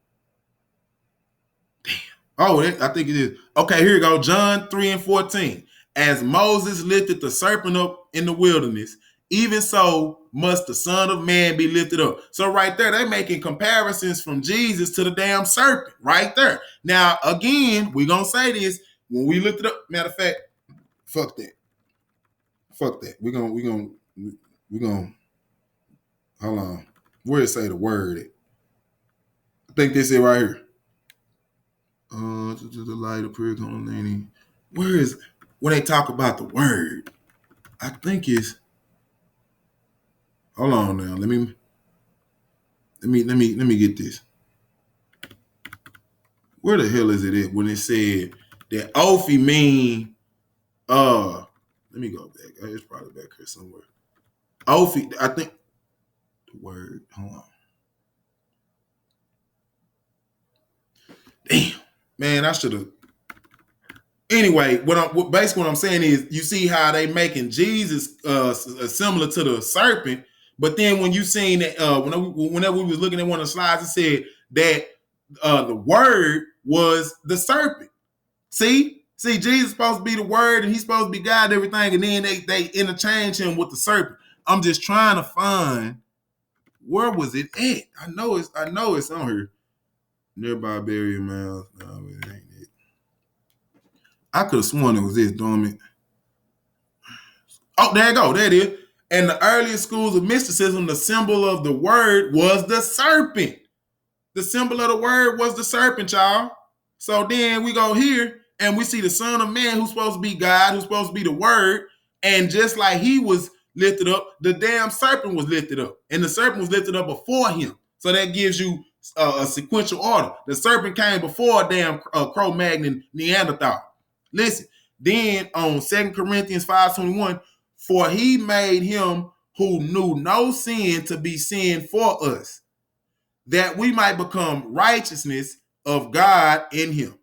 Damn. Oh, I think it is. Okay, here you go. John 3:14. As Moses lifted the serpent up in the wilderness, even so must the Son of Man be lifted up. So right there, they're making comparisons from Jesus to the damn serpent right there. Now, again, we're going to say this. When we lift it up, matter of fact, fuck that. Fuck that. We're going to, hold on. Where it say the word at? I think this is right here. To the light appears on the lady. Where is it? When they talk about the word, I think it's. Hold on now. Let me get this. Where the hell is it at when it said that Ophi mean let me go back. It's probably back here somewhere. Ophi, I think the word. Hold on. Damn, man, I should have. Anyway, basically what I'm saying is, you see how they making Jesus similar to the serpent, but then when you seen that whenever we was looking at one of the slides, it said that the word was the serpent. See, Jesus supposed to be the word, and he's supposed to be God and everything, and then they interchange him with the serpent. I'm just trying to find where was it at. I know it's on here. Nearby burial mound. No, it ain't it. I could have sworn it was this, dormant. Oh, there you go. There it is. In the earliest schools of mysticism, the symbol of the word was the serpent. The symbol of the word was the serpent, y'all. So then we go here and we see the Son of Man, who's supposed to be God, who's supposed to be the word. And just like he was lifted up, the damn serpent was lifted up. And the serpent was lifted up before him. So that gives you a sequential order. The serpent came before damn Cro-Magnon Neanderthal. Listen, then on 2 Corinthians 5:21, for he made him who knew no sin to be sin for us, that we might become righteousness of God in him.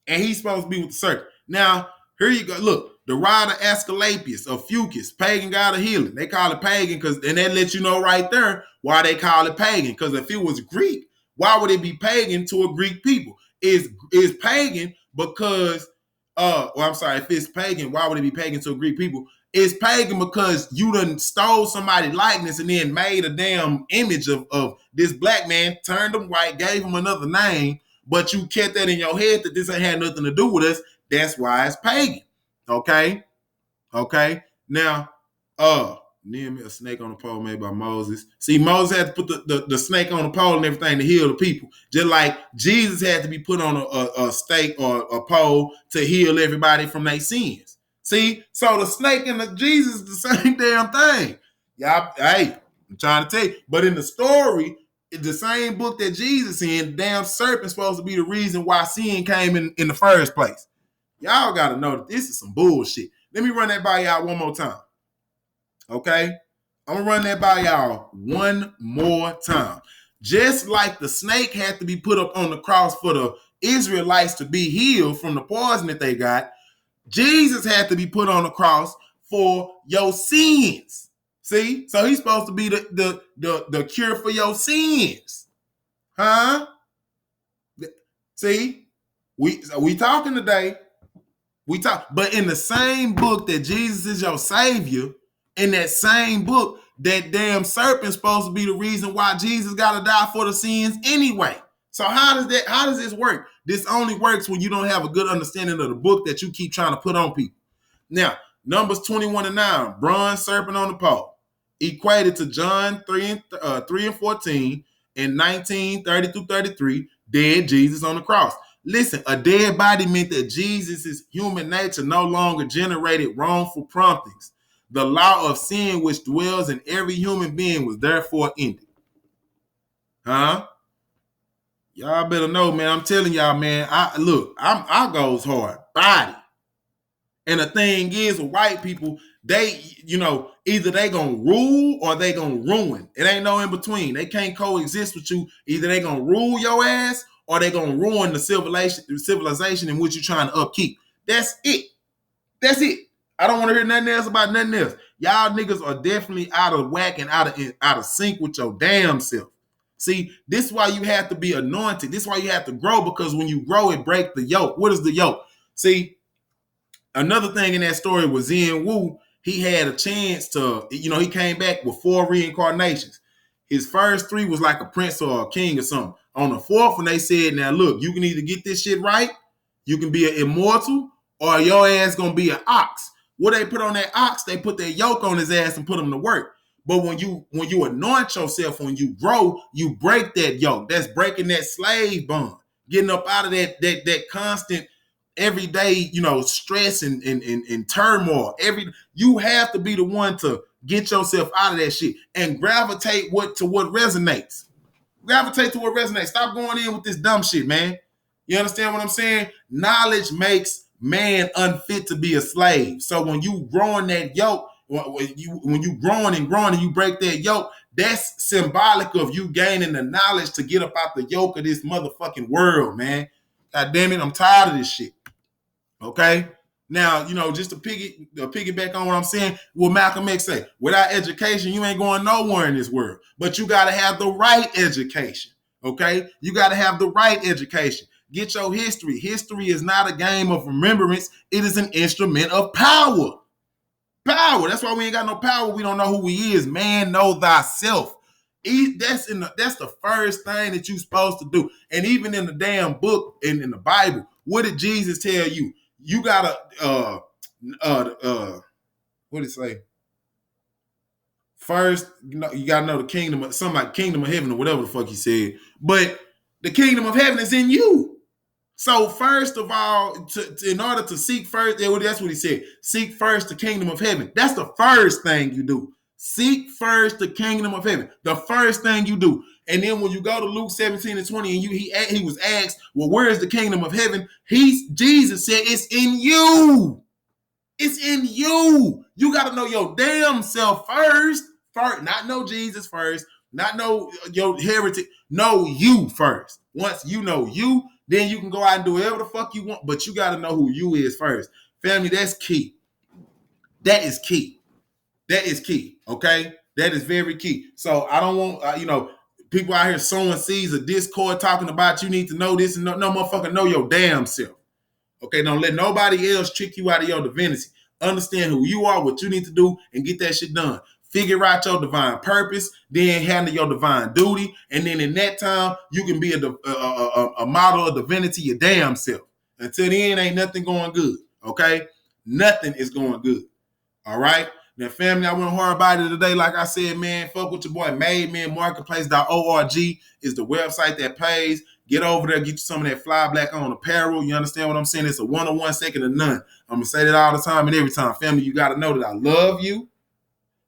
And he's supposed to be with the serpent. Now, here you go. Look, the rider Asclepius of Fucus, pagan god of healing. They call it pagan and that lets you know right there why they call it pagan. Because if it was Greek, why would it be pagan to a Greek people? Is pagan because, if it's pagan, why would it be pagan to a Greek people? It's pagan because you done stole somebody's likeness and then made a damn image of this black man, turned him white, gave him another name, but you kept that in your head that this ain't had nothing to do with us. That's why it's pagan. Okay? Now, near me a snake on the pole made by Moses. See, Moses had to put the snake on the pole and everything to heal the people. Just like Jesus had to be put on a stake or a pole to heal everybody from their sins. See? So the snake and the Jesus is the same damn thing. Y'all, hey, I'm trying to tell you. But in the story, in the same book that Jesus in, the damn serpent's supposed to be the reason why sin came in the first place. Y'all got to know that this is some bullshit. Let me run that by y'all one more time. Okay? I'm going to run that by y'all one more time. Just like the snake had to be put up on the cross for the Israelites to be healed from the poison that they got, Jesus had to be put on the cross for your sins. See? So he's supposed to be the cure for your sins. Huh? See? We talking today. But in the same book that Jesus is your savior, in that same book, that damn serpent's supposed to be the reason why Jesus got to die for the sins anyway. So how does this work? This only works when you don't have a good understanding of the book that you keep trying to put on people. Now, Numbers 21:9, bronze serpent on the pole, equated to John 3:14 and 19:30-33, dead Jesus on the cross. Listen, a dead body meant that Jesus' human nature no longer generated wrongful promptings. The law of sin which dwells in every human being was therefore ended. Huh? Y'all better know, man. I'm telling y'all, man. I goes hard. Body. And the thing is, with white people, they, either they gonna rule or they gonna ruin. It ain't no in between. They can't coexist with you. Either they gonna rule your ass or they gonna ruin the civilization in which you're trying to upkeep. That's it. That's it. I don't want to hear nothing else about nothing else. Y'all niggas are definitely out of whack and out of sync with your damn self. See, this is why you have to be anointed. This is why you have to grow, because when you grow, it breaks the yoke. What is the yoke? See, another thing in that story was Zen Wu. He had a chance to, he came back with 4 reincarnations. His first 3 was like a prince or a king or something. On the 4th, when they said, now look, you can either get this shit right, you can be an immortal, or your ass gonna be an ox. What they put on that ox, they put their yoke on his ass and put him to work. But when you anoint yourself, when you grow, you break that yoke. That's breaking that slave bond, getting up out of that constant everyday, stress and turmoil. You have to be the one to get yourself out of that shit and gravitate to what resonates. Gravitate to what resonates. Stop going in with this dumb shit, man. You understand what I'm saying? Knowledge makes man unfit to be a slave. So when you growing that yoke, when you growing and you break that yoke, that's symbolic of you gaining the knowledge to get up out the yoke of this motherfucking world, man. God damn it, I'm tired of this shit. Okay? Now, just to piggyback on what I'm saying, what Malcolm X say, without education, you ain't going nowhere in this world. But you got to have the right education. Okay? You got to have the right education. Get your history. History is not a game of remembrance. It is an instrument of power. Power. That's why we ain't got no power. We don't know who we is. Man, know thyself. That's the first thing that you're supposed to do. And even in the damn book, in the Bible, what did Jesus tell you? You gotta what did it say? First, you gotta know the kingdom of something like kingdom of heaven or whatever the fuck he said. But the kingdom of heaven is in you. So first of all, in order to seek first, that's what he said. Seek first the kingdom of heaven. That's the first thing you do. Seek first the kingdom of heaven. The first thing you do. And then when you go to Luke 17:20, and he was asked, well, where is the kingdom of heaven? Jesus said, it's in you. It's in you. You got to know your damn self first. Not know Jesus first. Not know your heritage. Know you first. Once you know you, then you can go out and do whatever the fuck you want. But you got to know who you is first. Family, that's key. That is key. That is key. Okay? That is very key. So I don't want, people out here sowing seeds of discord talking about you need to know this and no motherfucker, know your damn self. Okay? Don't let nobody else trick you out of your divinity. Understand who you are, what you need to do, and get that shit done. Figure out your divine purpose, then handle your divine duty, and then in that time, you can be a model of divinity your damn self. Until then, ain't nothing going good, okay? Nothing is going good, all right? Now, family, I went hard about it today. Like I said, man, fuck with your boy. MadeMenMarketplace.org is the website that pays. Get over there, get you some of that fly black on apparel. You understand what I'm saying? It's a 1-on-1, second to none. I'm going to say that all the time and every time. Family, you got to know that I love you.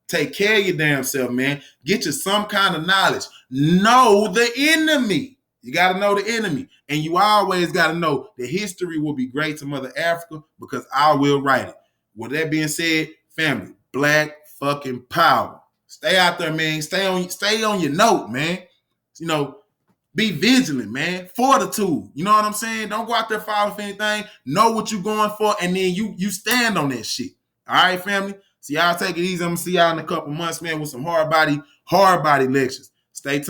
Take care of your damn self, man. Get you some kind of knowledge. Know the enemy. You got to know the enemy. And you always got to know that history will be great to Mother Africa because I will write it. With that being said, family, black fucking power. Stay out there, man. Stay on your note, man. Be vigilant, man. Fortitude. You know what I'm saying? Don't go out there following for anything. Know what you're going for, and then you stand on that shit. All right, family? So y'all take it easy. I'm going to see y'all in a couple months, man, with some hard body lectures. Stay tuned.